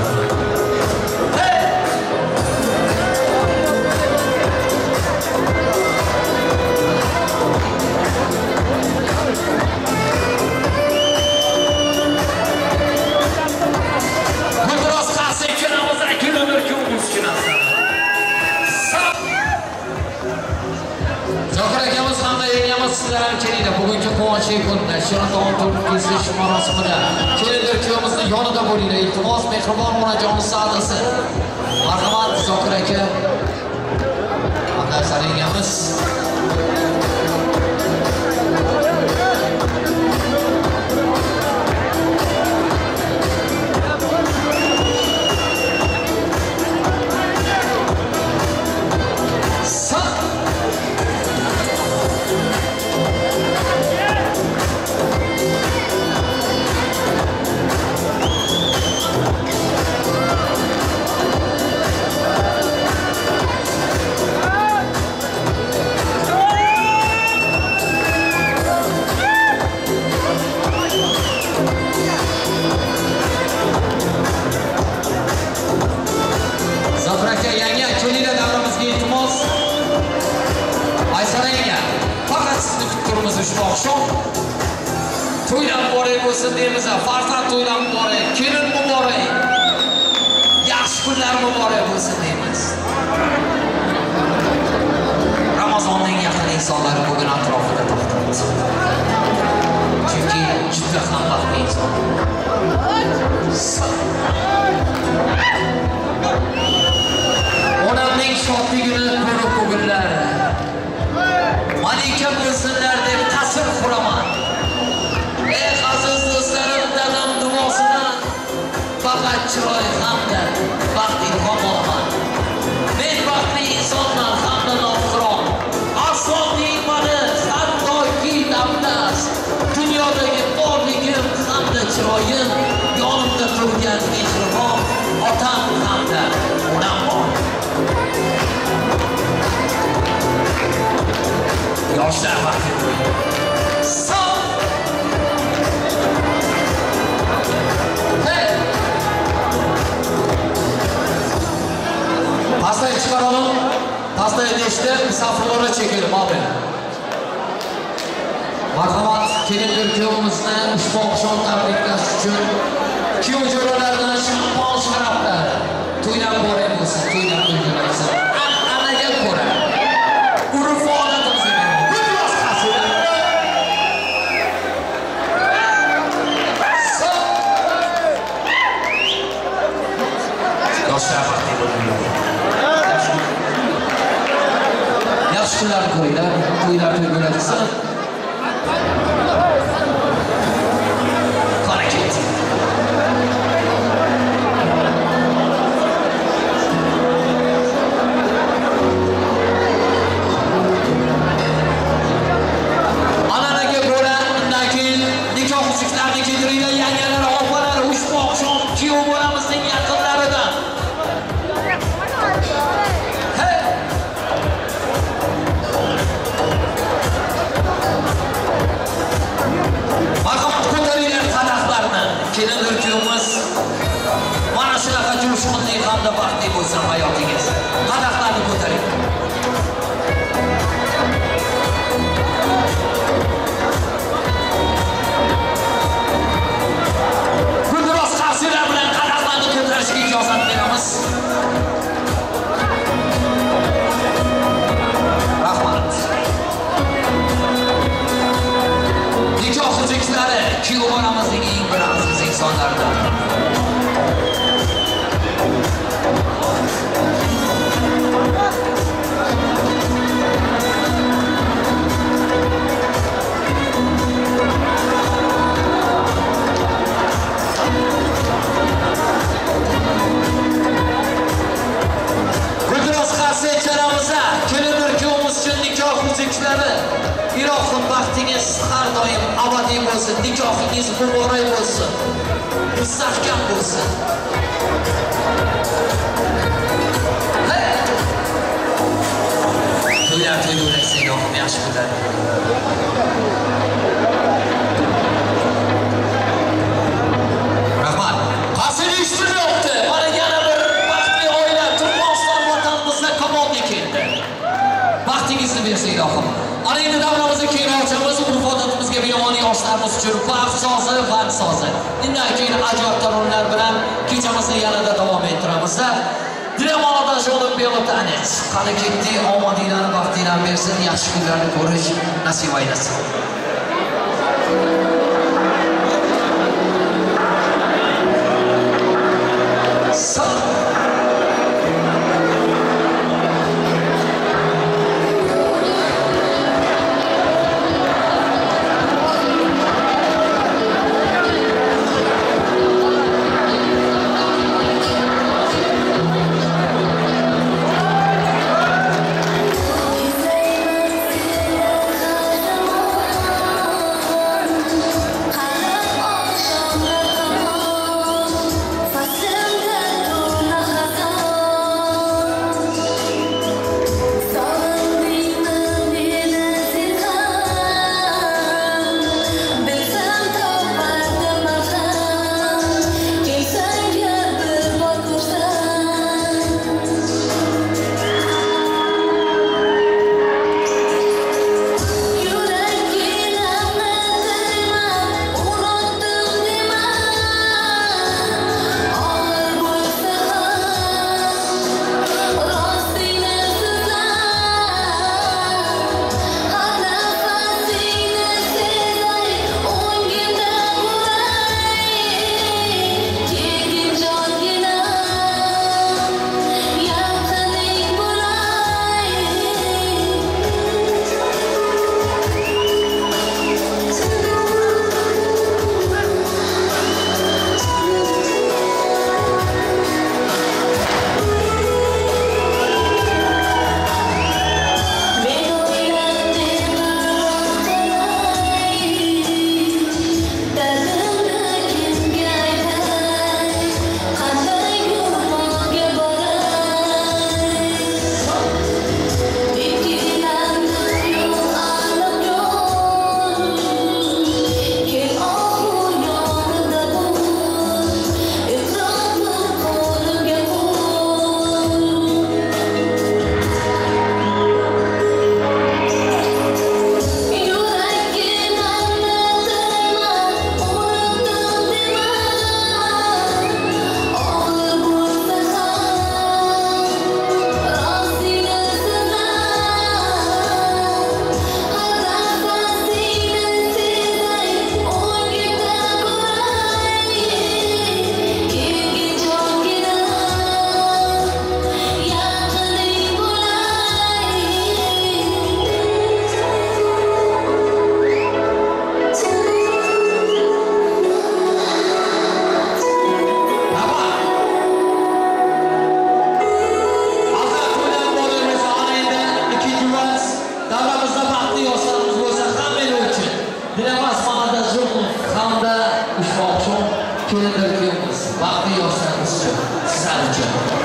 Speaker 18: Sizlar kelinglar, bugungi quvonchli kunda shirin taom to'p kesilish marosimida kelinglar, kuyovimizni yonida bo'linglar. Iltimos, mehribon onajon saadasi. Marhamat Zokir aka. Qanday qaraymiz? To'ylar muborak bo'lsin deymiz. Farzand to'ylar muborak, kelin muborak. Yaxshi kunlar muborak bo'lsin deymiz. Ramazonning yaqin insonlari bugun atrofida to'xtadi. Chunki juda ham baxtli inson. Onamning shodligini ko'rib bugunlar malika bo'lsinlar deb tasir quraman. Ey aziz do'stlarim, dadam duosidan faqat chiroy hamda baxt ilhom olaman. Men baxtli insonman hamda nofqiron. Aslo ne'mati hattoki damdas. Dunyodagi borligim hamda chiroyim yonimda turgan mehribon otam hamda onam bor. Yoshlar vaqti pastay chiqaralım. Pastay idishda misafirlarga chekilim abi. Marhamat, kelin kuyovimizni ushbu oqshom tabriklash uchun kuyov jo'ralardan shampon sharaflar. To'ylar muborak bo'lsin, to'ylar to'ygulaysin. An'anaga ko'ra urf odatimizga biroz qasida. Yoshlar vaqti bo'ldi. Yaxshi kunlar ko'ringlar, to'ylar to'ygulaysin. Qani ket. hayotingiz. Qadahlarni ko'taring. Gulduros qarsilar bilan qadahlarni ko'tarishga ijozat beramiz. Rahmat. Nikoh hujjatlari kuyov onamizning eng bir aziz insonlaridan. Gulduros qarsi charamizda kelinlar kuyovimiz uchun nikoh hujjatlari. Ilohim baxtingiz har doim abadiy bo'lsin, nikohingiz muborak bo'lsin, mustahkam bo'lsin. To'ylar to'ylasak ilohim yaxshi kunlar. Rahmat. Qasini eshitmayapti. Mana yana bir baxtli oila Turkmaniston vatanimizda qamoqqa keldi. Baxtingizni bersin ilohim. Ana endi davramizga keyin ochamiz, urf-odatimizga binoan yoshlarimiz uchun vaqt sozi. Undan keyin ajoyib taronlar bilan kechamizni yanada davom ettiramiz-da. Dilemoda yo'lim beotanez. Qani ketdi, omadinglarni baxtinglarni bersin, yaxshi kunlarni ko'rish nasib aylasin.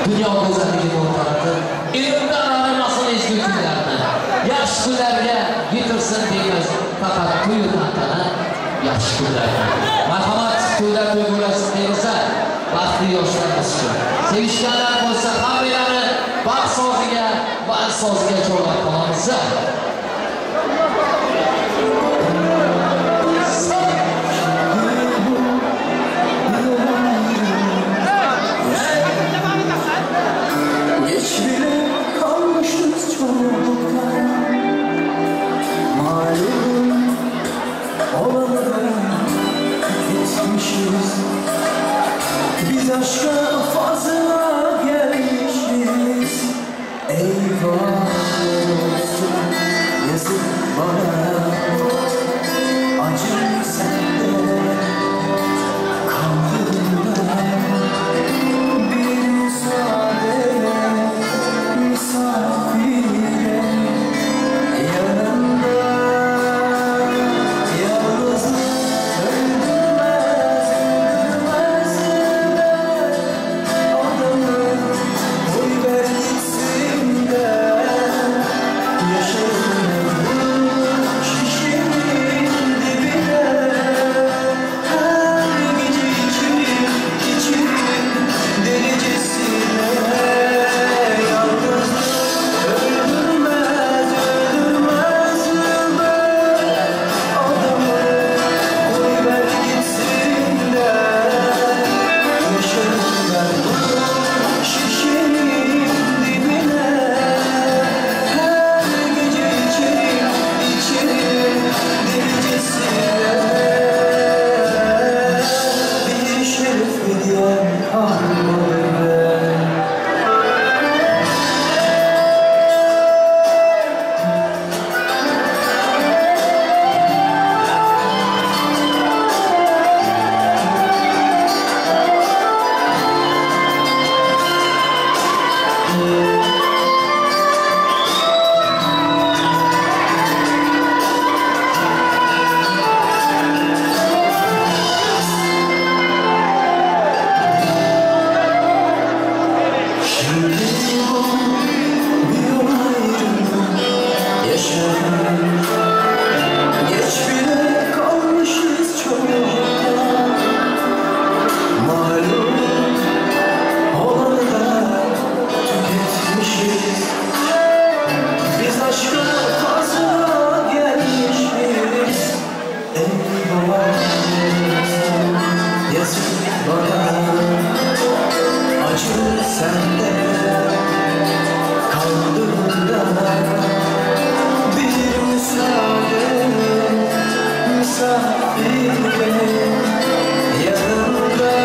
Speaker 18: Dünya güzelliğini ortalığı elimden aramasını izleyicilerine yaş günlerine getirsin deyimiz fakat duyulan tane yaş günlerine merhamet köyler duygulasın deyilse vakti yaşlarımız için sevişkenler olsa hamileni so'ziga jo'nab qolamiz.
Speaker 9: Biz aşka fazla gelmişiz. Eyvah olsun yazık bana. Acı sende kandırımda. Bir müsaade misafire yanımda.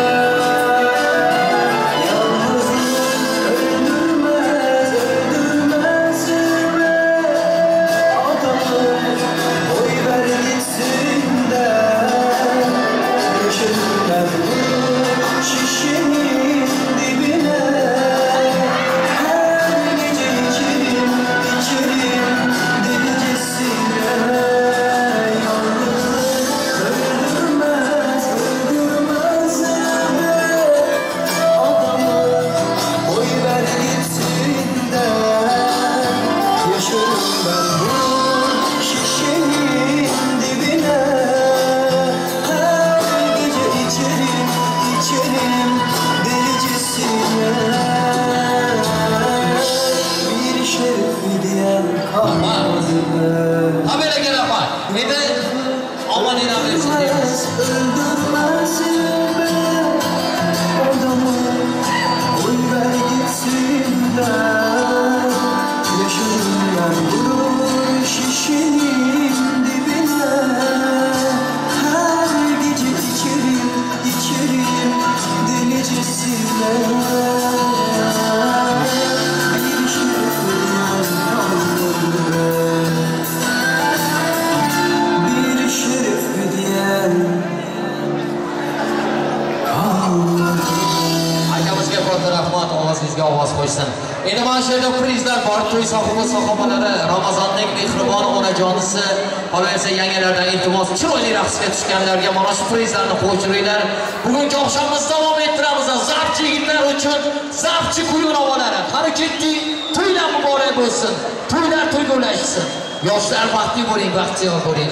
Speaker 18: Endi mana shu yerda prizlar bor, to'y sohibalari, Ramazonning mehribon onajonisi, qolaversa yangilardan iltimos chiroyli raqsga tushganlarga mana shu prizlarni qo'ychiringlar. Bugungi oqshomimizni davom ettiramiz. Zavchi yigitlar uchun zavchi kuy navolari. Qani ketdik, to'ylar muborak bo'lsin. To'ylar to'yg'ulashsin. Yoshlar baxtli bo'ling, baxtiyor bo'ling.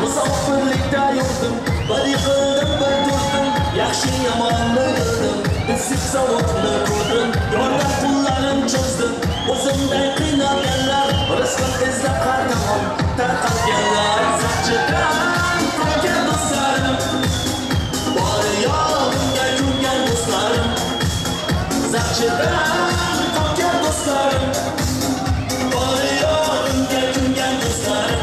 Speaker 9: Musafirlikda yurdim, bir yıkıldım bir
Speaker 19: yaxshi yomonni bildim, isib sovuqni ko'rdim, yordan pullarim cho'zdim, o'zimday qiynalganlar, rizqim izlab har tomon tarqalganlar, zaqchidan qolgan do'stlarim, bor yo'g'imga kulgan do'stlarim, zaqchidan qolgan do'stlarim, bor yo'g'imga kulgan do'stlarim.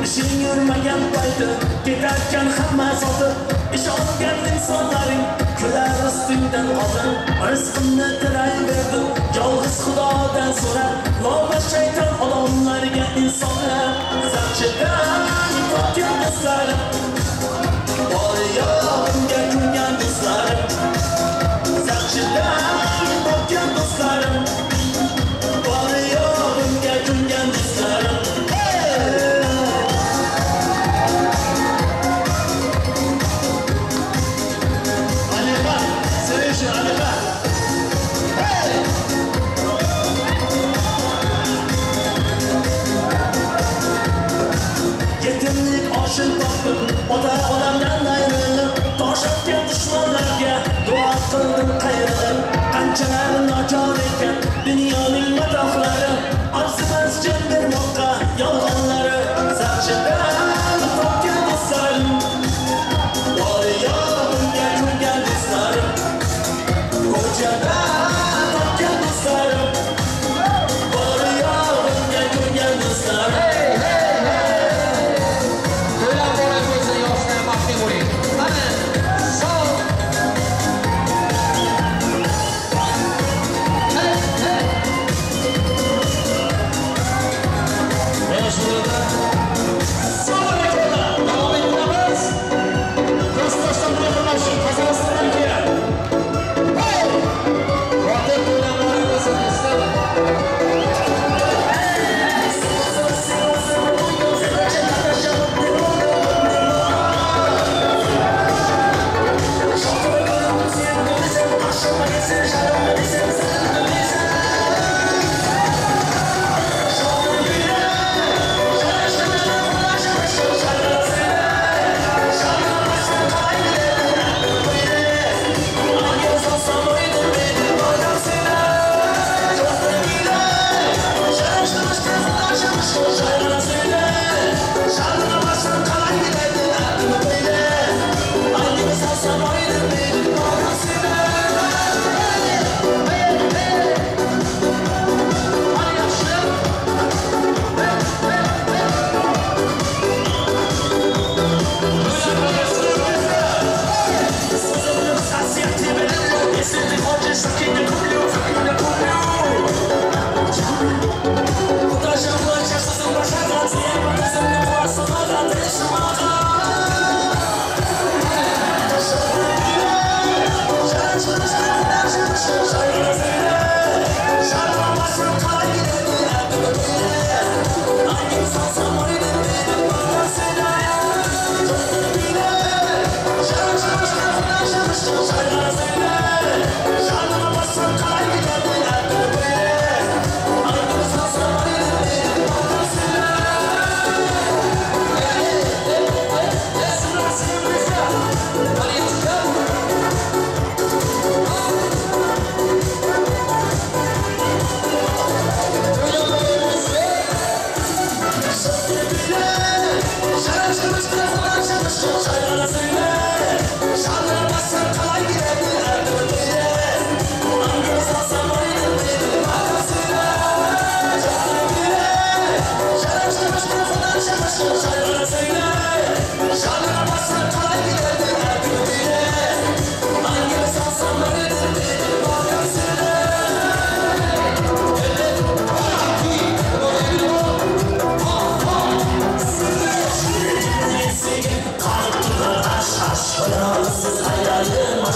Speaker 19: İşin yürümeyen baydı, giderken hamma sotib, ish olgan insonlaring kular ustingdan hozir. Rizqimni tilayverdim, yolg'iz Xudodan so'rab, lo'ma shayton odamlarga insonlar, zaqchidan qolgan do'stlarim, bor yo'g'imga kulgan do'stlarim, zaqchidan qolgan do'stlarim, bor yo'g'imga kulgan do'stlarim. Yetimlik oshib topdim, ota onamdan ayrilib, tosh otgan dushmanlarga duo qildim qayrilib. Qanchalar nochor ekan dunyoning matohlari, arzimas jon bermoqqa yolg'onlari, zaqchidan qolgan do'stlarim, bor yo'g'imga kulgan do'stlarim, ko'chadan qolgan do'stlarim, bor yo'g'imga kulgan do'stlarim.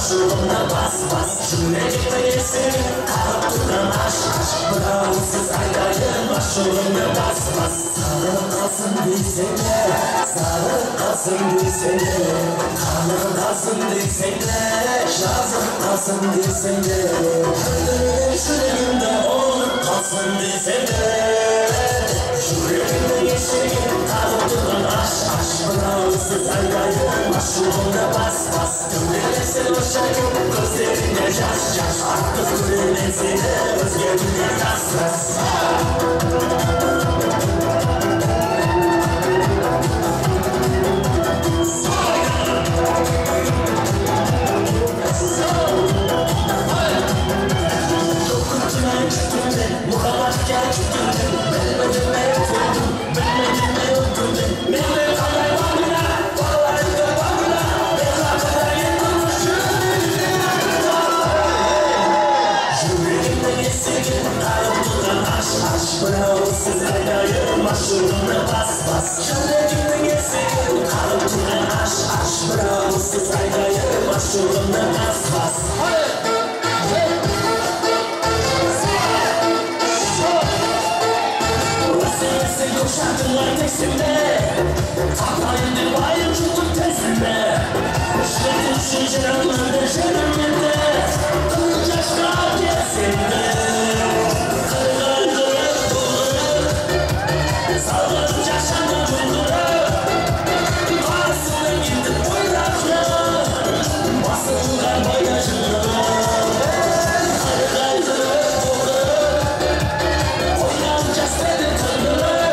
Speaker 19: Maşruğumda bas bas Cümlecikte yesin Kalıp duran aşk Bravo'suz aydayım Maşruğumda bas bas Sarılıp kalsın bilsene Sarılıp kalsın bilsene Kanım kalsın bilsene Şazım kalsın bilsene Öldürün şurayımda olup kalsın bilsene Şurayımda yeşilim Kalıp duran aşk Bravo'suz aydayım Maşruğumda bas bas Gönderlesin o şarkı Gözlerinde yaş yaş Artık görünen seni Özgürlüğüne tas tas Dokunçuna çıktımdı Muhabbet gel çıktımdı Bilmediğime yutundum Bilmediğime yutundum Bilmediğime kadar varmına Vallahi varmına Bella kadar Yüreğimde geçsin Kalıp duran aşk aşk Bravo'suz aydayım Maşruğumda bas bas Yüreğimde geçsin Kalıp duran aşk aşk Bravo'suz aydayım Maşruğumda bas bas Sen yok şarkılar teksimde Tatlayındır bayım tutup tezimde Şirin şirinlerde şirinlerde Kılacak şarkı gelsinde Kırılar kırık bulur Sallanacak şarkı bulur Parasını gidip oynaklar Basınlar boyacılar Kırılar kırık bulur Oynanacak seni kırılır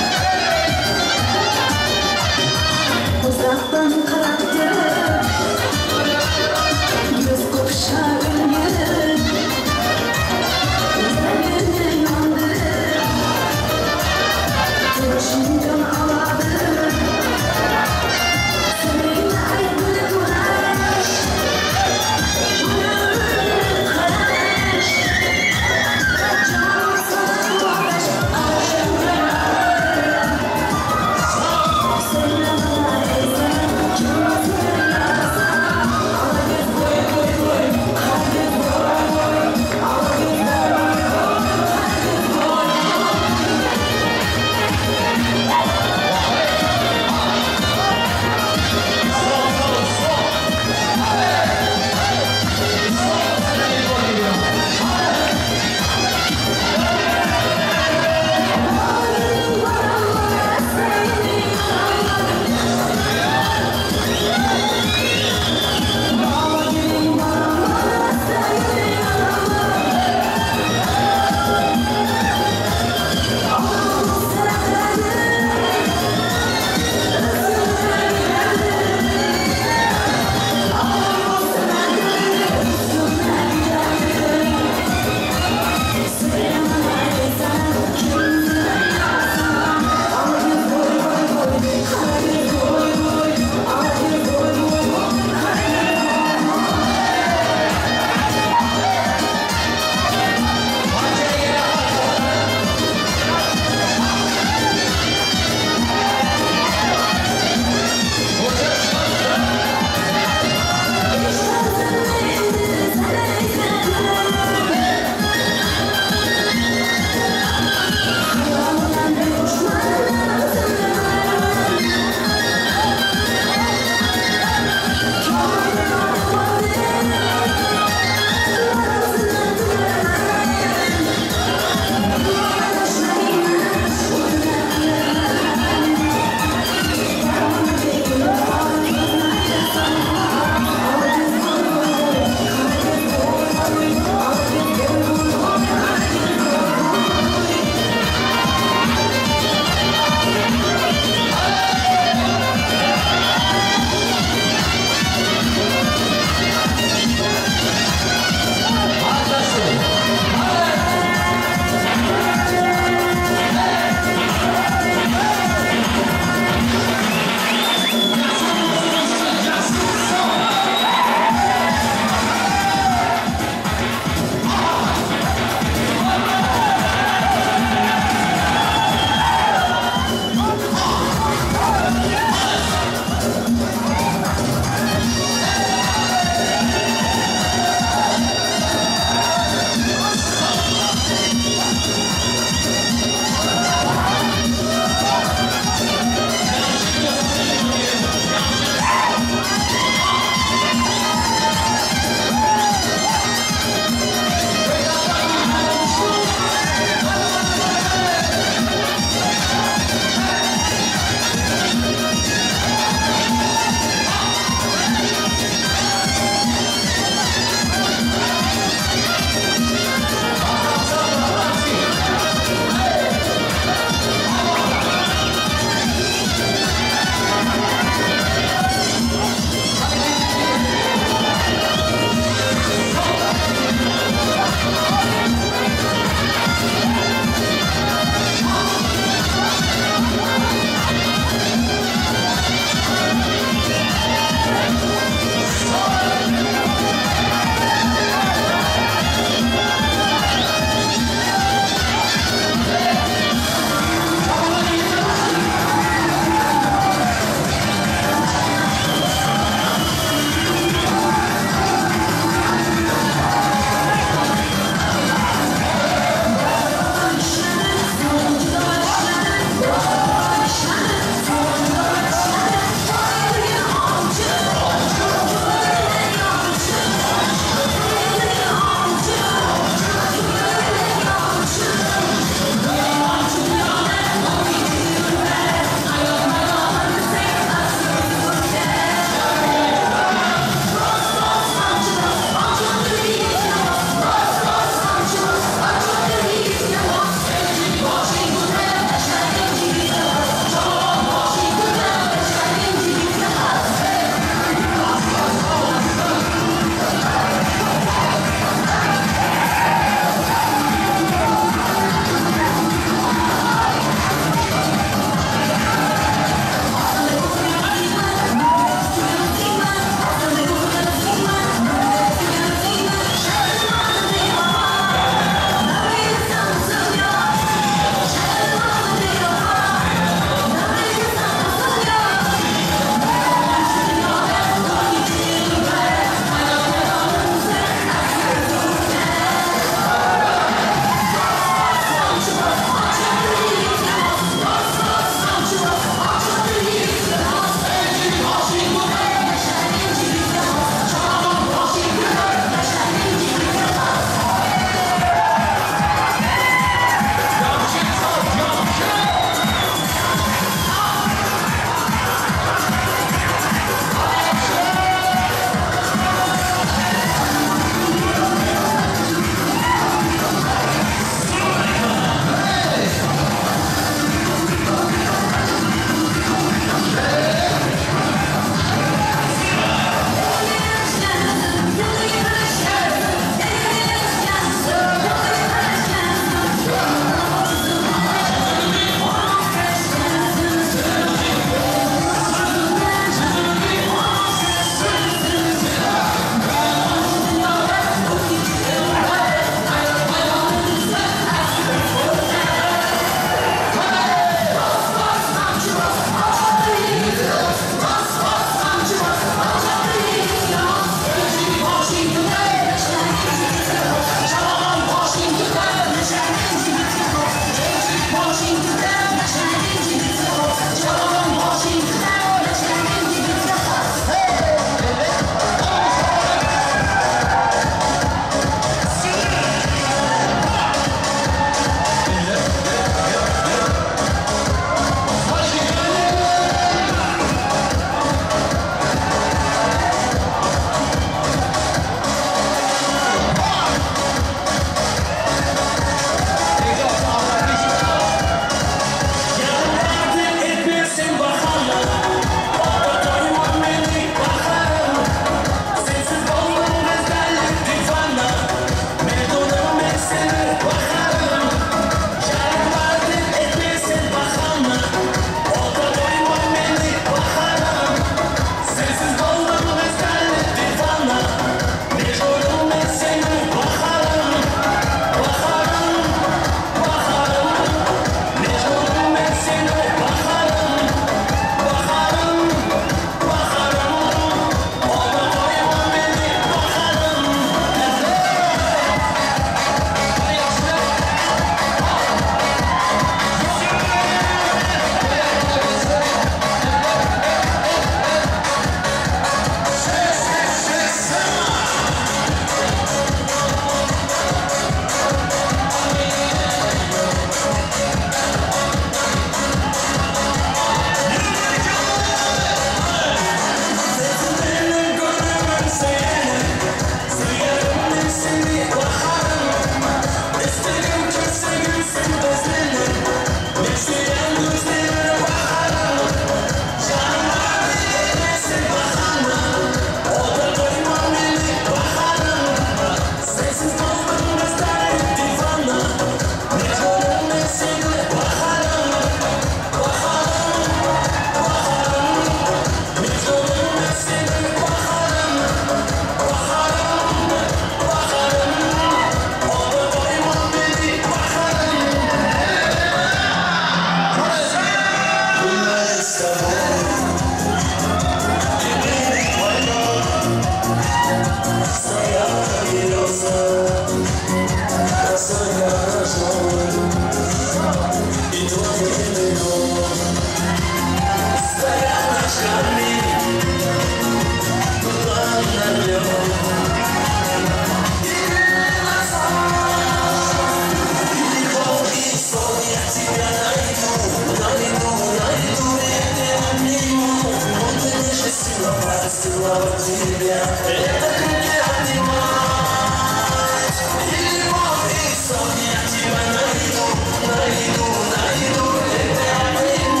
Speaker 19: Найду, найду, это я пойму.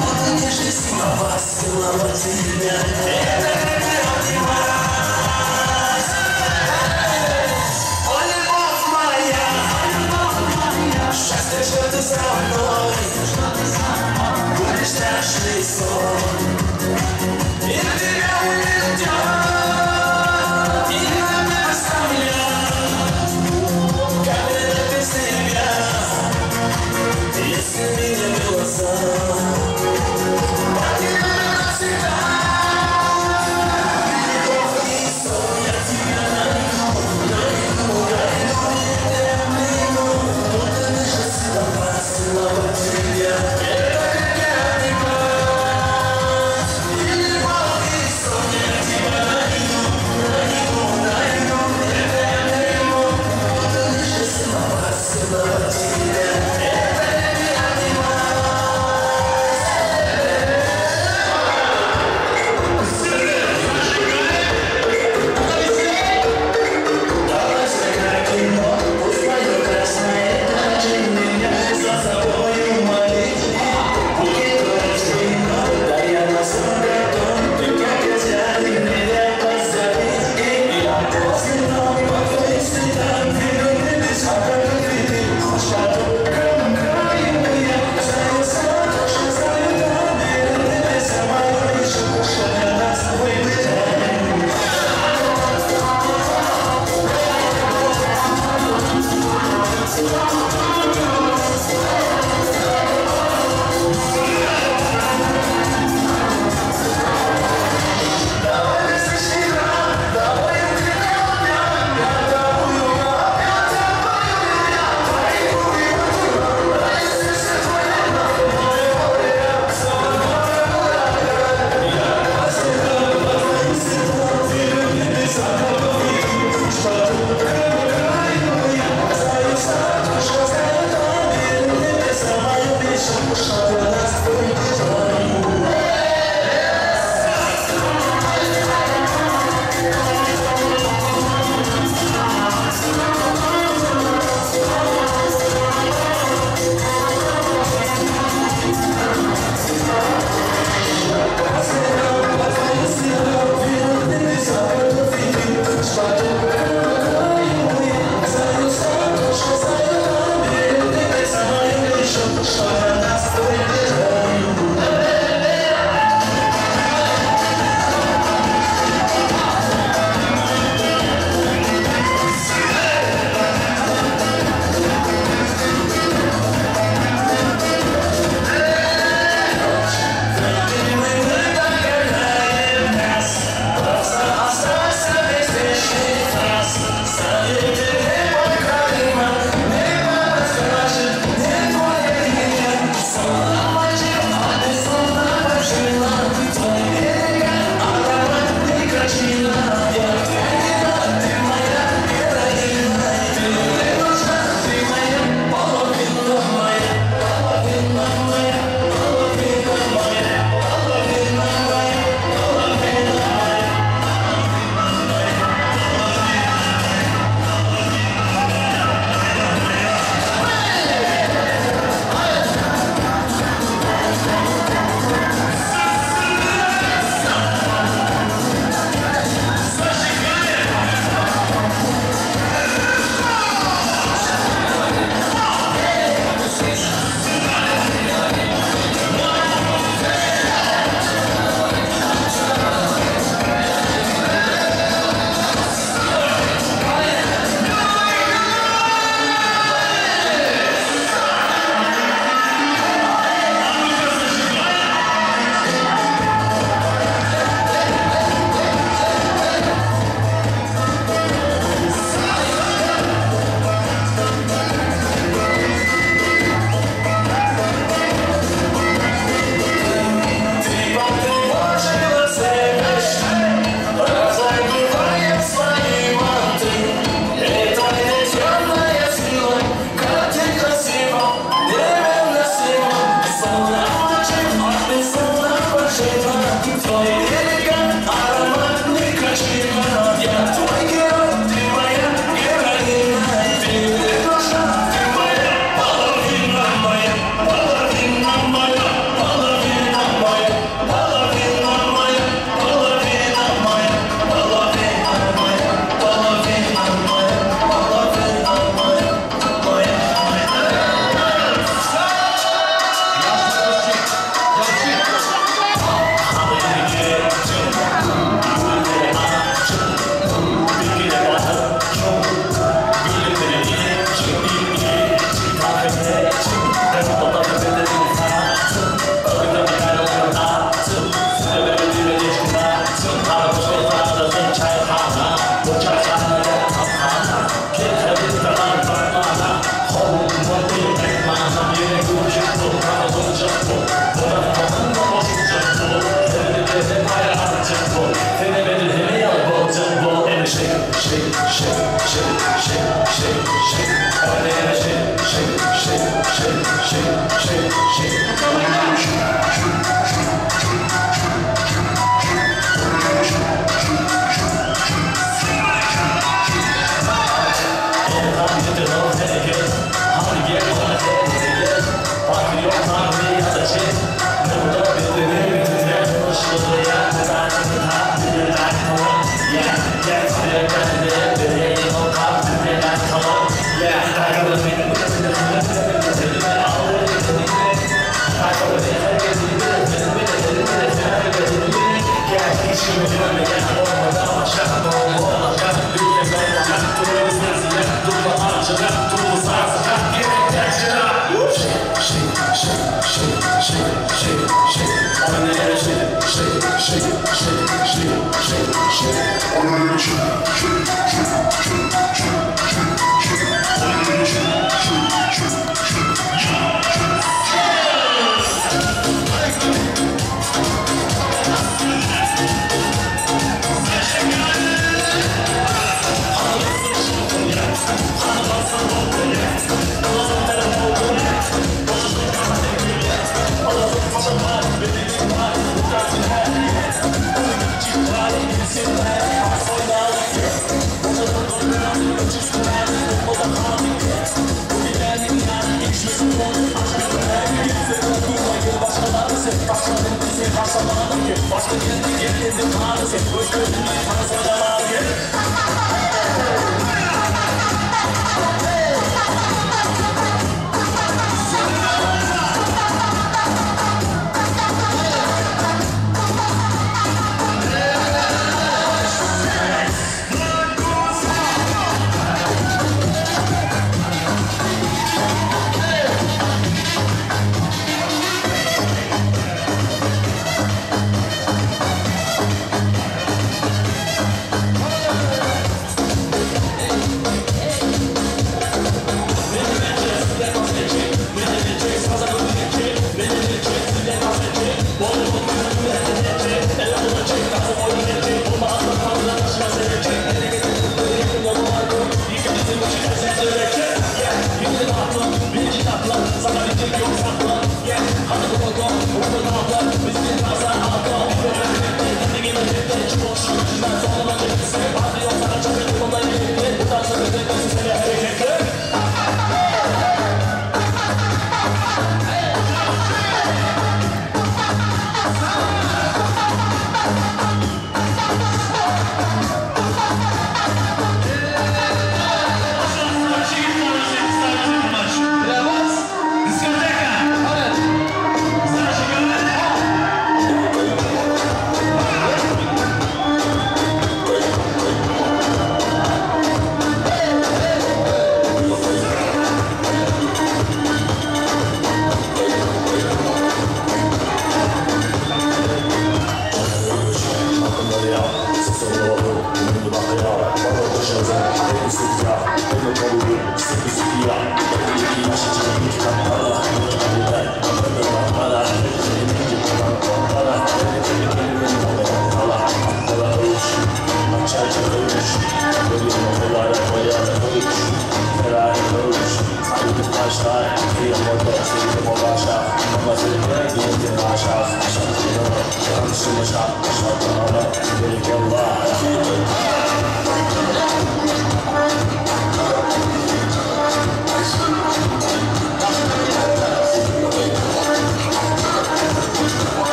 Speaker 19: Буду нежно снимать, целовать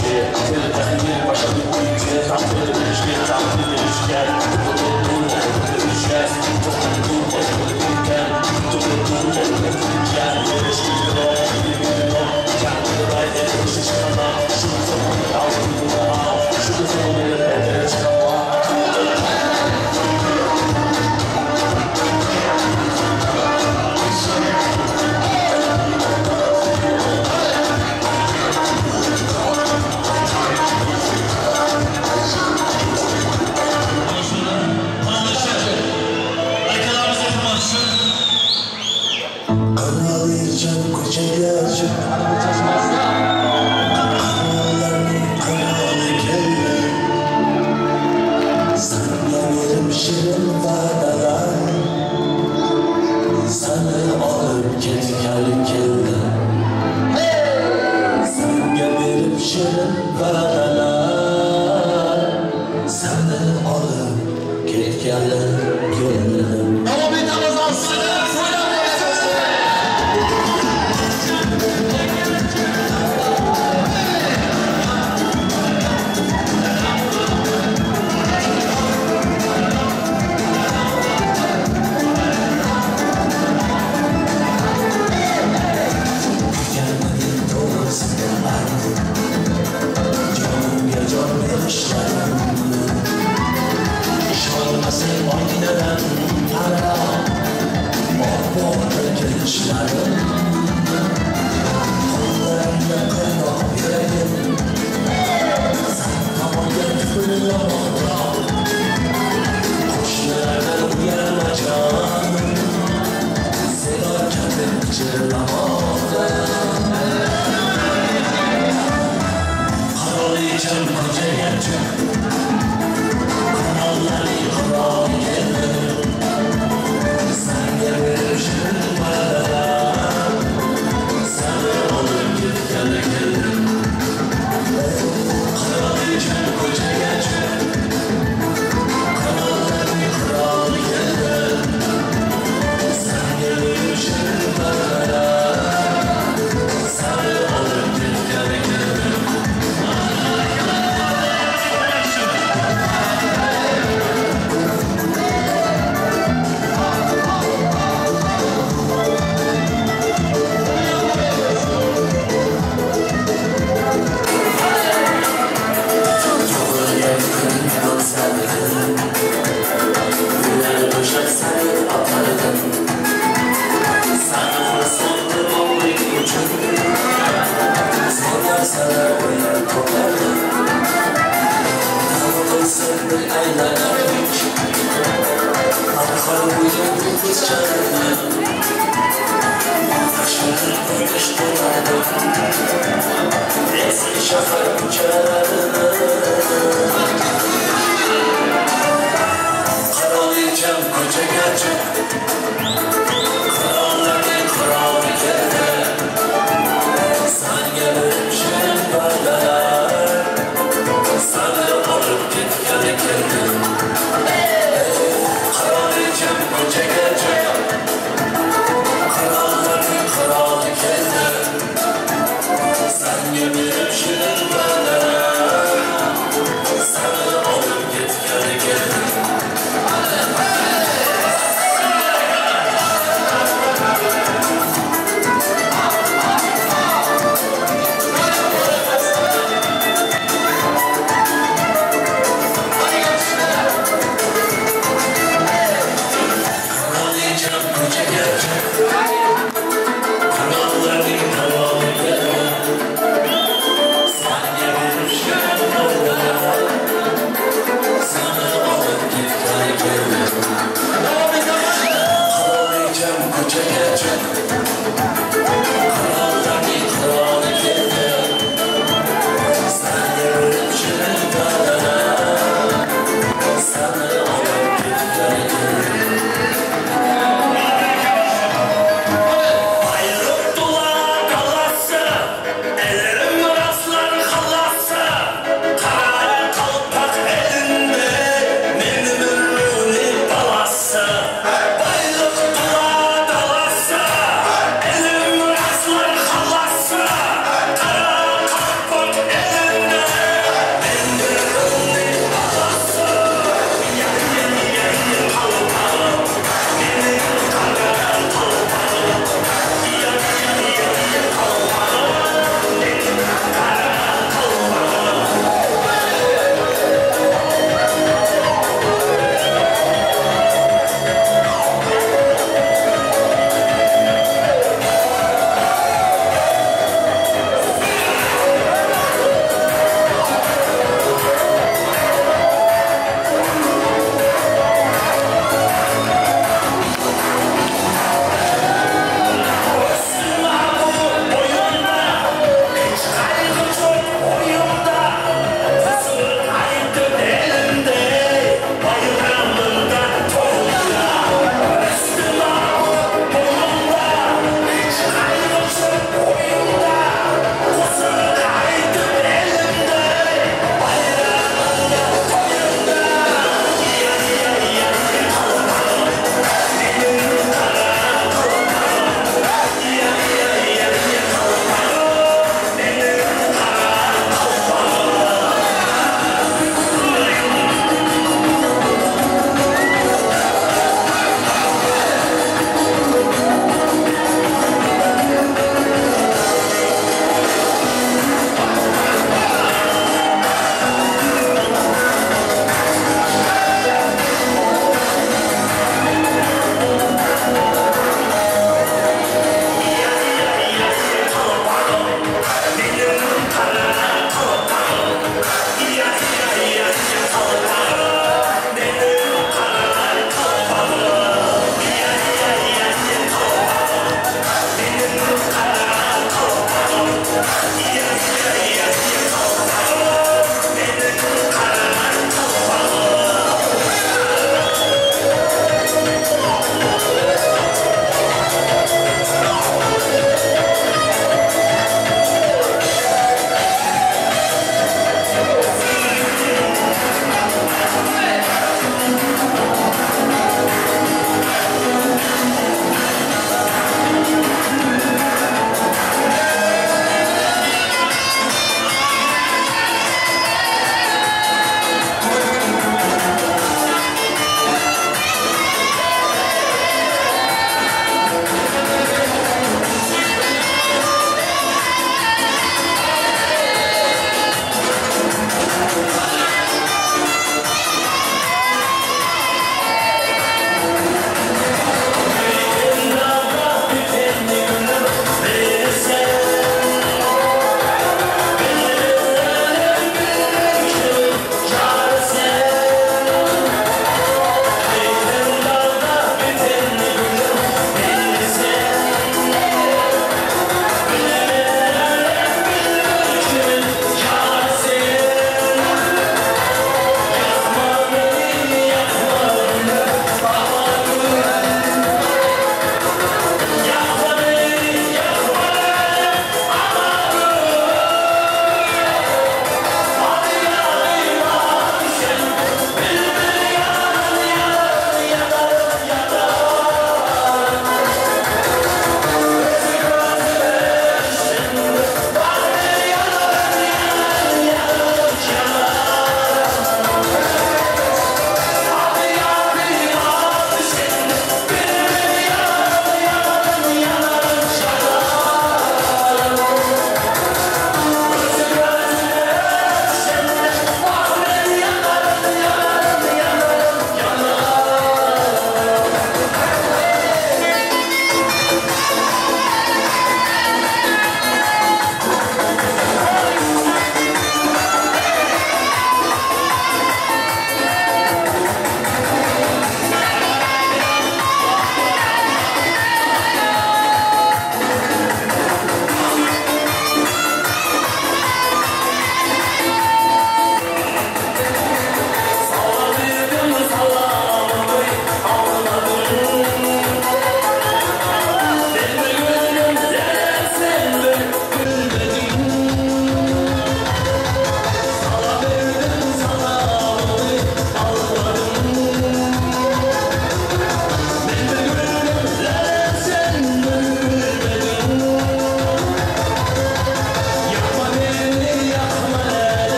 Speaker 19: Shit, aynadan tara Mahvoldu gelişlerim Kollarımda kırmak yüreğim Sen kamadın fırlamada Kuşlardan uyanacağım Seda kendin cırlamada Karalayacağım koca gerçek Kanalları kral gelir Sen gelirsin bana Sen olur git gel gelir Karalayacağım koca gerçek Kanalları kral gelir Sen gelirsin bana Sen olur git gel gelir Karalayacağım koca gerçek Kralların kralı gelir Sen gelirsin bana Sana alıp git gel gelir Karalayacağım koca gerçek Kralların kralı gelir Sen gelirsin bana Sana alıp git gel gelir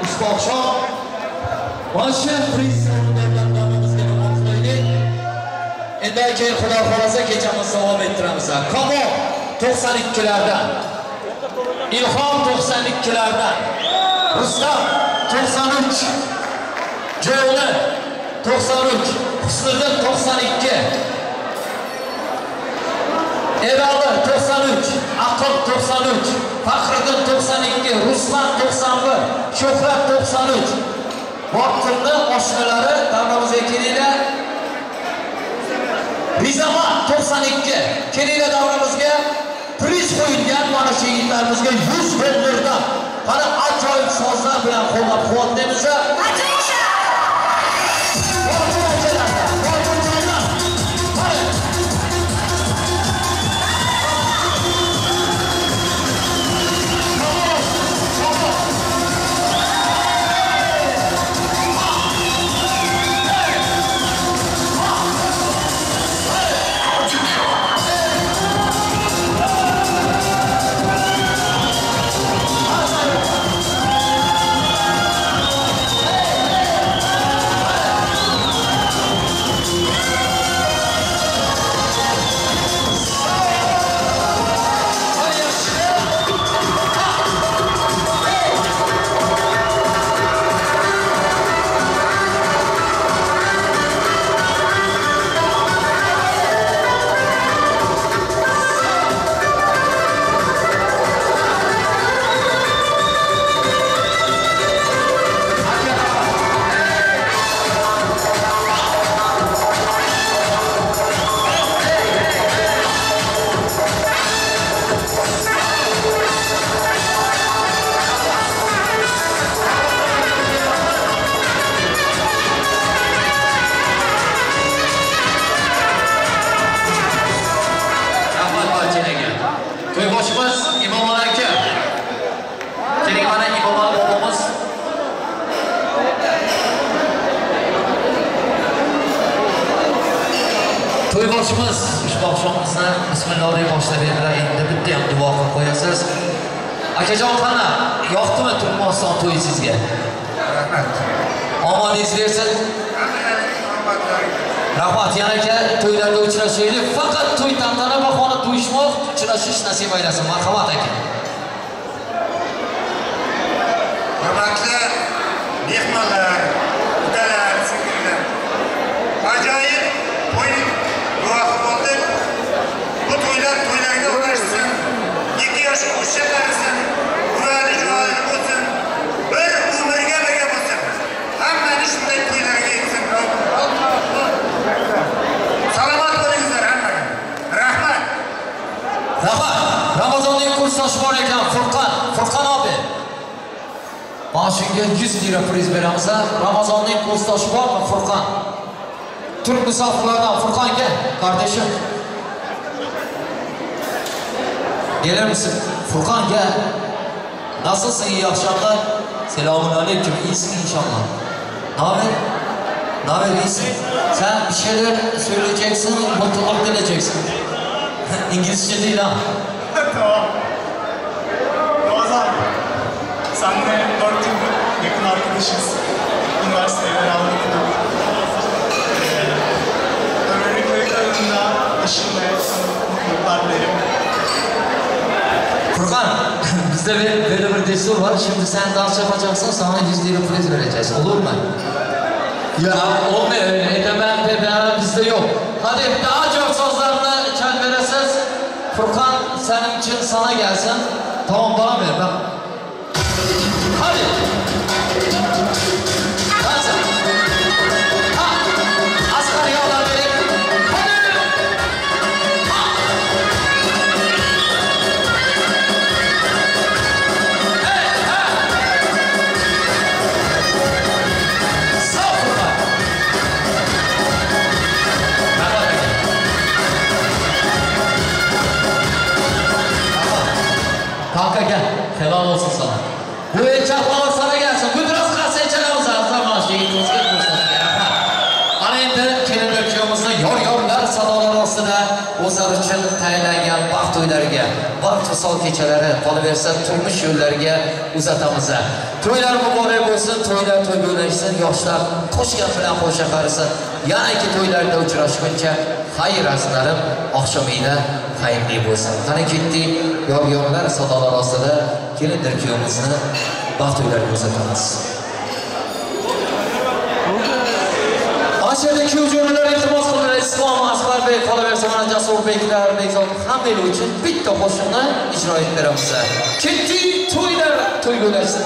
Speaker 18: ushbu oqshom Boshi prezidentlarımizga namoz qildik. Undan keyin Xudo xolasa kechamizni davom ettiramiz. Komo 92lardan, Ilhom 92lardan, Rustam 93, Jo'li 93, Husniddin 92, Erali 93, Aql 93, Faxriddin 92, Ruslan 91, Shuhrat 93. Vaqtni oshnalari davramizga kelinglar. Rizamat 92. Kelinglar davramizga. Priz qo'yilgan mana shu yigitlarimizga 100 dollardan qani ajoyib sozlar bilan qo'llab-quvvatlaymiz. To'yboshimiz ushbu oqshomimizni bismillah boshlab endi bitta ham duo qilib qo'yasiz. Akajon qani, yoqdimi Turkmaniston to'yi sizga? Rahmat. Omadingiz bersin. Rahmat. Yana aka to'ylarda uchrashaylik. Faqat to'y tantana bahona to'yishmoq, uchrashish nasib aylasin. Marhamat aka.
Speaker 1: Hurmatli mehmonlar, ukalar, singillar. Ajoyib to'y guvohi bo'ldik. Bu to'ylarga ulaşsın. 2 yosh o'shalarsin. Urali joyi bo'lsin. Bir umrga birga bo'lsin. Hammani shunday to'ylarga yetsin. Salomat bo'lingizlar hammaga. Rahmat.
Speaker 18: Rahmat. Ramazonning kursdoshi bor ekan Furqon abi. Mashinaga 100 lira priz beramiz. Ramazonning kursdoshi bormi Furqon? Türk misafirlardan Furqon aka, kardeşim. Gelir misin? Furqon aka. Nasılsın, iyi akşamlar? Selamun aleyküm, iyisin inşallah. Ne haber, iyisin? Sen bir şeyler söyleyeceksin, mutluluk dileceksin. İngilizce değil ha.
Speaker 4: Tamam. Ramazan, senle 4 yıldır yakın arkadaşız. Üniversiteye beraber okuduk. Ömrünü köy köyünde eşimle mutluluklar dilerim.
Speaker 18: Furqon, bizde böyle bir destur var. Şimdi sen dans yapacaksın, sana 100 lira priz vereceğiz. Olur mu? Ya olmuyor öyle. Edemem bizde yok. Hadi daha çok sözlerini çal veresiz. Furqon senin için sana gelsin. Tamam, bana ver bak. Hadi. Dans et. Ha. Asgari yollar vereyim. Hadi. Ha. Hey, ha. Sağ ol Furqon. Kanka gel, helal olsun sana. Bu elçaklar sana gelsin. Bu biraz kalsa elçalarımız zaman şeyimiz gitmiştir. Ana endi kelin döküyomuzda yor-yorlar sadolar ostida o'zlar uchun tayinlangan baxt to'ylariga, barcha sol kechalari qolaversa turmush yo'llariga uzatamiz. To'ylar muborak bo'lsin, to'ylar to'y bo'lsin, yoshlar qo'shgan bilan qo'sha qarisin. Yanagi to'ylarda uchrashguncha xayr azlarim oqshominglar xayrli bo'lsin. Qani ketdik, yor-yorlar sadolar ostida kelindir kuyovimizni baxt to'ylariga uzatamiz. Aşağıdaki kuyovjo'ralar iltimos qildilar. Islom Asqarbek, qolaversa mana Jasurbeklar, Bekzod hammalar uchun bitta qo'shiqni ijro etib beramiz. Ketdik, to'ylar to'y bo'lsin.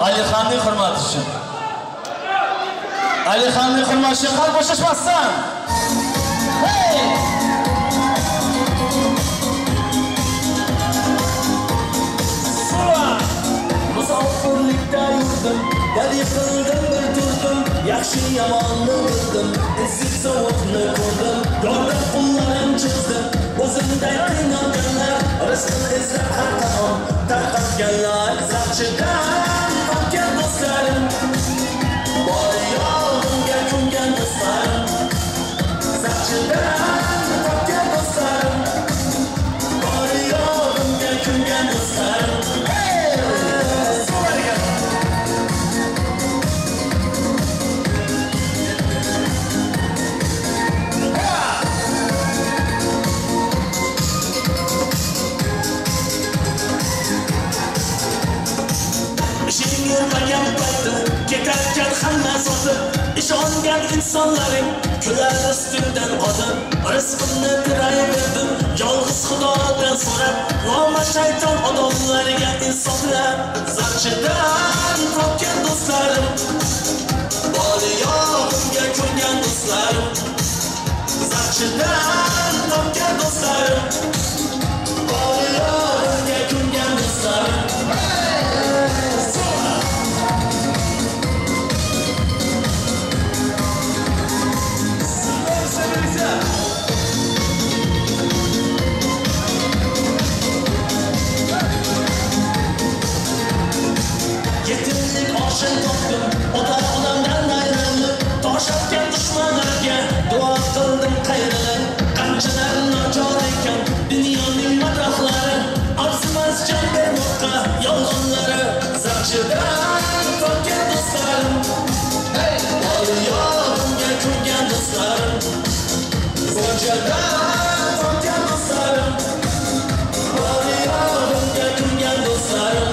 Speaker 3: Alihanning hurmati uchun. Alihanning hurmati uchun qalb bo'shashmasdan. Hey! Suva! Musofirlikda yurdim, dadi qildim bir turdim, yaxshi yomonni bildim, issiq sovuqni ko'rdim, yo'lda qo'llarim chizdim, o'zimday qiynalganlar, rizqni izlab har tomon tarqatganlar, zarchidan topgan do'stlarim, bor yo'limga ko'ngan do'stlarim, zarchidan topgan do'stlarim, bor yo'limga ko'ngan do'stlarim. Yurmagan paytda ketarkan hamma sotib, ishongan insonlaring kular ustimdan qotib, rizqimni tirayverdim yolg'iz Xudodan so'rab, noma shayton odamlarga insoflar, zarchidan topgan do'stlarim, bor yo'limga ko'ngan do'stlarim, Zaqchidan topgan do'stlarim, bor yo'limga ko'ngan do'stlarim. Yetimlik oshini topdim, ota-onamdan ayrilib, tosh otgan dushmanlarga duo qildim qayrilib. Qanchalar nochor ekan dunyoning madhohlari, arzimas jon bermoqqa yolg'onlari. Zaqchidan topgan do'stlarim, bor yo'limga ko'ngan do'stlarim, Zaqchidan topgan do'stlarim, bor yo'limga ko'ngan do'stlarim.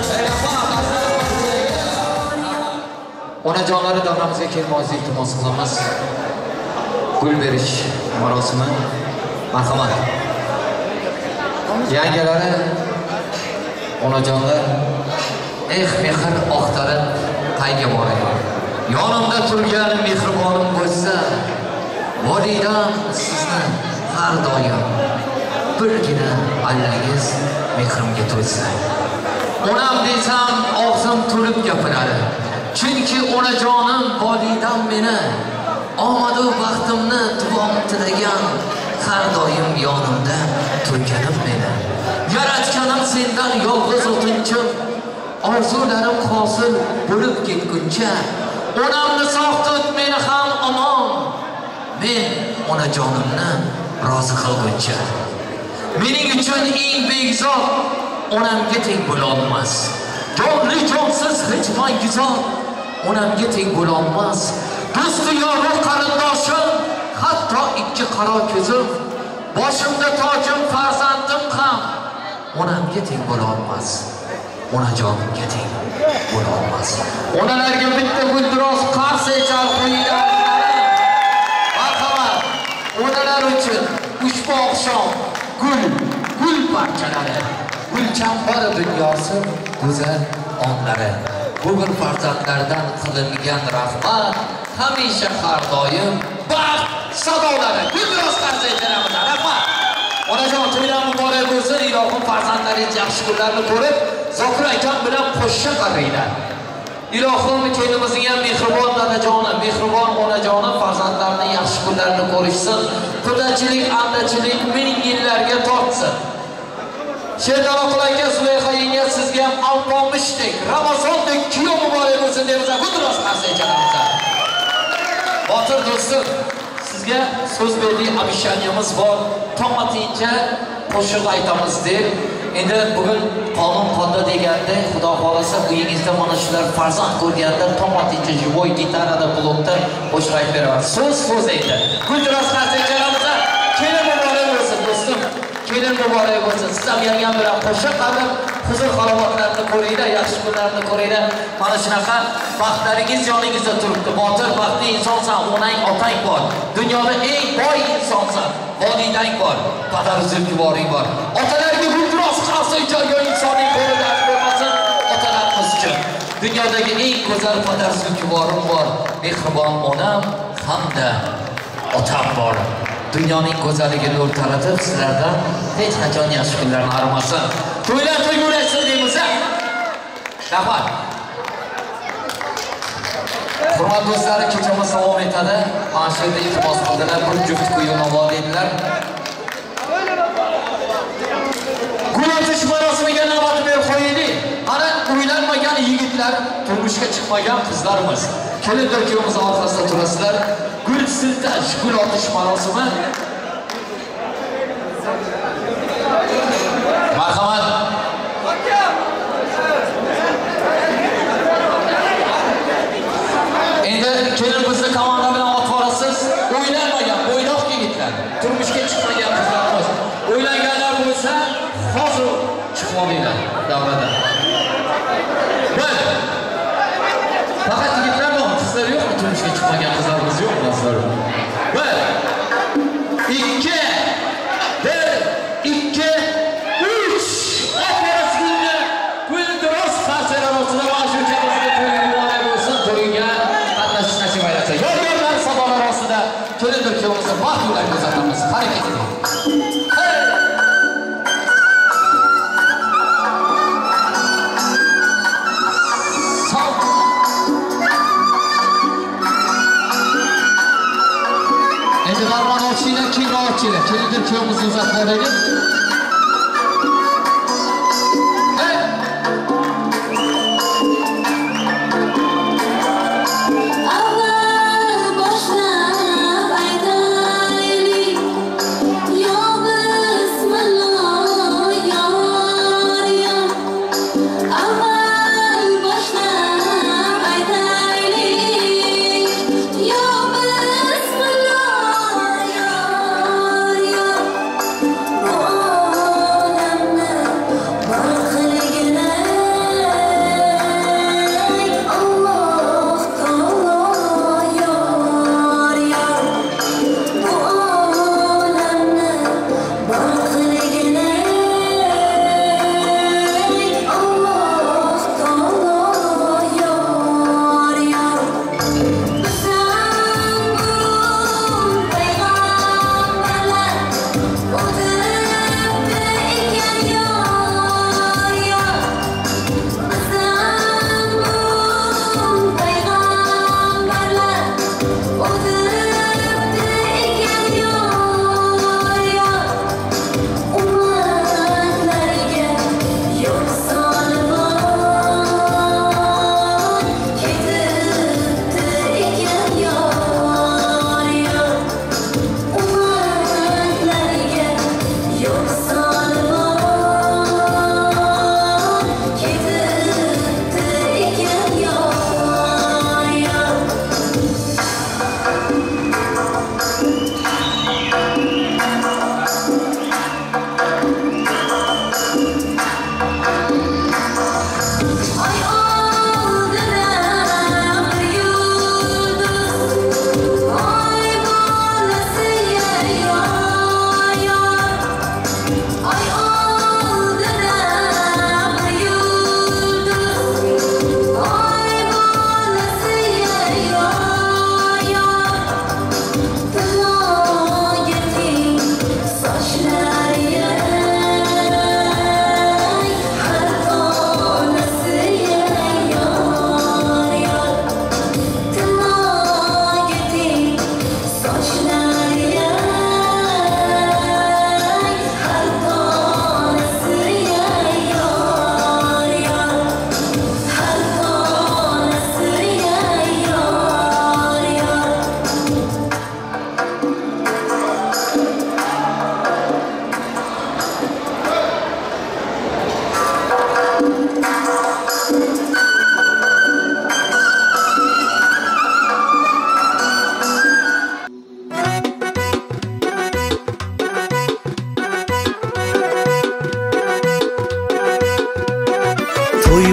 Speaker 6: Onajonlari davramizga kelmoqni iltimos qilamiz. Gul berish marosimi. Marhamat. Yangalari, onajonlar, mehr oqtarib qayga boray. Yonimda turgan mehribonim bo'lsa, volidam sizni har doim birgina allangiz mehrimga to'ysa. Onam desam og'zim to'lib gapiradi. Chunki onajonim volidam meni omadu baxtimni duom tilagan, har doim yonimda turganim meni. Yaratganim sendan yolg'iz o'tinchim, orzularim hosil bo'lib ketguncha, onamni sog' tut meni ham omon, men onajonimni rozi qilguncha. Mening uchun eng begzor onamga teng bo'la olmas. Jonli jonsiz hech mangizor onamga teng bo'la olmas. Do'sti yorim qarindoshim, hatto ikki qaro ko'zim, boshimda tojim farzandim ham onamga teng bo'la olmas. Onajonimga teng bo'la olmas. Onalarga bitta guldiroz qarz echar qo'yinglar. Marhamat. Onalar uchun ushbu oqshom gul parchalari, gulchambar dunyosi go'zal onlari. Bugun farzandlardan qilingan rahmat hamisha har doim baxt sadolari. Guldiroz qarz echamiz. Rahmat. Onajon, to'ylar muborak bo'lsin. Ilohim farzandlaringiz yaxshi kunlarni ko'rib, Zokir akam bilan qo'shsha qaraylar. Ilohim kelinimizning ham mehribon dadajonim, mehribon onajonim farzandlarini yaxshi kunlarni ko'rishsin. Qudachilik, andachilik ming yillarga tortsin. She'rlar aka, Zulayxa yenga sizga ham alpomishdek, Ramazondek kuyov muborak bo'lsin deymiz. Guldiroz qarz echamiz. Botir do'stim, sizga so'z berdik, obishaniyamiz bor. Tomatincha qo'shiq aytamiz deb. Endi bugun qonun qonda deganda, Xudo xolasa uyingizda mana shular farzand ko'rganda tomatincha jivoy gitarada blokda qo'shiq aytib beraman. So'z endi. Guldiroz qarz echamiz. Kelin muborak bo'lsin do'stim. Kelin muborak bo'lsin. Siz ham yangan bilan qo'shiq qilib, huzur halovatlarni ko'ringlar, yaxshi kunlarni ko'ringlar. Mana shunaqa baxtlaringiz yoningizda turibdi. Botir baxtli insonsan, onang, otang bor. Dunyoda eng boy insonsan. Volidang bor, padar zulkiboring bor. Otalarga guldiroz qarz echar insonning qo'lida bo'lmasin, otalarimiz uchun. Dunyodagi eng go'zal padar zulkiborim bor. Mehribon onam hamda otam bor. Dunyoning go'zaliga nur taratib, sizlardan hech qachon yaxshi kunlarni armasin. To'ylar to'yg'ulashsin deymiz. Rahmat. Hurmat do'stlar, kechamiz davom etadi. Mana shu yerda iltimos qildilar, bir juft kuy navoiylar. Gul otish marosimiga navbat berib qo'yaylik. Ana uylanmagan yigitlar, turmushga chiqmagan qizlarimiz. Kelinglar kuyovimiz orqasida turasizlar. Gul siltash, gul otish marosimi. Marhamat. Endi kelin bizni komanda bilan otib olasiz. O'ylanmagan, bo'ydoq yigitlar, turmushga chiqmagan qizlarimiz. O'ylanganlar bo'lsa, hozir chiqmoqinglar davradan. Faqat yigitlar bor, qizlar yo'qmi? Turmushga chiqmagan qizlarimiz yo'qmi, do'stlarim? 1 2 1 2 3 Operasiyada guldiroz qarz echamiz. To'yga qatnashish nasib etdi. Kelin ülkemizde baht yularını uzatmamız. Hareket edelim. Hey! Sağ ol. Endi barmağını orçuyla, keyni orçuyla. Kelin ülkemizi uzatmayalım.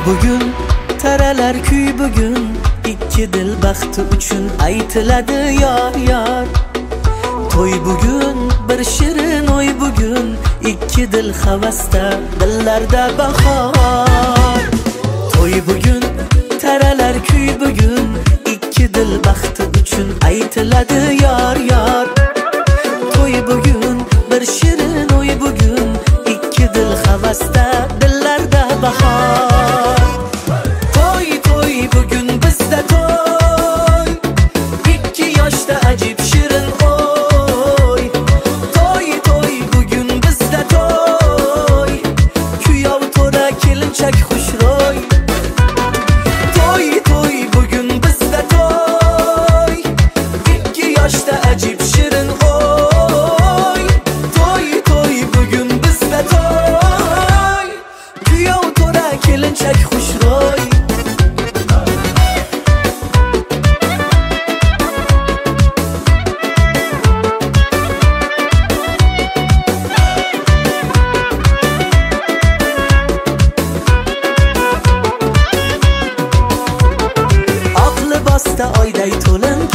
Speaker 9: Bugün taralar kuy bugün ikki dil baxti uchun aytiladi yor yor. To'y bugün bir shirin o'y bugün ikki dil havasda dillarda bahor. To'y bugün taralar kuy bugün ikki dil baxti uchun aytiladi yor yor. To'y bugün bir shirin o'y bugün ikki dil havasda dillarda bahor. Bugün bizde toy, ikki yoshda ajib shirin oy. Toy bugün bizde toy, kuyov to'da kelinchak xushro'y. Toy bugün bizde toy, ikki yoshda ajib shirin oy. Toy bugün bizde toy, kuyov to'da kelinchak xushro'y. Oyday to'lin